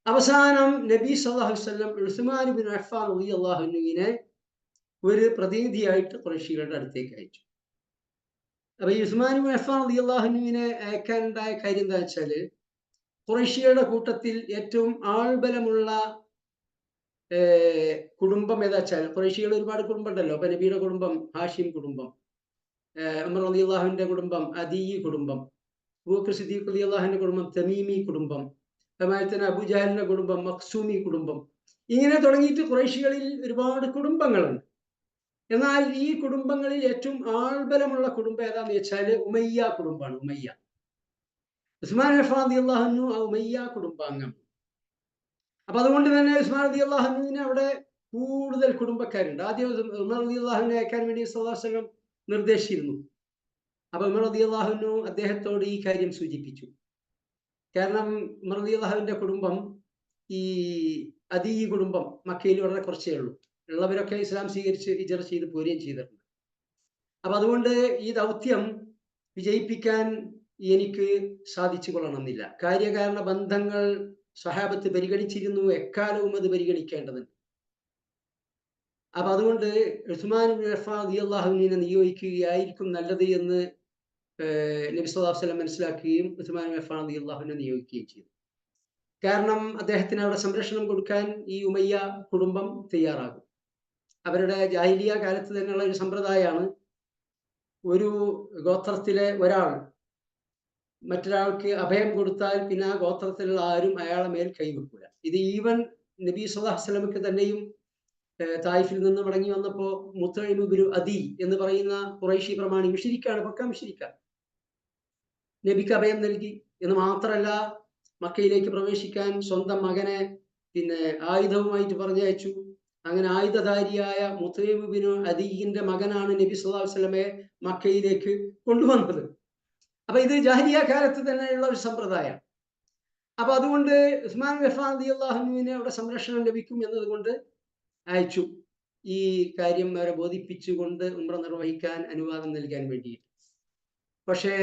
അവസാനം നബി സല്ലല്ലാഹു അലൈഹി വസല്ലം ഉസ്മാൻ ഇബ്നു അഫ്ഫാൻ റളിയല്ലാഹു അൻഹുവിനെ ഒരു പ്രതിനിധിയായിട്ട് ഖുറൈശികളുടെ അടുത്തേക്ക് അയച്ചു. അപ്പൊ ഈ ഉസ്മാൻ ഇബ്നു അഫ്ഫാൻ റളിയല്ലാഹു അൻഹുവിനെ അയക്കാനുണ്ടായ കാര്യം എന്താ വെച്ചാല്, ഖുറൈശികളുടെ കൂട്ടത്തിൽ ഏറ്റവും ആൾബലമുള്ള കുടുംബം ഏതാ വെച്ചാൽ, ഖുറൈശികൾ ഒരുപാട് കുടുംബം ഉണ്ടല്ലോ. അപ്പൊ നബിയുടെ കുടുംബം ഹാഷിം കുടുംബം, ഉമർ റളിയല്ലാഹുവിന്റെ കുടുംബം അദീ കുടുംബം, അബൂബക്കർ സിദ്ദീഖ് റളിയല്ലാഹുവിന്റെ കുടുംബം തമീമി കുടുംബം, അതുപോലെ തന്നെ അബൂജഹലിന്റെ കുടുംബം മഖ്സൂമി കുടുംബം. ഇങ്ങനെ തുടങ്ങിയിട്ട് ഖുറൈശികളിൽ ഒരുപാട് കുടുംബങ്ങളുണ്ട്. എന്നാൽ ഈ കുടുംബങ്ങളിൽ ഏറ്റവും ആൾബലമുള്ള കുടുംബം ഏതാന്ന് വെച്ചാൽ ഉമയ്യ കുടുംബമാണ്. ഉമയ്യ. ഉസ്മാൻ അഫ്ഫാൻ റളിയല്ലാഹു അൻഹു ആ ഉമയ്യ കുടുംബാംഗം. അപ്പൊ അതുകൊണ്ട് തന്നെ ഉസ്മാൻ റളിയല്ലാഹു അൻഹുവിന് അവിടെ കൂടുതൽ കുടുംബക്കാരുണ്ട്. ആദ്യം ഉമർ റളിയല്ലാഹു അൻഹു അയക്കാൻ വേണ്ടി സ്വല്ലല്ലാഹു അലൈഹി വസല്ലം നിർദ്ദേശിച്ചിരുന്നു. അപ്പൊ ഉമർ റളിയല്ലാഹു അൻഹു അദ്ദേഹത്തോട് ഈ കാര്യം സൂചിപ്പിച്ചു. കാരണം ഉമർ റളിയല്ലാഹു അൻഹുവിന്റെ കുടുംബം ഈ അദീ കുടുംബം മക്കയിൽ വളരെ കുറച്ചേ ഉള്ളൂ. ഉള്ളവരൊക്കെ ഇസ്ലാം സ്വീകരിച്ച് ഹിജ്റ ചെയ്ത് പോരുകയും ചെയ്തിട്ടുണ്ട്. അപ്പൊ അതുകൊണ്ട് ഈ ദൗത്യം വിജയിപ്പിക്കാൻ എനിക്ക് സാധിച്ചു കൊള്ളണമെന്നില്ല. കാര്യകാരണ ബന്ധങ്ങൾ സഹാബത്ത് പരിഗണിച്ചിരുന്നു, എക്കാലവും അത് പരിഗണിക്കേണ്ടതുണ്ട്. അപ്പൊ അതുകൊണ്ട് ഉസ്മാൻ ഇബ്നു അഫ്ഫാൻ റളിയല്ലാഹു അൻഹുവിനെ നിയോഗിക്കുകയായിരിക്കും നല്ലത് എന്ന് നബി സല്ലല്ലാഹു അലൈഹി വസല്ലം മനസ്സിലാക്കുകയും ഉസ്മാൻ ഇബ്നു അഫ്ഫാൻ റളിയല്ലാഹു അൻഹുവിനെ നിയോഗിക്കുകയും ചെയ്തു. കാരണം അദ്ദേഹത്തിന് അവിടെ സംരക്ഷണം കൊടുക്കാൻ ഈ ഉമയ്യ കുടുംബം തയ്യാറാകും. അവരുടെ ജാഹിലിയ കാലത്ത് തന്നെയുള്ള ഒരു സമ്പ്രദായമാണ്, ഒരു ഗോത്രത്തിലെ ഒരാൾ മറ്റൊരാൾക്ക് അഭയം കൊടുത്താൽ പിന്നെ ആ ഗോത്രത്തിലുള്ള ആരും അയാളെ മേൽ കൈവെക്കൂല. ഇത് ഈവൻ നബി സല്ലല്ലാഹു അലൈഹി വസല്ലമക്ക് തന്നെയും തായിഫിൽ നിന്ന് മടങ്ങി വന്നപ്പോ മുത്തഇം ഇബ്നു അദി എന്ന് പറയുന്ന ഖുറൈശി പ്രമാണി, മുശ്രിക്കാണ്, പക്ക മുശ്രിക്കാണ്, നബിക്ക് അഭയം നൽകി. എന്ന് മാത്രമല്ല, മക്കയിലേക്ക് പ്രവേശിക്കാൻ സ്വന്തം മകനെ ആയുധവുമായിട്ട് പറഞ്ഞയച്ചു. അങ്ങനെ ആയുധധാരിയായ മുത്തഇം ഇബ്നു അദിയുടെ മകനാണ് നബി സല്ലല്ലാഹു അലൈഹി വസല്ലമയെ മക്കയിലേക്ക് കൊണ്ടുവന്നത്. അപ്പൊ ഇത് ജാഹിലിയ കാലത്ത് തന്നെയുള്ള ഒരു സമ്പ്രദായം. അപ്പൊ അതുകൊണ്ട് ഉസ്മാൻ അഫ്ഫാൻ റളിയല്ലാഹു അൻഹുവിനെ അവിടെ സംരക്ഷണം ലഭിക്കും എന്നതുകൊണ്ട് അയച്ചു, ഈ കാര്യം അവരെ ബോധിപ്പിച്ചുകൊണ്ട് ഉംറ നിർവഹിക്കാൻ അനുവാദം നൽകാൻ വേണ്ടിയിട്ട്. പക്ഷേ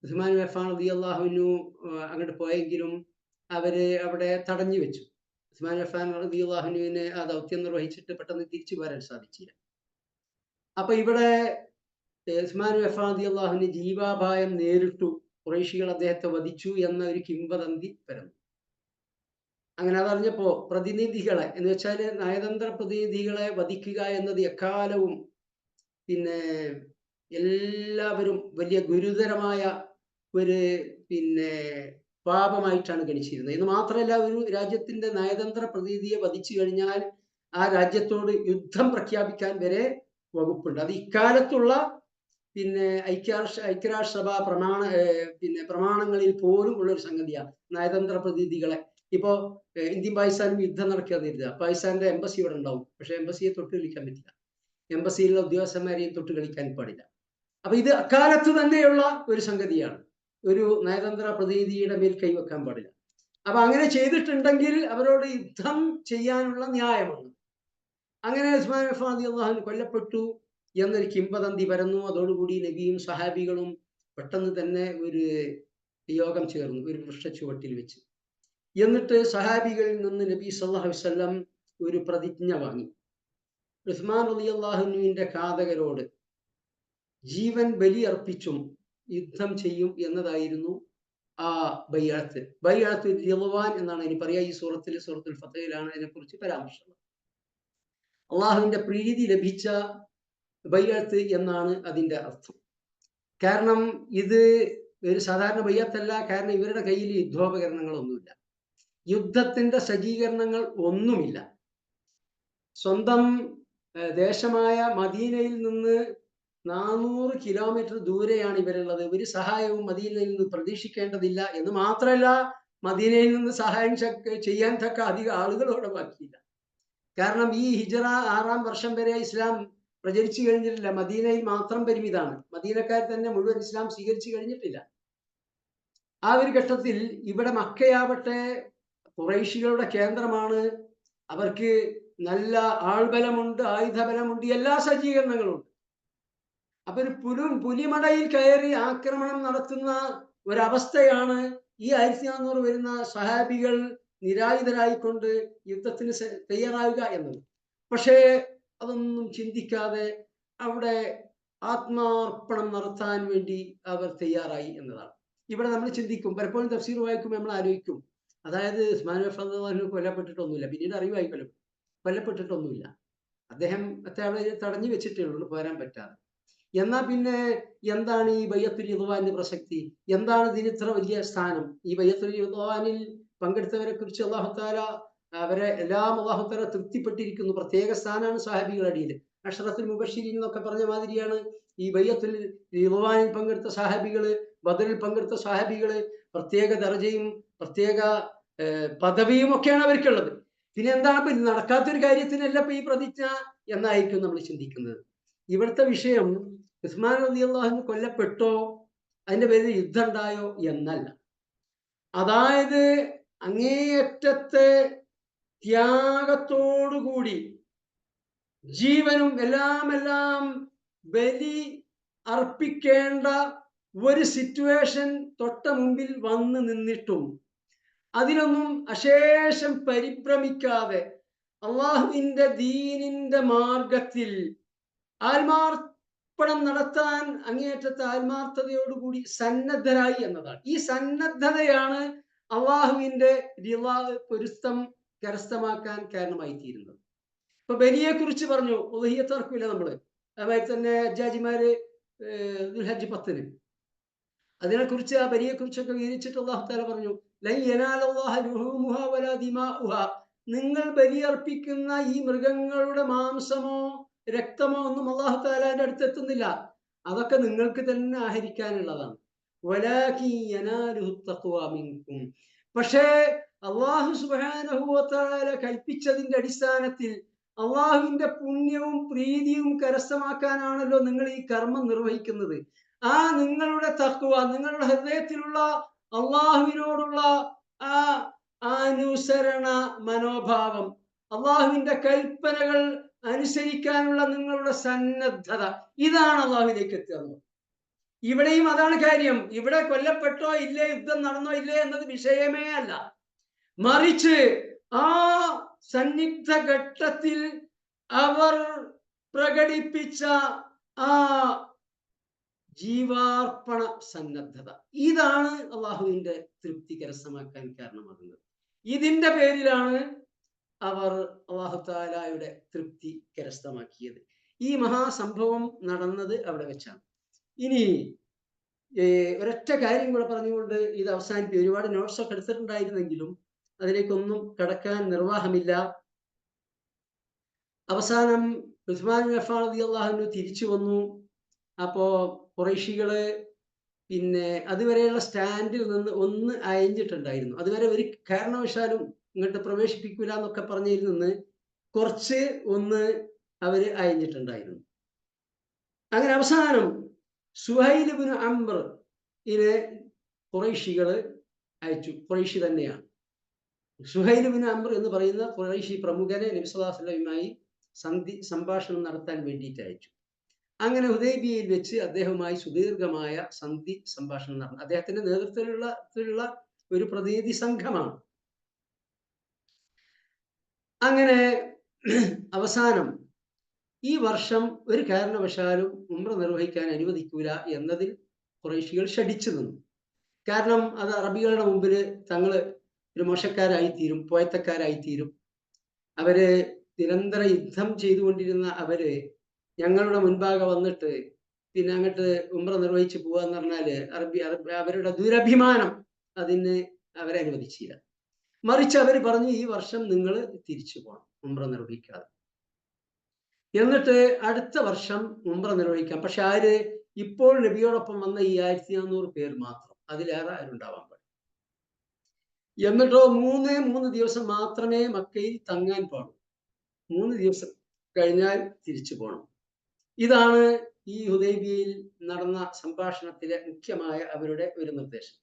ഉസ്മാൻ അഫ്ഫാൻ റളിയല്ലാഹു അൻഹു അങ്ങോട്ട് പോയെങ്കിലും അവര് അവിടെ തടഞ്ഞു വെച്ചു. ഉസ്മാൻ അഫ്ഫാൻ റളിയല്ലാഹു അൻഹുവിന് ആ ദൗത്യം നിർവഹിച്ചിട്ട് പെട്ടെന്ന് തിരിച്ചു വരാൻ സാധിച്ചില്ല. അപ്പൊ ഇവിടെ ഉസ്മാൻ അഫ്ഫാൻ റളിയല്ലാഹു അൻഹു ജീവാപായം നേരിട്ടു, ഖുറൈശികൾ അദ്ദേഹത്തെ വധിച്ചു എന്ന ഒരു കിംവദന്തി പരന്നു. അങ്ങനെ അതറിഞ്ഞപ്പോ പ്രതിനിധികളെ, എന്ന് വെച്ചാൽ നയതന്ത്ര പ്രതിനിധികളെ വധിക്കുക എന്നത് എക്കാലവും എല്ലാവരും വലിയ ഗുരുതരമായ ഒരു പാപമായിട്ടാണ് ഗണിച്ചിരുന്നത്. എന്ന് മാത്രമല്ല, ഒരു രാജ്യത്തിന്റെ നയതന്ത്ര പ്രതിനിധിയെ വധിച്ചു കഴിഞ്ഞാൽ ആ രാജ്യത്തോട് യുദ്ധം പ്രഖ്യാപിക്കാൻ വരെ വകുപ്പുണ്ട്. അത് ഇക്കാലത്തുള്ള ഐക്യരാഷ്ട്രസഭ പ്രമാണങ്ങളിൽ പോലും ഉള്ള ഒരു സംഗതിയാണ്. നയതന്ത്ര പ്രതിനിധികളെ ഇപ്പോ ഇന്ത്യൻ പാകിസ്ഥാനും യുദ്ധം നടക്കാതിരുക, പാകിസ്ഥാന്റെ എംബസി ഇവിടെ ഉണ്ടാവും, പക്ഷെ എംബസിയെ തൊട്ട് കളിക്കാൻ പറ്റില്ല, എംബസിയിലുള്ള ഉദ്യോഗസ്ഥന്മാരെയും തൊട്ട് കളിക്കാൻ പാടില്ല. അപ്പൊ ഇത് അക്കാലത്ത് തന്നെയുള്ള ഒരു സംഗതിയാണ്, ഒരു നയതന്ത്ര പ്രതിനിധിയുടെ മേൽ കൈവെക്കാൻ പാടില്ല. അപ്പൊ അങ്ങനെ ചെയ്തിട്ടുണ്ടെങ്കിൽ അവരോട് യുദ്ധം ചെയ്യാനുള്ള ന്യായമാണ്. അങ്ങനെ ഉസ്മാൻ അഫ്ഫാൻ റളിയല്ലാഹു അൻഹു കൊല്ലപ്പെട്ടു എന്നൊരു കിംവദന്തി പരന്നു. അതോടുകൂടി നബിയും സഹാബികളും പെട്ടെന്ന് തന്നെ ഒരു യോഗം ചേർന്നു, ഒരു വൃക്ഷച്ചുവട്ടിൽ വെച്ച്. എന്നിട്ട് സഹാബികളിൽ നിന്ന് നബി സല്ലല്ലാഹു അലൈഹി വസല്ലം ഒരു പ്രതിജ്ഞ വാങ്ങി. ഉസ്മാൻ റളിയല്ലാഹു അൻഹുവിന്റെ ഘാതകരോട് ജീവൻ ബലിയർപ്പിച്ചും യുദ്ധം ചെയ്യും എന്നതായിരുന്നു ആ ബൈഅത്ത്. ബൈഅത്തുർ റിദ്വാൻ എന്നാണ് ഇനി പറയാ. ഈ സൂറത്തുൽ ഫതഹിലാണ് അതിനെക്കുറിച്ച് പരാമർശം. അള്ളാഹുവിന്റെ പ്രീതി ലഭിച്ച ബൈഅത്ത് എന്നാണ് അതിന്റെ അർത്ഥം. കാരണം ഇത് ഒരു സാധാരണ ബൈഅത്തല്ല. കാരണം ഇവരുടെ കയ്യിൽ യുദ്ധോപകരണങ്ങളൊന്നുമില്ല, യുദ്ധത്തിന്റെ സജ്ജീകരണങ്ങൾ ഒന്നുമില്ല. സ്വന്തം ദേശമായ മദീനയിൽ നിന്ന് 400 കിലോമീറ്റർ ദൂരെയാണ് ഇവരുള്ളത്. ഒരു സഹായവും മദീനയിൽ നിന്ന് പ്രതീക്ഷിക്കേണ്ടതില്ല. എന്ന് മാത്രമല്ല, മദീനയിൽ നിന്ന് സഹായം ചെയ്യാൻ തക്ക അധികം ആളുകളോടെ ബാക്കിയില്ല. കാരണം ഈ ഹിജ്റ 6-ാം വർഷം വരെ ഇസ്ലാം പ്രചരിച്ചു കഴിഞ്ഞിട്ടില്ല. മദീനയിൽ മാത്രം പരിമിതമാണ്. മദീനക്കാർ തന്നെ മുഴുവൻ ഇസ്ലാം സ്വീകരിച്ചു കഴിഞ്ഞിട്ടില്ല. ആ ഒരു ഘട്ടത്തിൽ ഇവിടെ മക്കയാവട്ടെ ഖുറൈശികളുടെ കേന്ദ്രമാണ്. അവർക്ക് നല്ല ആൾബലമുണ്ട്, ആയുധബലമുണ്ട്, എല്ലാ സജ്ജീകരണങ്ങളും ഉണ്ട്. അപ്പൊ ഒരു പുലിമടയിൽ കയറി ആക്രമണം നടത്തുന്ന ഒരവസ്ഥയാണ് ഈ 1400 വരുന്ന സഹാബികൾ നിരായുധരായിക്കൊണ്ട് യുദ്ധത്തിന് തയ്യാറാവുക എന്നത്. പക്ഷേ അതൊന്നും ചിന്തിക്കാതെ അവിടെ ആത്മാർപ്പണം നടത്താൻ വേണ്ടി അവർ തയ്യാറായി എന്നതാണ്. ഇവിടെ നമ്മൾ ചിന്തിക്കും, പലപ്പോഴും തഫ്സീർ വായിക്കുമ്പോൾ നമ്മൾ ആലോചിക്കും, അതായത് ഉസ്മാൻ അഫ്ഫാൻ കൊല്ലപ്പെട്ടിട്ടൊന്നുമില്ല, പിന്നീട് അറിവായി കൊല്ലപ്പെട്ടിട്ടൊന്നുമില്ല. അദ്ദേഹം അവിടെ തടഞ്ഞു വെച്ചിട്ടേ ഉള്ളൂ, പോരാൻ പറ്റാതെ. എന്നാ പിന്നെ എന്താണ് ഈ ബൈഅത്തുർ റിദ്വാന്റെ പ്രസക്തി? എന്താണ് ഇതിന് ഇത്ര വലിയ സ്ഥാനം? ഈ ബൈഅത്തുർ റിദ്വാനിൽ പങ്കെടുത്തവരെ കുറിച്ച് അല്ലാഹു തആല അവരെ എല്ലാം അല്ലാഹു തആല തൃപ്തിപ്പെട്ടിരിക്കുന്നു. പ്രത്യേക സ്ഥാനമാണ് സ്വഹാബികളുടെ ഇടയിൽ. അഷ്റഫുൽ മുബശ്ശിരീൻ എന്നൊക്കെ പറഞ്ഞ മാതിരിയാണ് ഈ ബൈഅത്തുൽ റിദ്വാനിൽ പങ്കെടുത്ത സ്വഹാബികള്, ബദറിൽ പങ്കെടുത്ത സ്വഹാബികള്. പ്രത്യേക ദർജയും പ്രത്യേക പദവിയും ഒക്കെയാണ് അവർക്കുള്ളത്. പിന്നെ എന്താണ് ഇപ്പൊ നടക്കാത്തൊരു കാര്യത്തിനല്ല ഇപ്പൊ ഈ പ്രതിജ്ഞ എന്നായിരിക്കും നമ്മൾ ചിന്തിക്കുന്നത്. ഇവിടുത്തെ വിഷയം ഉസ്മാൻ റളിയല്ലാഹു അൻഹു കൊല്ലപ്പെട്ടോ, അതിന്റെ പേരിൽ യുദ്ധം ഉണ്ടായോ എന്നല്ല. അതായത് അങ്ങേയറ്റത്തെ ത്യാഗത്തോടുകൂടി ജീവനും എല്ലാം ബലി അർപ്പിക്കേണ്ട ഒരു സിറ്റുവേഷൻ തൊട്ട മുമ്പിൽ വന്നു നിന്നിട്ടും അതിനൊന്നും അശേഷം പരിഭ്രമിക്കാതെ അള്ളാഹുവിന്റെ ദീനിന്റെ മാർഗത്തിൽ ആത്മാർപ്പണം നടത്താൻ അങ്ങേയറ്റത്തെ ആത്മാർത്ഥതയോടുകൂടി സന്നദ്ധരായി എന്നതാണ്. ഈ സന്നദ്ധതയാണ് അള്ളാഹുവിന്റെ പൊരുത്തം കരസ്ഥമാക്കാൻ കാരണമായി തീരുന്നത്. ഇപ്പൊ ബലിയെ കുറിച്ച് പറഞ്ഞു, ഉദ്ഹിയ്യത്ത് അറക്കൂല നമ്മള്. അതുമാതിരി തന്നെ ഹജ്ജാജിമാര് ദുൽഹജ്ജ് 10-ന് അതിനെക്കുറിച്ച് ആ ബലിയെ കുറിച്ചൊക്കെ വിവരിച്ചിട്ട് അല്ലാഹു തആല പറഞ്ഞു, ലൻ യനാലല്ലാഹ ലുഹൂമുഹാ വലാ ദിമാഉഹാ, നിങ്ങൾ ബലിയർപ്പിക്കുന്ന ഈ മൃഗങ്ങളുടെ മാംസമോ രക്തമോ ഒന്നും അല്ലാഹു തആലയുടെ അടുത്തെത്തുന്നില്ല. അതൊക്കെ നിങ്ങൾക്ക് തന്നെ ആഹരിക്കാനുള്ളതാണ്. വലാകിൻ യനാലുഹു തഖ്വാ മിൻകും, പക്ഷേ അല്ലാഹു സുബ്ഹാനഹു വ തആല കൽപ്പിച്ചതിന്റെ അടിസ്ഥാനത്തിൽ അള്ളാഹുവിന്റെ പുണ്യവും പ്രീതിയും കരസ്ഥമാക്കാനാണല്ലോ നിങ്ങൾ ഈ കർമ്മം നിർവഹിക്കുന്നത്. ആ നിങ്ങളുടെ തഖ്വ, നിങ്ങളുടെ ഹൃദയത്തിലുള്ള അള്ളാഹുവിനോടുള്ള ആ അനുസരണ മനോഭാവം, അള്ളാഹുവിന്റെ കൽപ്പനകൾ അനുസരിക്കാനുള്ള നിങ്ങളുടെ സന്നദ്ധത, ഇതാണ് അള്ളാഹുവിലേക്ക് എത്തുന്നത്. ഇവിടെയും അതാണ് കാര്യം. ഇവിടെ കൊല്ലപ്പെട്ടോ ഇല്ലേ, യുദ്ധം നടന്നോ ഇല്ലേ എന്നത് വിഷയമേ അല്ല. മറിച്ച് ആ സന്നിഗ്ധ ഘട്ടത്തിൽ അവർ പ്രകടിപ്പിച്ച ആ ജീവാർപ്പണ സന്നദ്ധത, ഇതാണ് അള്ളാഹുവിന്റെ തൃപ്തി കരസ്ഥമാക്കാൻ കാരണമാകുന്നത്. ഇതിന്റെ പേരിലാണ് അവർ അല്ലാഹു തആലയുടെ തൃപ്തി കരസ്ഥമാക്കിയത്. ഈ മഹാസംഭവം നടന്നത് അവിടെ വെച്ചാണ്. ഇനി ഒരൊറ്റ കാര്യം കൂടെ പറഞ്ഞുകൊണ്ട് ഇത് അവസാനിപ്പിക്കും. ഒരുപാട് നോട്ട്സ് ഒക്കെ എടുത്തിട്ടുണ്ടായിരുന്നെങ്കിലും അതിലേക്കൊന്നും കടക്കാൻ നിർവാഹമില്ല. അവസാനം ഉസ്മാൻ ബിൻ അഫ്ഫാൻ റളിയല്ലാഹു അൻഹു തിരിച്ചു വന്നു. അപ്പോ ഖുറൈശികള് പിന്നെ അതുവരെയുള്ള സ്റ്റാൻഡിൽ നിന്ന് ഒന്ന് അയഞ്ഞിട്ടുണ്ടായിരുന്നു. അതുവരെ ഒരു കാരണവശാലും ഇങ്ങോട്ട് പ്രവേശിപ്പിക്കൂല എന്നൊക്കെ പറഞ്ഞതിൽ നിന്ന് കുറച്ച് ഒന്ന് അവര് അയഞ്ഞിട്ടുണ്ടായിരുന്നു. അങ്ങനെ അവസാനം സുഹൈൽ ഇബ്നു അംർ ഇതിനെ ഖുറൈശികള് അയച്ചു. ഖുറൈശി തന്നെയാണ്. സുഹൈൽ ഇബ്നു അംർ എന്ന് പറയുന്ന ഖുറൈശി പ്രമുഖനെ നബി സല്ലല്ലാഹു അലൈഹി വസല്ലമയുമായി സംഭാഷണം നടത്താൻ വേണ്ടിയിട്ട് അയച്ചു. അങ്ങനെ ഹുദൈബിയയിൽ വെച്ച് അദ്ദേഹവുമായി സുദീർഘമായ സന്ധി സംഭാഷണം നടന്നു. അദ്ദേഹത്തിന്റെ നേതൃത്വത്തിലുള്ള ഒരു പ്രതിനിധി സംഘമാണ്. അങ്ങനെ അവസാനം ഈ വർഷം ഒരു കാരണവശാലും ഉംറ നിർവഹിക്കാൻ അനുവദിക്കൂല എന്നതിൽ ഖുറൈശികൾ ശഠിച്ചു നിന്നു. കാരണം അത് അറബികളുടെ മുമ്പിൽ തങ്ങൾ ഒരു മോശക്കാരായിത്തീരും, പോയത്തക്കാരായിത്തീരും. അവര് നിരന്തര യുദ്ധം ചെയ്തുകൊണ്ടിരുന്ന അവര് ഞങ്ങളുടെ മുൻപാകെ വന്നിട്ട് പിന്നെ അങ്ങോട്ട് ഉംറ നിർവഹിച്ച് പോവാന്ന് പറഞ്ഞാല് അവരുടെ ദുരഭിമാനം അതിന് അവരെ അനുവദിച്ചില്ല. മറിച്ച് അവർ പറഞ്ഞു, ഈ വർഷം നിങ്ങൾ തിരിച്ചു പോകണം ഉംറ നിർവഹിക്കാതെ, എന്നിട്ട് അടുത്ത വർഷം ഉംറ നിർവഹിക്കാം. പക്ഷെ ആര് ഇപ്പോൾ നബിയോടൊപ്പം വന്ന ഈ 1400 പേർ മാത്രം, അതിലേറെ ആരുണ്ടാവാൻ പാടില്ല. എന്നിട്ടോ 3 ദിവസം മാത്രമേ മക്കയിൽ തങ്ങാൻ പാടൂ. 3 ദിവസം കഴിഞ്ഞാൽ തിരിച്ചു പോകണം. ഇതാണ് ഈ ഹുദൈബിയയിൽ നടന്ന സംഭാഷണത്തിലെ മുഖ്യമായ അവരുടെ ഒരു നിർദ്ദേശം.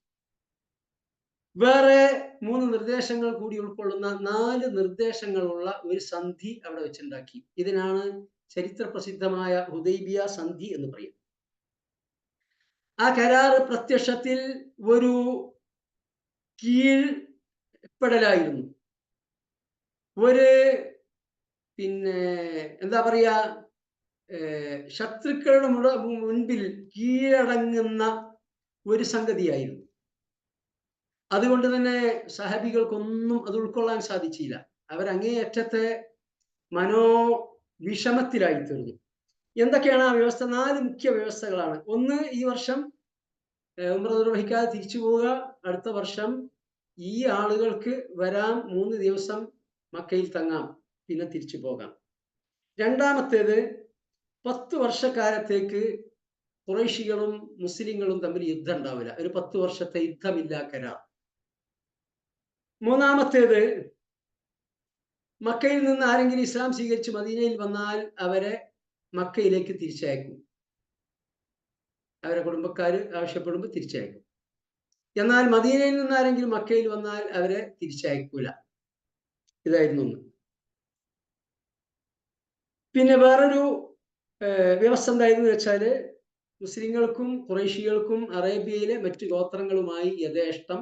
വേറെ 3 നിർദ്ദേശങ്ങൾ കൂടി ഉൾക്കൊള്ളുന്ന 4 നിർദ്ദേശങ്ങളുള്ള ഒരു സന്ധി അവിടെ വെച്ചുണ്ടാക്കി. ഇതിനാണ് ചരിത്ര പ്രസിദ്ധമായ ഹുദൈബിയ സന്ധി എന്ന് പറയും. ആ കരാറ് പ്രത്യക്ഷത്തിൽ ഒരു കീഴ്പ്പെടലായിരുന്നു. ഒരു എന്താ പറയാ, ശത്രുക്കളുടെ മുൻപിൽ കീഴടങ്ങുന്ന ഒരു സംഗതിയായിരുന്നു. അതുകൊണ്ട് തന്നെ സഹാബികൾക്കൊന്നും അത് ഉൾക്കൊള്ളാൻ സാധിച്ചില്ല. അവരങ്ങേയറ്റത്തെ മനോവിഷമത്തിലായി തീർന്നു. എന്തൊക്കെയാണ് ആ വ്യവസ്ഥ? 4 മുഖ്യ വ്യവസ്ഥകളാണ്. ഒന്ന്, ഈ വർഷം ഉംറ നിർവഹിക്കാതെ തിരിച്ചു പോവുക. അടുത്ത വർഷം ഈ ആളുകൾക്ക് വരാം 3 ദിവസം മക്കയിൽ തങ്ങാം, പിന്നെ തിരിച്ചു പോകാം. രണ്ടാമത്തേത് 10 വർഷക്കാലത്തേക്ക് ഖുറൈശികളും മുസ്ലിങ്ങളും തമ്മിൽ യുദ്ധം ഉണ്ടാവില്ല. ഒരു 10 വർഷത്തെ യുദ്ധമില്ല കരാർ. മൂന്നാമത്തേത് മക്കയിൽ നിന്ന് ആരെങ്കിലും ഇസ്ലാം സ്വീകരിച്ച് മദീനയിൽ വന്നാൽ അവരെ മക്കയിലേക്ക് തിരിച്ചയക്കും. അവരെ കുടുംബക്കാർ ആവശ്യപ്പെടുമ്പോൾ തിരിച്ചയക്കും. എന്നാൽ മദീനയിൽ നിന്ന് ആരെങ്കിലും മക്കയിൽ വന്നാൽ അവരെ തിരിച്ചയക്കൂല. ഇതായിരുന്നു ഒന്ന്. പിന്നെ വേറൊരു വ്യവസ്ഥ എന്തായിരുന്നു വെച്ചാല് മുസ്ലിങ്ങൾക്കും ഖുറൈശികൾക്കും അറേബ്യയിലെ മറ്റു ഗോത്രങ്ങളുമായി യഥേഷ്ടം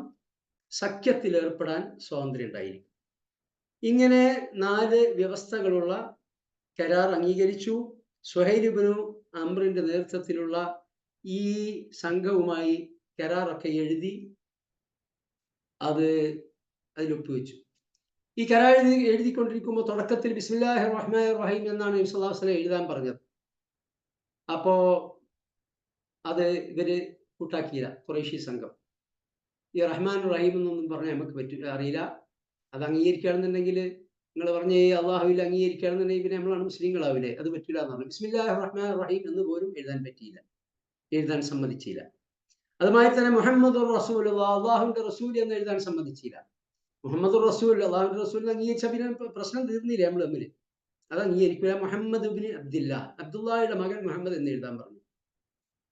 സഖ്യത്തിൽ ഏർപ്പെടാൻ സ്വാതന്ത്ര്യം ഉണ്ടായിരിക്കും. ഇങ്ങനെ 4 വ്യവസ്ഥകളുള്ള കരാർ അംഗീകരിച്ചു. സുഹൈൽ ഇബ്നു അംറിന്റെ നേതൃത്വത്തിലുള്ള ഈ സംഘവുമായി കരാറൊക്കെ എഴുതി അതിൽ ഒപ്പുവെച്ചു. ഈ കരാർ എഴുതിക്കൊണ്ടിരിക്കുമ്പോൾ തുടക്കത്തിൽ ബിസ്മില്ലാഹിർ റഹ്മാനിർ റഹീം എന്നാണ് നബി സല്ലല്ലാഹു അലൈഹി വസല്ലം എഴുതാൻ പറഞ്ഞത്. അപ്പോ അത് ഇവര് കൂട്ടാക്കിയില്ല, ഖുറൈശി സംഘം. ഈ റഹ്മാൻ റഹീം എന്നൊന്നും പറഞ്ഞാൽ നമുക്ക് അറിയില്ല. അത് അംഗീകരിക്കുകയാണെന്നുണ്ടെങ്കിൽ നിങ്ങൾ പറഞ്ഞ ഈ അള്ളാഹുവിൽ അംഗീകരിക്കുകയാണെന്നുണ്ടെങ്കിൽ പിന്നെ നമ്മളാണ് മുസ്ലിങ്ങളാവില്ലേ, അത് പറ്റില്ല എന്ന് പറഞ്ഞു. ബിസ്മില്ലാഹിർ റഹ്മാനിർ റഹീം എന്ന് പോലും എഴുതാൻ സമ്മതിച്ചില്ല. അതുമായി തന്നെ മുഹമ്മദ് റസൂൽ, അള്ളാഹുവിന്റെ റസൂൽ എന്ന് എഴുതാൻ സമ്മതിച്ചില്ല. മുഹമ്മദ് റസൂൽ, അള്ളാഹുവിന്റെ റസൂൽ അംഗീകരിച്ച പിന്നെ പ്രശ്നം തീർന്നില്ല നമ്മൾ തമ്മിൽ. അത് അംഗീകരിക്കില്ല. മുഹമ്മദ് ഇബ്നു അബ്ദില്ലാ, അബ്ദുല്ലായുടെ മകൻ മുഹമ്മദ് എന്ന് എഴുതാൻ പറഞ്ഞു.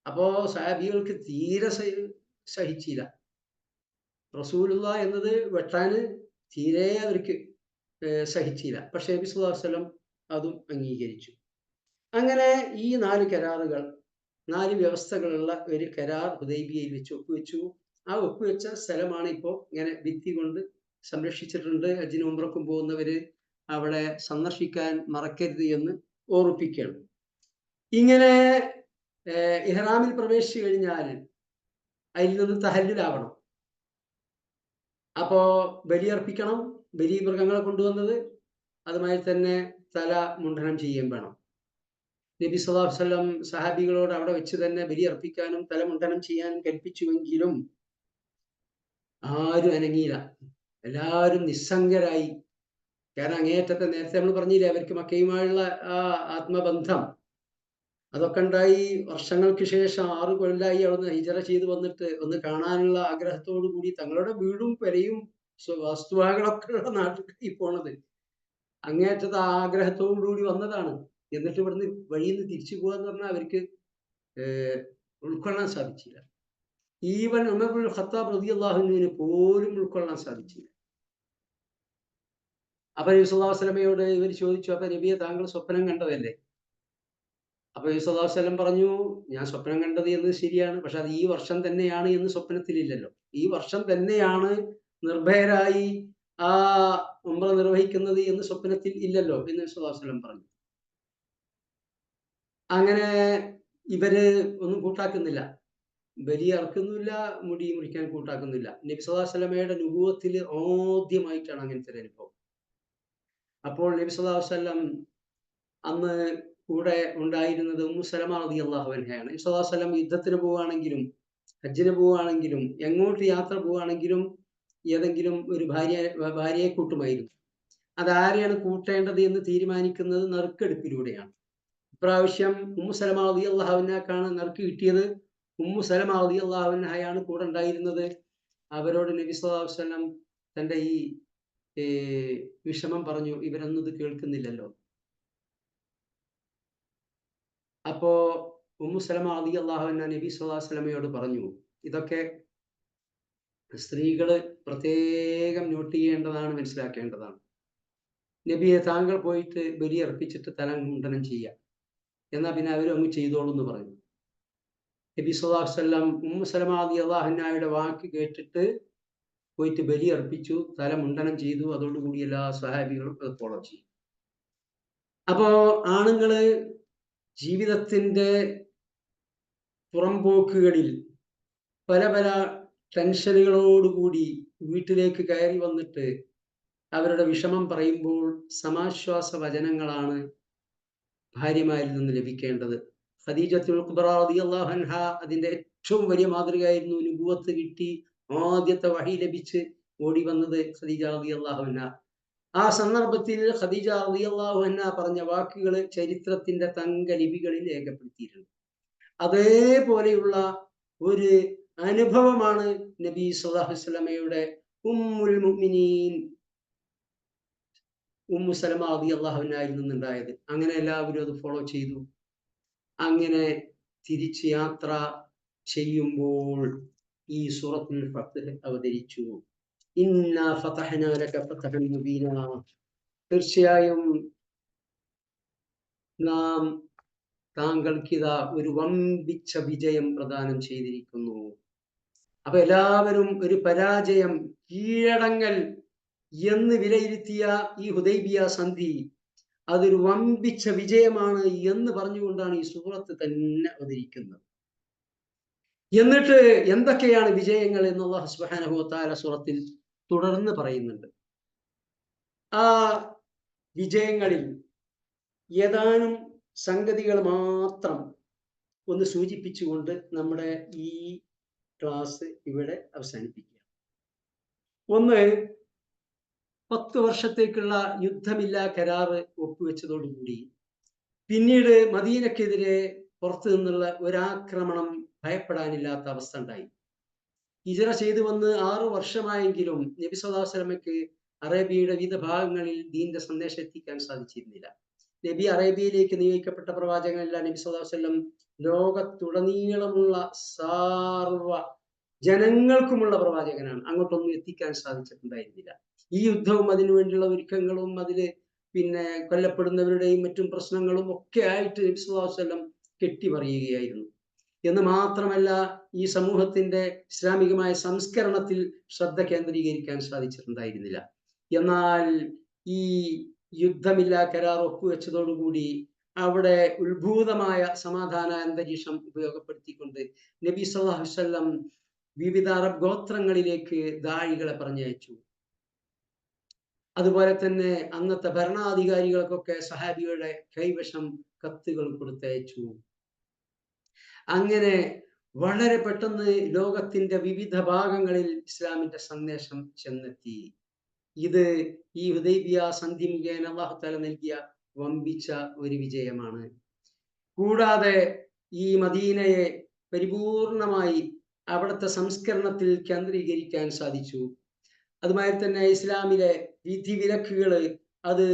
അപ്പോ സഹാബികൾക്ക് തീരെ സഹിച്ചില്ല. റസൂലുള്ള എന്നത് വെട്ടാന് തീരെ അവർക്ക് സഹിച്ചില്ല. പക്ഷേ നബി സല്ലല്ലാഹു അലൈഹി വസല്ലം അതും അംഗീകരിച്ചു. അങ്ങനെ ഈ 4 കരാറുകൾ, 4 വ്യവസ്ഥകളുള്ള ഒരു കരാർ ഹുദൈബിയയിൽ വെച്ച് ഒപ്പുവെച്ചു. ആ ഒപ്പുവെച്ച സ്ഥലമാണ് ഇപ്പോൾ ഇങ്ങനെ ഭിത്തി കൊണ്ട് സംരക്ഷിച്ചിട്ടുണ്ട്. ഹജ്ജിനും ഉംറയ്ക്കും പോകുന്നവര് അവിടെ സന്ദർശിക്കാൻ മറക്കരുത് എന്ന് ഓർമ്മിപ്പിക്കുകയാണ്. ഇങ്ങനെ ഇഹ്റാമിൽ പ്രവേശിച്ചു കഴിഞ്ഞാൽ അതിൽ നിന്ന് തഹല്ലുലാവണം. അപ്പോ ബലിയർപ്പിക്കണം. ബലി മൃഗങ്ങളെ കൊണ്ടുവന്നത്, അതുമായി തന്നെ തല മുണ്ഡനം ചെയ്യുകയും വേണം. നബി സല്ലല്ലാഹു അലൈഹി വസല്ലം സഹാബികളോട് അവിടെ വെച്ച് തന്നെ ബലിയർപ്പിക്കാനും തല മുണ്ഡനം ചെയ്യാനും കൽപ്പിച്ചുവെങ്കിലും ആരും അനങ്ങിയില്ല. എല്ലാവരും നിസ്സംഗരായി. കാരണം അങ്ങേയറ്റത്തെ നേരത്തെ നമ്മൾ പറഞ്ഞില്ലേ, അവർക്ക് മക്കയുമായുള്ള ആ ആത്മബന്ധം അതൊക്കെ ഉണ്ടായി. വർഷങ്ങൾക്ക് ശേഷം 6 കൊല്ലമായി അവിടുന്ന് ഹിജറ ചെയ്ത് വന്നിട്ട് ഒന്ന് കാണാനുള്ള ആഗ്രഹത്തോടു കൂടി തങ്ങളുടെ വീടും പെരയും വസ്തുവകളൊക്കെ ഉള്ള നാട്ടിലേക്ക് പോണത്. അങ്ങേയറ്റത്തെ ആഗ്രഹത്തോടു കൂടി വന്നതാണ്. എന്നിട്ട് ഇവിടുന്ന് വഴിയിൽ നിന്ന് തിരിച്ചു പോകാന്ന് പറഞ്ഞാൽ അവർക്ക് ഉൾക്കൊള്ളാൻ സാധിച്ചില്ല. ഈവൻ ഉമർ ഇബ്നുൽ ഖത്താബ് റളിയല്ലാഹു അൻഹുവിന് പോലും ഉൾക്കൊള്ളാൻ സാധിച്ചില്ല. അപ്പൊ നബി സല്ലല്ലാഹു അലൈഹി വസല്ലമയോട് ഇവർ ചോദിച്ചു, അപ്പൊ നബിയെ താങ്കൾ സ്വപ്നം കണ്ടതല്ലേ? അപ്പൊ നബി സല്ലല്ലാഹു അലൈഹി വസല്ലം പറഞ്ഞു, ഞാൻ സ്വപ്നം കണ്ടത് എന്ന് ശരിയാണ്, പക്ഷെ അത് ഈ വർഷം തന്നെയാണ് എന്ന് സ്വപ്നത്തിലില്ലല്ലോ. ഈ വർഷം തന്നെയാണ് നിർഭയരായി ആ ഉംറ നിർവഹിക്കുന്നത് എന്ന് സ്വപ്നത്തിൽ ഇല്ലല്ലോ എന്ന് നബി സല്ലല്ലാഹു അലൈഹി വസല്ലം പറഞ്ഞു. അങ്ങനെ ഇവര് ഒന്നും കൂട്ടാക്കുന്നില്ല, ബലി അറക്കുന്നില്ല, മുടി മുറിക്കാൻ കൂട്ടാക്കുന്നില്ല. നബി സല്ലല്ലാഹു അലൈഹി വസല്ലമയുടെ നുബുവത്തിൽ ആദ്യമായിട്ടാണ് അങ്ങനത്തെ ഒരു അനുഭവം. അപ്പോൾ നബി സല്ലല്ലാഹു അലൈഹി വസല്ലം അന്ന് കൂടെ ഉണ്ടായിരുന്നത് ഉമ്മു സലമ റളിയല്ലാഹു അൻഹയാണ്. നബി സല്ലല്ലാഹു അലൈഹി വസല്ലം യുദ്ധത്തിന് പോവുകയാണെങ്കിലും ഹജ്ജിന് പോവുകയാണെങ്കിലും എങ്ങോട്ട് യാത്ര പോവുകയാണെങ്കിലും ഏതെങ്കിലും ഒരു ഭാര്യയെ കൂട്ടുമായിരുന്നു. അതാരെയാണ് കൂട്ടേണ്ടത് എന്ന് തീരുമാനിക്കുന്നത് നറുക്കെടുപ്പിലൂടെയാണ്. ഇപ്രാവശ്യം ഉമ്മു സലമ റളിയല്ലാഹു അൻഹയ്ക്കാണ് നറുക്ക് കിട്ടിയത്. ഉമ്മു സലമ റളിയല്ലാഹു അൻഹയാണ് കൂടെ ഉണ്ടായിരുന്നത്. അവരോട് നബി സല്ലല്ലാഹു അലൈഹി വസല്ലം തന്റെ ഈ വിഷമം പറഞ്ഞു. ഇവരൊന്നും ഇത് കേൾക്കുന്നില്ലല്ലോ. അപ്പോ ഉമ്മു സലമ റളിയല്ലാഹു അൻഹ നബി സല്ലല്ലാഹു അലൈഹി വസല്ലമയോട് പറഞ്ഞു, ഇതൊക്കെ സ്ത്രീകള് പ്രത്യേകം നോട്ട് ചെയ്യേണ്ടതാണ്, മനസ്സിലാക്കേണ്ടതാണ്. നബിയെ താങ്കൾ പോയിട്ട് ബലി അർപ്പിച്ചിട്ട് തല മുണ്ഡനം ചെയ്യാം, എന്നാ പിന്നെ അവരും അങ്ങ് ചെയ്തോളൂ എന്ന് പറഞ്ഞു. നബി സല്ലല്ലാഹു അലൈഹി വസല്ലം ഉമ്മു സലമ റളിയല്ലാഹു അൻഹയുടെ വാക്ക് കേട്ടിട്ട് പോയിട്ട് ബലി അർപ്പിച്ചു, തല മുണ്ഡനം ചെയ്തു. അതോടുകൂടി എല്ലാ സ്വഹാബികളും അത് ഫോളോ ചെയ്യും. അപ്പോ ആണുങ്ങള് ജീവിതത്തിന്റെ പുറംപോക്കുകളിൽ പല പല ടെൻഷനുകളോടുകൂടി വീട്ടിലേക്ക് കയറി വന്നിട്ട് അവരുടെ വിഷമം പറയുമ്പോൾ സമാശ്വാസ വചനങ്ങളാണ് ഭാര്യമാരിൽ നിന്ന് ലഭിക്കേണ്ടത്. ഖദീജത്തുൽ കുബ്ര റളിയല്ലാഹു അൻഹ അതിന്റെ ഏറ്റവും വലിയ മാതൃകയായിരുന്നു. നുബുവത്ത് കിട്ടി ആദ്യത്തെ വഹി ലഭിച്ച് ഓടി വന്നത് ഖദീജ റളിയല്ലാഹു അൻഹ. ആ സന്ദർഭത്തിൽ ഖദീജ റളിയല്ലാഹു അൻഹ പറഞ്ഞ വാക്കുകൾ ചരിത്രത്തിന്റെ തങ്കലിപികളിൽ രേഖപ്പെടുത്തിയിട്ടുണ്ട്. അതേപോലെയുള്ള ഒരു അനുഭവമാണ് നബി സല്ലല്ലാഹു അലൈഹി വസല്ലമയുടെ ഉമ്മുൽ മുഅ്മിനീൻ ഉമ്മു സലമ റളിയല്ലാഹു അൻഹയിൽ നിന്നുണ്ടായത്. അങ്ങനെ എല്ലാവരും അത് ഫോളോ ചെയ്തു. അങ്ങനെ തിരിച്ച് യാത്ര ചെയ്യുമ്പോൾ ഈ സൂറത്തുൽ ഫത്ഹ് അവതരിച്ചു. ഇന്നാ ഫതഹ്നാ ലക ഫതഹൻ മുബീനാ. തീർച്ചയായും നാം താങ്കൾക്കിതാ ഒരു വമ്പിച്ച വിജയം പ്രദാനം ചെയ്തിരിക്കുന്നു. അപ്പൊ എല്ലാവരും ഒരു പരാജയം, കീഴടങ്ങൽ എന്ന് വിലയിരുത്തിയ ഈ ഹുദൈബിയ സന്ധി അതൊരു വമ്പിച്ച വിജയമാണ് എന്ന് പറഞ്ഞുകൊണ്ടാണ് ഈ സൂറത്ത് തന്നെ അവതരിക്കുന്നത്. എന്നിട്ട് എന്തൊക്കെയാണ് വിജയങ്ങൾ എന്ന് അല്ലാഹു സുബ്ഹാനഹു വ തആല സൂറത്തിൽ തുടർന്ന് പറയുന്നുണ്ട്. ആ വിജയങ്ങളിൽ ഏതാനും സംഗതികൾ മാത്രം ഒന്ന് സൂചിപ്പിച്ചുകൊണ്ട് നമ്മുടെ ഈ ക്ലാസ് ഇവിടെ അവസാനിപ്പിക്കുക. ഒന്ന്, 10 വർഷത്തേക്കുള്ള യുദ്ധമില്ലാ കരാറ് ഒപ്പുവെച്ചതോടുകൂടി പിന്നീട് മദീനക്കെതിരെ പുറത്തു നിന്നുള്ള ഒരാക്രമണം ഭയപ്പെടാനില്ലാത്ത അവസ്ഥ ഉണ്ടായി. ഹിജ്റ ചെയ്തു വന്ന് 6 വർഷമായെങ്കിലും നബി സല്ലല്ലാഹു അലൈഹി വസല്ലമയ്ക്ക് അറേബ്യയുടെ വിവിധ ഭാഗങ്ങളിൽ ദീന്റെ സന്ദേശം എത്തിക്കാൻ സാധിച്ചിരുന്നില്ല. നബി അറേബ്യയിലേക്ക് നിയോഗിക്കപ്പെട്ട പ്രവാചകനല്ല. നബി സല്ലല്ലാഹു അലൈഹി വസല്ലം ലോകത്തുടനീളമുള്ള സർവ ജനങ്ങൾക്കുമുള്ള പ്രവാചകനാണ്. അങ്ങോട്ടൊന്നും എത്തിക്കാൻ സാധിച്ചിട്ടുണ്ടായിരുന്നില്ല. ഈ യുദ്ധവും അതിനുവേണ്ടിയുള്ള ഒരുക്കങ്ങളും അതില് പിന്നെ കൊല്ലപ്പെടുന്നവരുടെയും മറ്റും പ്രശ്നങ്ങളും ഒക്കെ ആയിട്ട് നബി സല്ലല്ലാഹു അലൈഹി വസല്ലം കെട്ടിമറിയുകയായിരുന്നു. എന്ന് മാത്രമല്ല, ഈ സമൂഹത്തിന്റെ ഇസ്ലാമികമായ സംസ്കരണത്തിൽ ശ്രദ്ധ കേന്ദ്രീകരിക്കാൻ സാധിച്ചിട്ടുണ്ടായിരുന്നില്ല. എന്നാൽ ഈ യുദ്ധമില്ലാ കരാർ ഒപ്പുവെച്ചതോടുകൂടി അവിടെ ഉത്ഭൂതമായ സമാധാന അന്തരീക്ഷം ഉപയോഗപ്പെടുത്തിക്കൊണ്ട് നബി സല്ലല്ലാഹു അലൈഹി വസല്ലം വിവിധ അറബ് ഗോത്രങ്ങളിലേക്ക് ദാഴികളെ പറഞ്ഞയച്ചു. അതുപോലെ തന്നെ അന്നത്തെ ഭരണാധികാരികൾക്കൊക്കെ സഹാബികളുടെ കൈവശം കത്തുകൾ കൊടുത്തയച്ചു. അങ്ങനെ വളരെ പെട്ടെന്ന് ലോകത്തിന്റെ വിവിധ ഭാഗങ്ങളിൽ ഇസ്ലാമിന്റെ സന്ദേശം ചെന്നെത്തി. ഇത് ഈ ഹുദൈബിയ സന്ധി മുഖേന അല്ലാഹു തആല നൽകിയ വമ്പിച്ച ഒരു വിജയമാണ്. കൂടാതെ ഈ മദീനയെ പരിപൂർണമായി അവിടുത്തെ സംസ്കരണത്തിൽ കേന്ദ്രീകരിക്കാൻ സാധിച്ചു. അതുമായി തന്നെ ഇസ്ലാമിലെ വിധിവിലക്കുകൾ അത്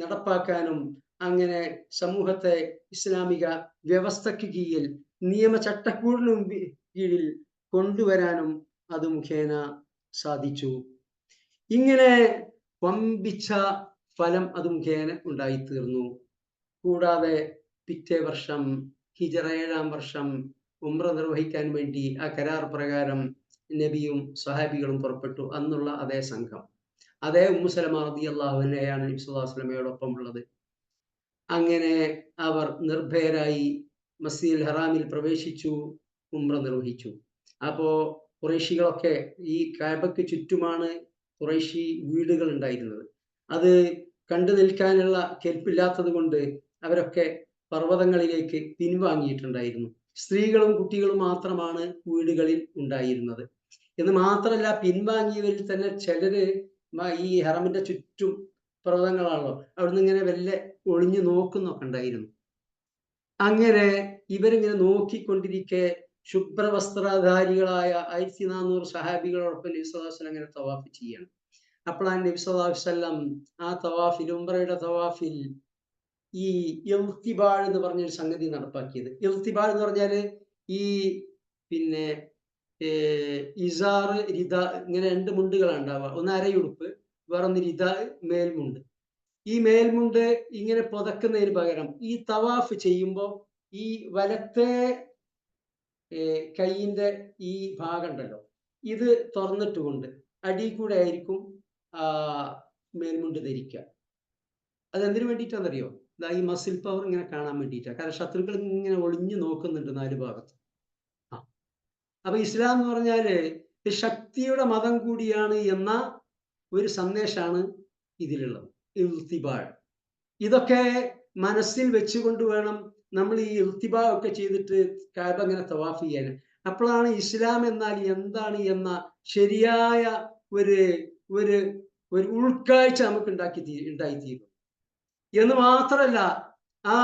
നടപ്പാക്കാനും അങ്ങനെ സമൂഹത്തെ ഇസ്ലാമിക വ്യവസ്ഥയ്ക്ക് കീഴിൽ നിയമചട്ടക്കൂടിനും കീഴിൽ കൊണ്ടുവരാനും അത് മുഖേന സാധിച്ചു. ഇങ്ങനെ വമ്പിച്ച ഫലം അത് മുഖേന ഉണ്ടായിത്തീർന്നു. കൂടാതെ പിറ്റേ വർഷം ഹിജ്റ 7-ാം വർഷം ഉംറ നിർവഹിക്കാൻ വേണ്ടി ആ കരാർ പ്രകാരം നബിയും സ്വഹാബികളും പുറപ്പെട്ടു. അന്നുള്ള അതേ സംഘം, അതേ ഉമ്മു സലമ റളിയല്ലാഹു അൻഹയാണ് നബി സല്ലല്ലാഹു അലൈഹി വസല്ലമയോടൊപ്പം ഉള്ളത്. അങ്ങനെ അവർ നിർഭയരായി മസ്ജിദുൽ ഹറാമിൽ പ്രവേശിച്ചു, ഉംറ നിർവഹിച്ചു. അപ്പോ ഖുറൈശികളൊക്കെ ഈ കഅബയ്ക്ക് ചുറ്റുമാണ് ഖുറൈശി വീടുകൾ ഉണ്ടായിരുന്നത്. അത് കണ്ടു നിൽക്കാനുള്ള കെൽപ്പില്ലാത്തത് കൊണ്ട് അവരൊക്കെ പർവ്വതങ്ങളിലേക്ക് പിൻവാങ്ങിയിട്ടുണ്ടായിരുന്നു. സ്ത്രീകളും കുട്ടികളും മാത്രമാണ് വീടുകളിൽ ഉണ്ടായിരുന്നത്. എന്ന് മാത്രമല്ല, പിൻവാങ്ങിയവരിൽ തന്നെ ചിലര് ഈ ഹറമിന്റെ ചുറ്റും പർവ്വതങ്ങളാണല്ലോ, അവിടുന്ന് ഇങ്ങനെ വല്ല ഒളിഞ്ഞു നോക്കുന്നൊക്കെ ഉണ്ടായിരുന്നു. അങ്ങനെ ഇവരിങ്ങനെ നോക്കിക്കൊണ്ടിരിക്കെ ശുഭ്രവസ്ത്രധാരികളായ 1400 സഹാബികളോടൊപ്പം നബി സല്ലല്ലാഹു അലൈഹി വസല്ലം അങ്ങനെ തവാഫ് ചെയ്യണം. അപ്പോഴാണ് നബി സല്ലല്ലാഹു അലൈഹി വസല്ലം ആ തവാഫിൽ, ഉംറയുടെ തവാഫിൽ ഈ ഇൽത്തിബാൾ എന്ന് പറഞ്ഞൊരു സംഗതി നടപ്പാക്കിയത്. ഇൽത്തിബാൾ എന്ന് പറഞ്ഞാല് ഈ പിന്നെ ഇസാർ, റിദ, ഇങ്ങനെ 2 മുണ്ടുകളാണ് ഉണ്ടാവുക. ഒന്ന് അരയുടുപ്പ്, വേറൊന്ന് റിദ, മേൽമുണ്ട്. ഈ മേൽമുണ്ട് ഇങ്ങനെ പുതക്കുന്നതിന് പകരം ഈ തവാഫ് ചെയ്യുമ്പോൾ ഈ വലത്തെ കൈയിന്റെ ഈ ഭാഗം ഉണ്ടല്ലോ, ഇത് തുറന്നിട്ടുകൊണ്ട് അടി കൂടെ ആയിരിക്കും മേൽമുണ്ട് ധരിക്കുക. അതെന്തിനു വേണ്ടിയിട്ടാണെന്നറിയോ? ഈ മസിൽ പവർ ഇങ്ങനെ കാണാൻ വേണ്ടിയിട്ടാണ്. കാരണം ശത്രുക്കൾ ഇങ്ങനെ ഒളിഞ്ഞു നോക്കുന്നുണ്ട് 4 ഭാഗത്ത്. അപ്പൊ ഇസ്ലാം എന്ന് പറഞ്ഞാല് ശക്തിയുടെ മതം കൂടിയാണ് എന്ന ഒരു സന്ദേശമാണ് ഇതിലുള്ളത്. ഇൽത്തിബാൾ, ഇതൊക്കെ മനസ്സിൽ വെച്ചുകൊണ്ട് വേണം നമ്മൾ ഈ ഇൽത്തിബാ ഒക്കെ ചെയ്തിട്ട് കഅബ ഇങ്ങനെ തവാഫ് ചെയ്യാൻ. അപ്പോഴാണ് ഇസ്ലാം എന്നാൽ എന്താണ് എന്ന ശരിയായ ഒരു ഒരു ഉൾക്കാഴ്ച നമുക്ക് ഉണ്ടായിത്തീരും. എന്ന് മാത്രമല്ല, ആ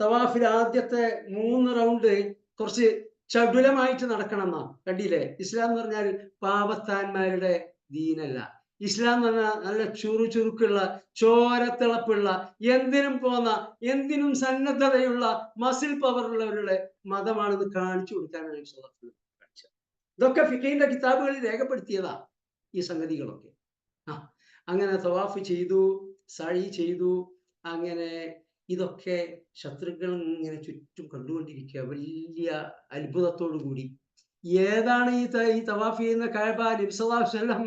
തവാഫിൽ ആദ്യത്തെ 3 റൗണ്ട് കുറച്ച് ചടുലമായിട്ട് നടക്കണം എന്നാ. കണ്ടില്ലേ? ഇസ്ലാം എന്ന് പറഞ്ഞാൽ പാപത്താന്മാരുടെ ദീനല്ല. ഇസ്ലാം എന്ന് പറഞ്ഞാൽ നല്ല ചുറുചുറുക്കുള്ള, ചോരത്തിളപ്പുള്ള, എന്തിനും പോന്ന, എന്തിനും സന്നദ്ധതയുള്ള, മസിൽ പവറുള്ളവരുടെ മതമാണെന്ന് കാണിച്ചു കൊടുക്കാനാണ് കാണിച്ചത്. ഇതൊക്കെ ഫിഖഹിന്റെ കിതാബുകളിൽ രേഖപ്പെടുത്തിയതാ ഈ സംഗതികളൊക്കെ. അങ്ങനെ തവാഫ് ചെയ്തു, സഈ ചെയ്തു. അങ്ങനെ ഇതൊക്കെ ശത്രുക്കൾ ഇങ്ങനെ ചുറ്റും കണ്ടുകൊണ്ടിരിക്കുക വലിയ അത്ഭുതത്തോടു കൂടി. ഏതാണ് ഈ തവാഫ് ചെയ്യുന്ന കഅബ? നബി സല്ലല്ലാഹു അലൈഹി വസല്ലം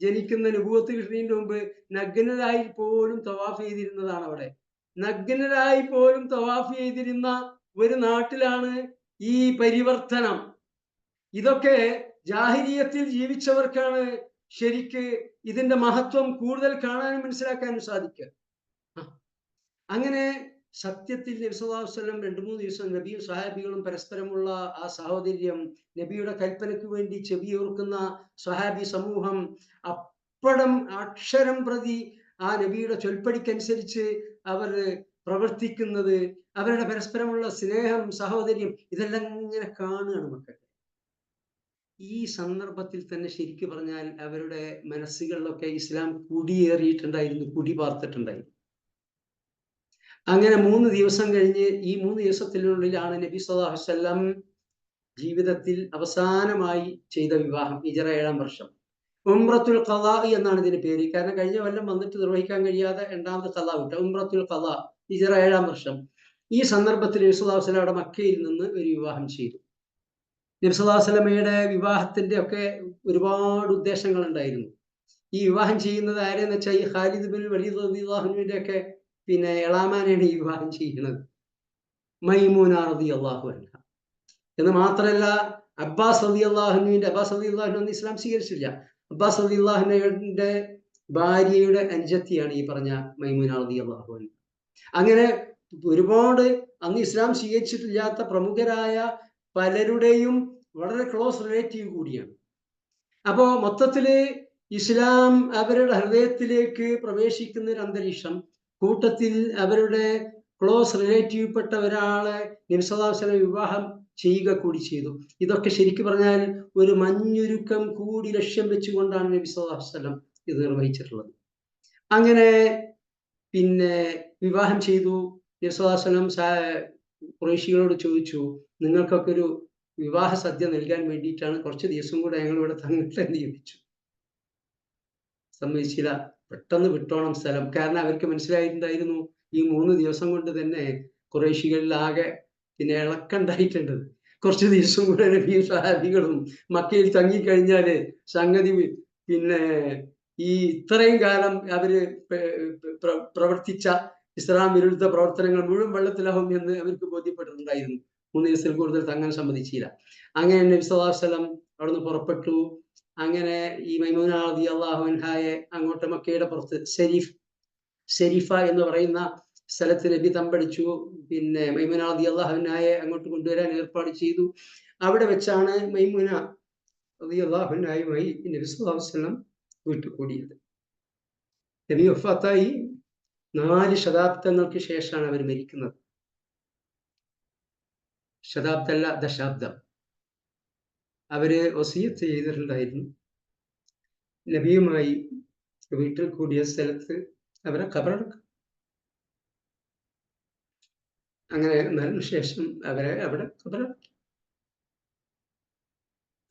ജനിക്കുന്ന നുബുവത്ത് കിട്ടുന്നതിന് മുമ്പ് നഗ്നരായി പോലും തവാഫ് ചെയ്തിരുന്നതാണ് അവിടെ. നഗ്നരായി പോലും തവാഫ് ചെയ്തിരുന്ന ഒരു നാട്ടിലാണ് ഈ പരിവർത്തനം. ഇതൊക്കെ ജാഹിലിയത്തിൽ ജീവിച്ചവർക്കാണ് ശരിക്ക് ഇതിന്റെ മഹത്വം കൂടുതൽ കാണാനും മനസ്സിലാക്കാനും സാധിക്കുക. അങ്ങനെ സത്യത്തിൽ നബി സല്ലല്ലാഹു അലൈഹി വസല്ലം 2-3 ദിവസം നബിയും സ്വഹാബികളും പരസ്പരമുള്ള ആ സഹോദര്യം, നബിയുടെ കൽപ്പനയ്ക്ക് വേണ്ടി ചെവിയോർക്കുന്ന സ്വഹാബി സമൂഹം, അപ്പടം അക്ഷരം പ്രതി ആ നബിയുടെ ചൊൽപ്പടിക്കനുസരിച്ച് അവർ പ്രവർത്തിക്കുന്നത്, അവരുടെ പരസ്പരമുള്ള സ്നേഹം, സഹോദര്യം, ഇതെല്ലാം ഇങ്ങനെ കാണുകയാണ് മക്കൾ. ഈ സന്ദർഭത്തിൽ തന്നെ ശരിക്കു പറഞ്ഞാൽ അവരുടെ മനസ്സുകളിലൊക്കെ ഇസ്ലാം കുടിയേറിയിട്ടുണ്ടായിരുന്നു, കുടി പാർത്തിട്ടുണ്ടായിരുന്നു. അങ്ങനെ 3 ദിവസം കഴിഞ്ഞ്, ഈ 3 ദിവസത്തിനുള്ളിലാണ് നബി സല്ലല്ലാഹു അലൈഹി വസല്ലം ജീവിതത്തിൽ അവസാനമായി ചെയ്ത വിവാഹം. ഹിജ്റ 7-ാം വർഷം. ഉംറത്തുൽ ഖളാ എന്നാണ് ഇതിന് പേര്. കാരണം കഴിഞ്ഞ കൊല്ലം വന്നിട്ട് നിർവഹിക്കാൻ കഴിയാതെ 2ാമത് ഖളാ വിട്ട ഉംറത്തുൽ ഖളാ, ഹിജ്റ 7-ാം വർഷം. ഈ സന്ദർഭത്തിൽ നബി സല്ലല്ലാഹു അലൈഹി വസല്ലം അവിടെ മക്കയിൽ നിന്ന് ഒരു വിവാഹം ചെയ്തു. നബി സല്ലല്ലാഹു അലൈഹി വസല്ലമയുടെ വിവാഹത്തിന്റെ ഒക്കെ ഒരുപാട് ഉദ്ദേശങ്ങൾ ഉണ്ടായിരുന്നു. ഈ വിവാഹം ചെയ്യുന്നത് ആരെന്ന് വെച്ചാൽ ഈ ഖാലിദ് ബിൻ വലീദ് റളിയല്ലാഹു അൻഹുവിന്റെ ഒക്കെ എളാമാനെയാണ് ഈ വിവാഹം ചെയ്യുന്നത്, മൈമൂന റളിയല്ലാഹു അൻഹ. എന്ന് മാത്രമല്ല, അബ്ബാസ് റളിയല്ലാഹു അൻഹു ഇസ്ലാം സ്വീകരിച്ചില്ല. അബ്ബാസ് റളിയല്ലാഹു അൻഹുവിന്റെ ഭാര്യയുടെ അനുജത്തിയാണ് ഈ പറഞ്ഞ മൈമൂന റളിയല്ലാഹു അൻഹ. അങ്ങനെ ഒരുപാട് അന്ന് ഇസ്ലാം സ്വീകരിച്ചിട്ടില്ലാത്ത പ്രമുഖരായ പലരുടെയും വളരെ ക്ലോസ് റിലേറ്റീവ് കൂടിയാണ്. അപ്പോ മൊത്തത്തില് ഇസ്ലാം അവരുടെ ഹൃദയത്തിലേക്ക് പ്രവേശിക്കുന്ന ഒരു അന്തരീക്ഷം, കൂട്ടത്തിൽ അവരുടെ ക്ലോസ് റിലേറ്റീവ് പെട്ട ഒരാളെ നബി സല്ലല്ലാഹു അലൈഹി വസല്ലം വിവാഹം ചെയ്യുക കൂടി ചെയ്തു. ഇതൊക്കെ ശരിക്കും പറഞ്ഞാൽ ഒരു മഞ്ഞുരുക്കം കൂടി ലക്ഷ്യം വെച്ചുകൊണ്ടാണ് നബി സല്ലല്ലാഹു അലൈഹി വസല്ലം ഇത് നിർവഹിച്ചിട്ടുള്ളത്. അങ്ങനെ പിന്നെ വിവാഹം ചെയ്തു. നബി സല്ലല്ലാഹു അലൈഹി വസല്ലം ഖുറൈശികളോട് ചോദിച്ചു, നിങ്ങൾക്കൊക്കെ ഒരു വിവാഹ സദ്യ നൽകാൻ വേണ്ടിയിട്ടാണ്, കുറച്ച് ദിവസം കൂടെ ഞങ്ങൾ ഇവിടെ തങ്ങട്ടെ എന്ന് ചോദിച്ചു. സമ്മതിച്ചില്ല. പെട്ടെന്ന് വിട്ടോണം സ്ഥലം. കാരണം അവർക്ക് മനസ്സിലായിട്ടുണ്ടായിരുന്നു ഈ 3 ദിവസം കൊണ്ട് തന്നെ ഖുറൈശികളിലാകെ പിന്നെ ഇളക്കണ്ടായിട്ടുണ്ട്. കുറച്ച് ദിവസം കൂടെ നബിയും സ്വഹാബികളും മക്കയിൽ തങ്ങിക്കഴിഞ്ഞാല് സംഗതി പിന്നെ ഈ ഇത്രയും കാലം അവര് പ്രവർത്തിച്ച ഇസ്ലാം വിരുദ്ധ പ്രവർത്തനങ്ങൾ മുഴുവൻ വെള്ളത്തിലാവും എന്ന് അവർക്ക് ബോധ്യപ്പെട്ടിട്ടുണ്ടായിരുന്നു. 3 ദിവസത്തിൽ കൂടുതൽ തങ്ങാൻ സമ്മതിച്ചില്ല. അങ്ങനെ നബി സല്ലല്ലാഹു അലൈഹി വസല്ലം അവിടുന്ന് പുറപ്പെട്ടു. അങ്ങനെ ഈ മൈമൂന റളിയല്ലാഹു അൻഹയെ അങ്ങോട്ട് മക്കയുടെ പുറത്ത് ശരീഫ എന്ന് പറയുന്ന സ്ഥലത്ത് നബി തമ്പടിച്ചു. പിന്നെ മൈമൂന റളിയല്ലാഹു അൻഹയെ അങ്ങോട്ട് കൊണ്ടുവരാൻ ഏർപ്പാട് ചെയ്തു. അവിടെ വെച്ചാണ് മൈമൂന റളിയല്ലാഹു അൻഹയുമായി നബി സല്ലല്ലാഹു അലൈഹി വസല്ലം വീട്ടുകൂടിയത്. നബി വഫാത്തായി 4 ശതാബ്ദങ്ങൾക്ക് ശേഷമാണ് അവർ മരിക്കുന്നത്. ശതാബ്ദമല്ല, ദശാബ്ദം. അവര് വസിയത്ത് ചെയ്തിട്ടുണ്ടായിരുന്നു, നബിയുമായി വീട്ടിൽ കൂടിയ സ്ഥലത്ത് അവരെ ഖബറടക്കും. അങ്ങനെ മരണശേഷം അവരെ അവിടെ ഖബറടക്കി.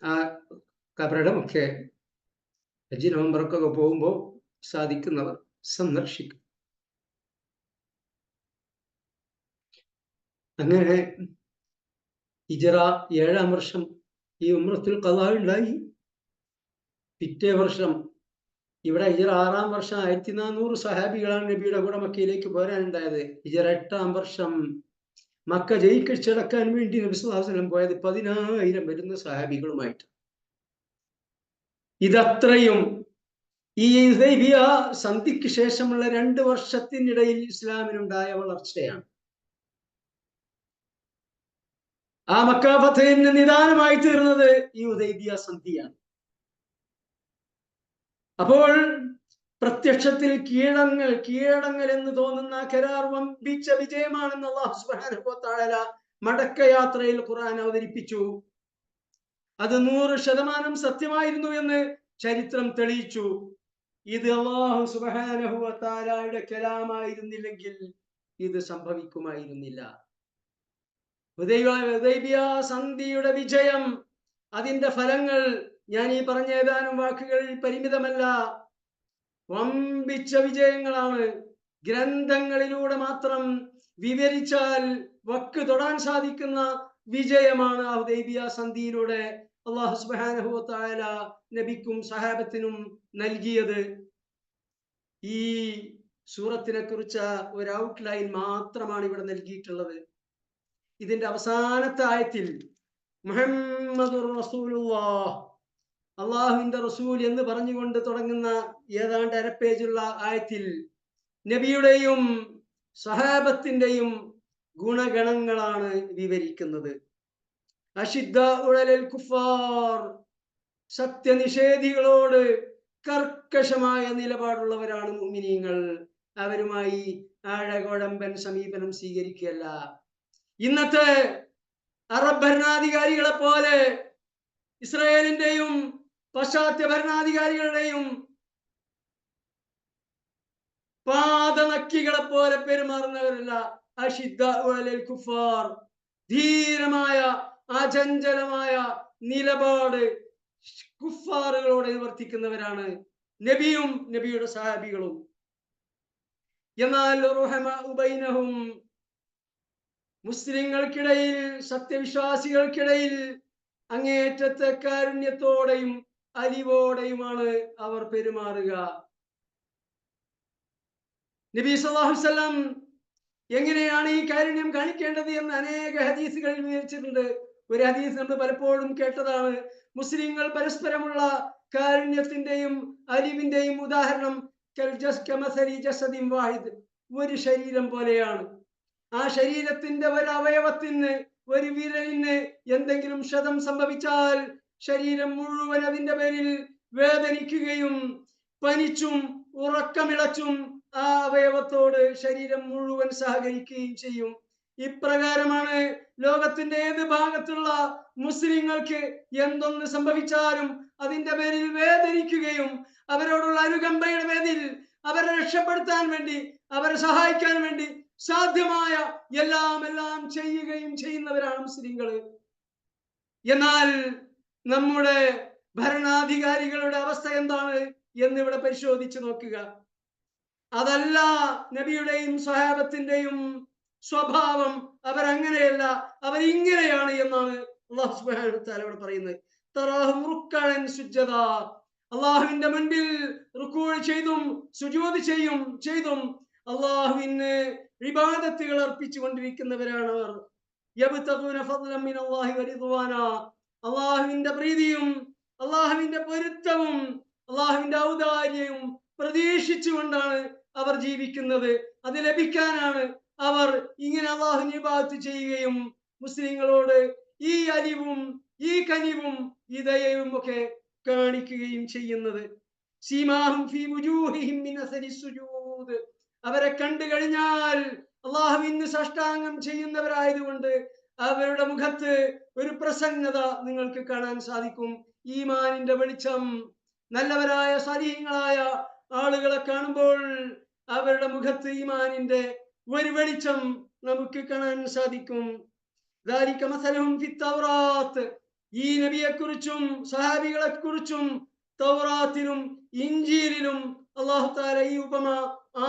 ആ ഖബറിടമൊക്കെ ഹജ്ജ് നവംബറൊക്കെ പോകുമ്പോൾ സാധിക്കുന്നവർ സന്ദർശിക്കും. അങ്ങനെ ഹിജ്റ 7-ാം വർഷം ഈ ഉംറത്തുൽ ഖളാ ഉണ്ടായി. പിറ്റേ വർഷം ഇവിടെ ഹിജ്റ 6-ാം വർഷം 1400 സഹാബികളാണ് നബിയുടെ കൂടെ മക്കയിലേക്ക് പോരാനുണ്ടായത്. ഹിജ്റ 8-ാം വർഷം മക്ക ജയിക്കച്ചടക്കാൻ വേണ്ടി നബി സല്ലല്ലാഹു അലൈഹി വസല്ലം പോയത് 10,000 വരുന്ന സഹാബികളുമായിട്ട്. ഇതത്രയും ഈ ഹുദൈബിയ സന്ധിക്ക് ശേഷമുള്ള 2 വർഷത്തിനിടയിൽ ഇസ്ലാമിനുണ്ടായ വളർച്ചയാണ്. ആ മക്ക ഫതഹിന് നിദാനമായി തീർന്നത് ഈ ഹുദൈബിയ സന്ധിയാണ്. അപ്പോൾ പ്രത്യക്ഷത്തിൽ കീഴടങ്ങൽ എന്ന് തോന്നുന്ന കരാർ വമ്പിച്ച വിജയമാണെന്ന് അല്ലാഹു സുബ്ഹാനഹു വ തആല മടക്കയാത്രയിൽ ഖുർആൻ അവതരിപ്പിച്ചു. അത് 100% സത്യമായിരുന്നു എന്ന് ചരിത്രം തെളിയിച്ചു. ഇത് അല്ലാഹു സുബ്ഹാനഹു വ തആലയുടെ കലാമായിരുന്നില്ലെങ്കിൽ ഇത് സംഭവിക്കുമായിരുന്നില്ല. ഹുദൈബിയ സന്ധിയുടെ വിജയം, അതിന്റെ ഫലങ്ങൾ ഞാൻ ഈ പറഞ്ഞ ഏതാനും വാക്കുകളിൽ പരിമിതമല്ല. വമ്പിച്ച വിജയങ്ങളാണ്. ഗ്രന്ഥങ്ങളിലൂടെ മാത്രം വിവരിച്ചാൽ വക്ക് തൊടാൻ സാധിക്കുന്ന വിജയമാണ് ഹുദൈബിയ സന്ധിയിലൂടെ അല്ലാഹു സുബ്ഹാനഹു വ തആല നബിക്കും സഹാബത്തിനും നൽകിയത്. ഈ സൂറത്തിനെ കുറിച്ച ഒരു ഔട്ട്ലൈൻ മാത്രമാണ് ഇവിടെ നൽകിയിട്ടുള്ളത്. ഇതിന്റെ അവസാനത്തെ ആയത്തിൽ മുഹമ്മദുർ റസൂലുള്ളാഹ്, അള്ളാഹുവിന്റെ റസൂൽ എന്ന് പറഞ്ഞുകൊണ്ട് തുടങ്ങുന്ന ഏതാണ്ട് അരപ്പേജുള്ള ആയത്തിൽ നബിയുടെയും സഹാബത്തിന്റെയും ഗുണഗണങ്ങളാണ് വിവരിക്കുന്നത്. അഷിദ്ദഉൽ കുഫാർ, സത്യനിഷേധികളോട് കർക്കശമായ നിലപാടുള്ളവരാണ് മുഅ്മിനീങ്ങൾ. അവരുമായി ആഴകോടമ്പൻ സമീപനം സ്വീകരിക്കുകയല്ല. ഇന്നത്തെ അറബ് ഭരണാധികാരികളെ പോലെ ഇസ്രായേലിന്റെയും പാശ്ചാത്യ ഭരണാധികാരികളുടെയും പാദനക്കികളെ പോലെ പെരുമാറുന്നവരല്ല. അഷിദ്ദഉൽ കുഫാർ, ധീരമായ അചഞ്ചലമായ നിലപാട് കുഫാറുകളോട് നിവർത്തിക്കുന്നവരാണ് നബിയും നബിയുടെ സഹാബികളും. എന്നാൽ റുഹമാഉ ബൈനഹും, മുസ്ലിങ്ങൾക്കിടയിൽ, സത്യവിശ്വാസികൾക്കിടയിൽ അങ്ങേയറ്റത്തെ കാരുണ്യത്തോടെയും അലിവോടെയുമാണ് അവർ പെരുമാറുക. നബി സല്ലല്ലാഹു അലൈഹി വസല്ലം എങ്ങനെയാണ് ഈ കാരുണ്യം കാണിക്കേണ്ടത് എന്ന് അനേക ഹദീസുകളിൽ വിവരിച്ചിട്ടുണ്ട്. ഒരു ഹദീസ് നമ്മൾ പലപ്പോഴും കേട്ടതാണ്. മുസ്ലിങ്ങൾ പരസ്പരമുള്ള കാരുണ്യത്തിന്റെയും അലിവിന്റെയും ഉദാഹരണം വാഹിദ്, ഒരു ശരീരം പോലെയാണ്. ആ ശരീരത്തിന്റെ ഒരു അവയവത്തിന്, ഒരു വിരലിന് എന്തെങ്കിലും ക്ഷതം സംഭവിച്ചാൽ ശരീരം മുഴുവൻ അതിന്റെ പേരിൽ വേദനിക്കുകയും പനിച്ചും ഉറക്കമിളച്ചും ആ അവയവത്തോട് ശരീരം മുഴുവൻ സഹകരിക്കുകയും ചെയ്യും. ഇപ്രകാരമാണ് ലോകത്തിന്റെ ഏത് ഭാഗത്തുള്ള മുസ്ലിങ്ങൾക്ക് എന്തൊന്ന് സംഭവിച്ചാലും അതിന്റെ പേരിൽ വേദനിക്കുകയും അവരോടുള്ള അനുകമ്പയുടെ പേരിൽ അവരെ രക്ഷപ്പെടുത്താൻ വേണ്ടി, അവരെ സഹായിക്കാൻ വേണ്ടി സാധ്യമായ എല്ലാം ചെയ്യുകയും ചെയ്യുന്നവരാണ് മുസ്ലിങ്ങൾ. എന്നാൽ നമ്മുടെ ഭരണാധികാരികളുടെ അവസ്ഥ എന്താണ് എന്നിവിടെ പരിശോധിച്ച് നോക്കുക. അതല്ല നബിയുടെയും സ്വഹാബത്തിന്റെയും സ്വഭാവം. അവരങ്ങനെയല്ല, അവരിങ്ങനെയാണ് എന്നാണ് അല്ലാഹു സുബ്ഹാനഹു വ തആല ഇവിടെ പറയുന്നത്. തറാഹും റുക്കഅൻ സുജ്ജദാ, അല്ലാഹുവിന്റെ മുൻപിൽ റുകൂഅ് ചെയ്തും സുജൂദ് ചെയ്തും അല്ലാഹുവിന് ഇബാദത്തുകൾ അർപ്പിച്ചു കൊണ്ടിരിക്കുന്നവരാണ് അവർ. യബ്തഗൂന ഫദ്ലൻ മിനല്ലാഹി വറിദ്വാന, അല്ലാഹുവിന്റെ പ്രീതിയും അല്ലാഹുവിന്റെ പൊരുത്തവും അല്ലാഹുവിന്റെ ഔദാര്യവും പ്രതീക്ഷിച്ചുകൊണ്ടാണ് അവർ ജീവിക്കുന്നത്. അത് ലഭിക്കാനാണ് അവർ ഇങ്ങനെ അല്ലാഹുവിനെ ഇബാദത്ത് ചെയ്യുകയും മുസ്ലിങ്ങളോട് ഈ അലിവും ഈ കനിവും ഈ ദയയും ഒക്കെ കാണിക്കുകയും ചെയ്യുന്നത്. സീമാഹും ഫീ വുജൂഹിഹിം മിൻ അസരി സുജൂദ്, അവരെ കണ്ടു കഴിഞ്ഞാൽ അല്ലാഹുവിന് സാഷ്ടാംഗം ചെയ്യുന്നവരായതുകൊണ്ട് അവരുടെ മുഖത്ത് ഒരു പ്രസന്നത നിങ്ങൾക്ക് കാണാൻ സാധിക്കും. ഈമാനിന്റെ വെളിച്ചം, നല്ലവരായ സാലിഹീങ്ങളായ ആളുകളെ കാണുമ്പോൾ അവരുടെ മുഖത്ത് ഈമാനിന്റെ ഒരു വെളിച്ചം നമുക്ക് കാണാൻ സാധിക്കും. ദാലിക മസലുഹും ഫിത് തൗറാത്ത്, ഈ നബിയെ കുറിച്ചും സഹാബികളെ കുറിച്ചും തൗറാത്തിലും ഇഞ്ചീലിലും അല്ലാഹു തആല ഈ ഉപമ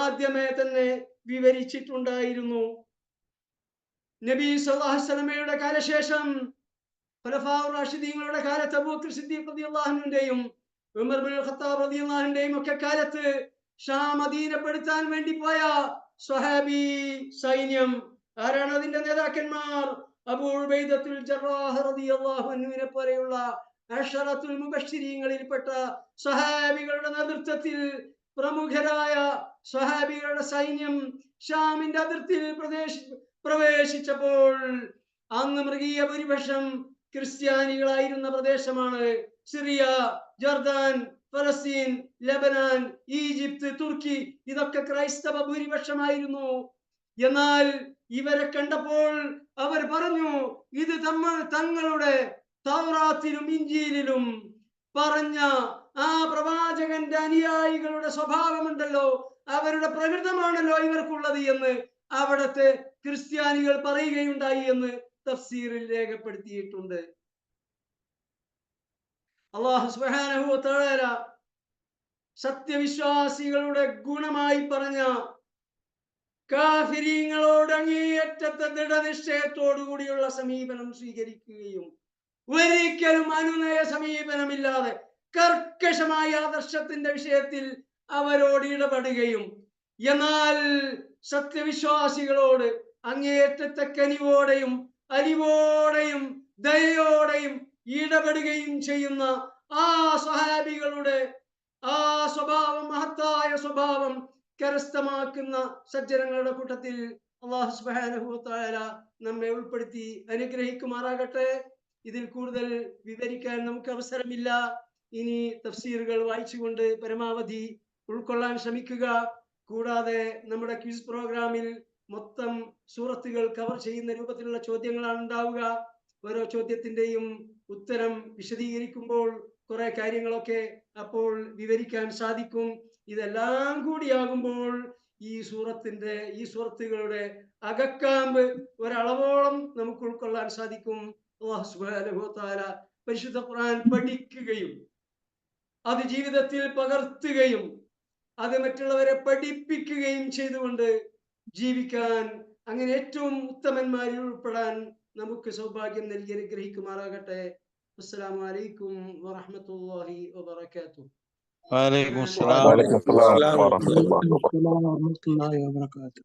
ആദ്യമേ തന്നെ വിവരിച്ചിട്ടുണ്ടായിരുന്നു. നബി സല്ലല്ലാഹു അലൈഹി വസല്ലമയുടെ കാലശേഷം ഖുലഫാഉർ റാഷിദീങ്ങളുടെ കാലത്ത് അബൂബക്കർ സിദ്ദീഖ് റളിയല്ലാഹു അൻഹുവിന്റെയും ഉമർ ഇബ്നുൽ ഖത്താബ് റളിയല്ലാഹു അൻഹുവിന്റെയും ഒക്കെ കാലത്ത് ഷാം അധീനപ്പെടുത്താൻ വേണ്ടി പോയ സ്വഹാബി സൈന്യം ആരാണ്? അതിന്റെ നേതാക്കന്മാർ അബൂ ഉബൈദത്തുൽ ജറാഹ് റളിയല്ലാഹു അൻഹുവിനെ പോലെയുള്ള അശറത്തുൽ മുബശ്ശിരീങ്ങളിൽപ്പെട്ട സ്വഹാബികളുടെ നേതൃത്വത്തിൽ പ്രമുഖരായ സ്വഹാബികളുടെ സൈന്യം ഷാമിന്റെ അതിർത്തിയിൽ പ്രവേശിച്ചപ്പോൾ അന്ന് മൃഗീയ ഭൂരിപക്ഷം ക്രിസ്ത്യാനികളായിരുന്ന പ്രദേശമാണ്. സിറിയ, ജോർദാൻ, ഫലസ്തീൻ, ലബനാൻ, ഈജിപ്ത്, തുർക്കി ഇതൊക്കെ ക്രൈസ്തവ ഭൂരിപക്ഷമായിരുന്നു. എന്നാൽ ഇവരെ കണ്ടപ്പോൾ അവർ പറഞ്ഞു, ഇത് തങ്ങളുടെ തൗറാത്തിലും ഇഞ്ചീലിലും പറഞ്ഞ ആ പ്രവാചകന്റെ അനുയായികളുടെ സ്വഭാവമുണ്ടല്ലോ, അവരുടെ പ്രകൃതമാണല്ലോ ഇവർക്കുള്ളത് എന്ന് അവിടത്തെ ക്രിസ്ത്യാനികൾ പറയുകയുണ്ടായി എന്ന് തഫ്സീറിൽ രേഖപ്പെടുത്തിയിട്ടുണ്ട്. അല്ലാഹു സുബ്ഹാനഹു വ തആല സത്യവിശ്വാസികളുടെ ഗുണമായി പറഞ്ഞ കാഫിരീങ്ങളോട് അങ്ങേയറ്റത്തെ ദൃഢനിശ്ചയത്തോടുകൂടിയുള്ള സമീപനം സ്വീകരിക്കുകയും ഒരിക്കലും അനുനയ സമീപനമില്ലാതെ കർക്കശമായ ആദർശത്തിന്റെ വിഷയത്തിൽ അവരോട് ഇടപെടുകയും എന്നാൽ സത്യവിശ്വാസികളോട് അങ്ങേയറ്റത്തെ കനിവോടെയും അലിവോടെയും ദയോടെയും ഇടപെടുകയും ചെയ്യുന്ന ആ സ്വഹാബികളുടെ ആ സ്വഭാവം, മഹത്തായ സ്വഭാവം കരസ്ഥമാക്കുന്ന സജ്ജനങ്ങളുടെ കൂട്ടത്തിൽ അല്ലാഹു സുബ്ഹാനഹു വ തആല നമ്മെ ഉൾപ്പെടുത്തി അനുഗ്രഹിക്കുമാറാകട്ടെ. ഇതിൽ കൂടുതൽ വിവരിക്കാൻ നമുക്ക് അവസരമില്ല. ഇനി തഫ്സീറുകൾ വായിച്ചുകൊണ്ട് പരമാവധി ഉൾക്കൊള്ളാൻ ശ്രമിക്കുക. കൂടാതെ നമ്മുടെ ക്വിസ് പ്രോഗ്രാമിൽ മൊത്തം സൂറത്തുകൾ കവർ ചെയ്യുന്ന രൂപത്തിലുള്ള ചോദ്യങ്ങളാണ് ഉണ്ടാവുക. ഓരോ ചോദ്യത്തിന്റെയും ഉത്തരം വിശദീകരിക്കുമ്പോൾ കുറെ കാര്യങ്ങളൊക്കെ അപ്പോൾ വിവരിക്കാൻ സാധിക്കും. ഇതെല്ലാം കൂടിയാകുമ്പോൾ ഈ സൂറത്തുകളുടെ അകക്കാമ്പ് ഒരളവോളം നമുക്ക് ഉൾക്കൊള്ളാൻ സാധിക്കും. അല്ലാഹു സുബ്ഹാനഹു വ തആല പരിശുദ്ധ ഖുർആൻ പഠിക്കുകയും അത് ജീവിതത്തിൽ പകർത്തുകയും അത് മറ്റുള്ളവരെ പഠിപ്പിക്കുകയും ചെയ്തുകൊണ്ട് ജീവിക്കാൻ, അങ്ങനെ ഏറ്റവും ഉത്തമന്മാരിൽ ഉൾപ്പെടാൻ നമുക്ക് സൗഭാഗ്യം നൽകി അനുഗ്രഹിക്കുമാറാകട്ടെ. അസ്സലാമു അലൈക്കും വറഹ്മത്തുള്ളാഹി വബറകാതുഹു. വഅലൈക്കും വഅലൈക്കും അസ്സലാം അസ്സലാം. വറഹ്മത്തുള്ളാഹി വബറകാതുഹു. warahmatullahi wabarakatuh.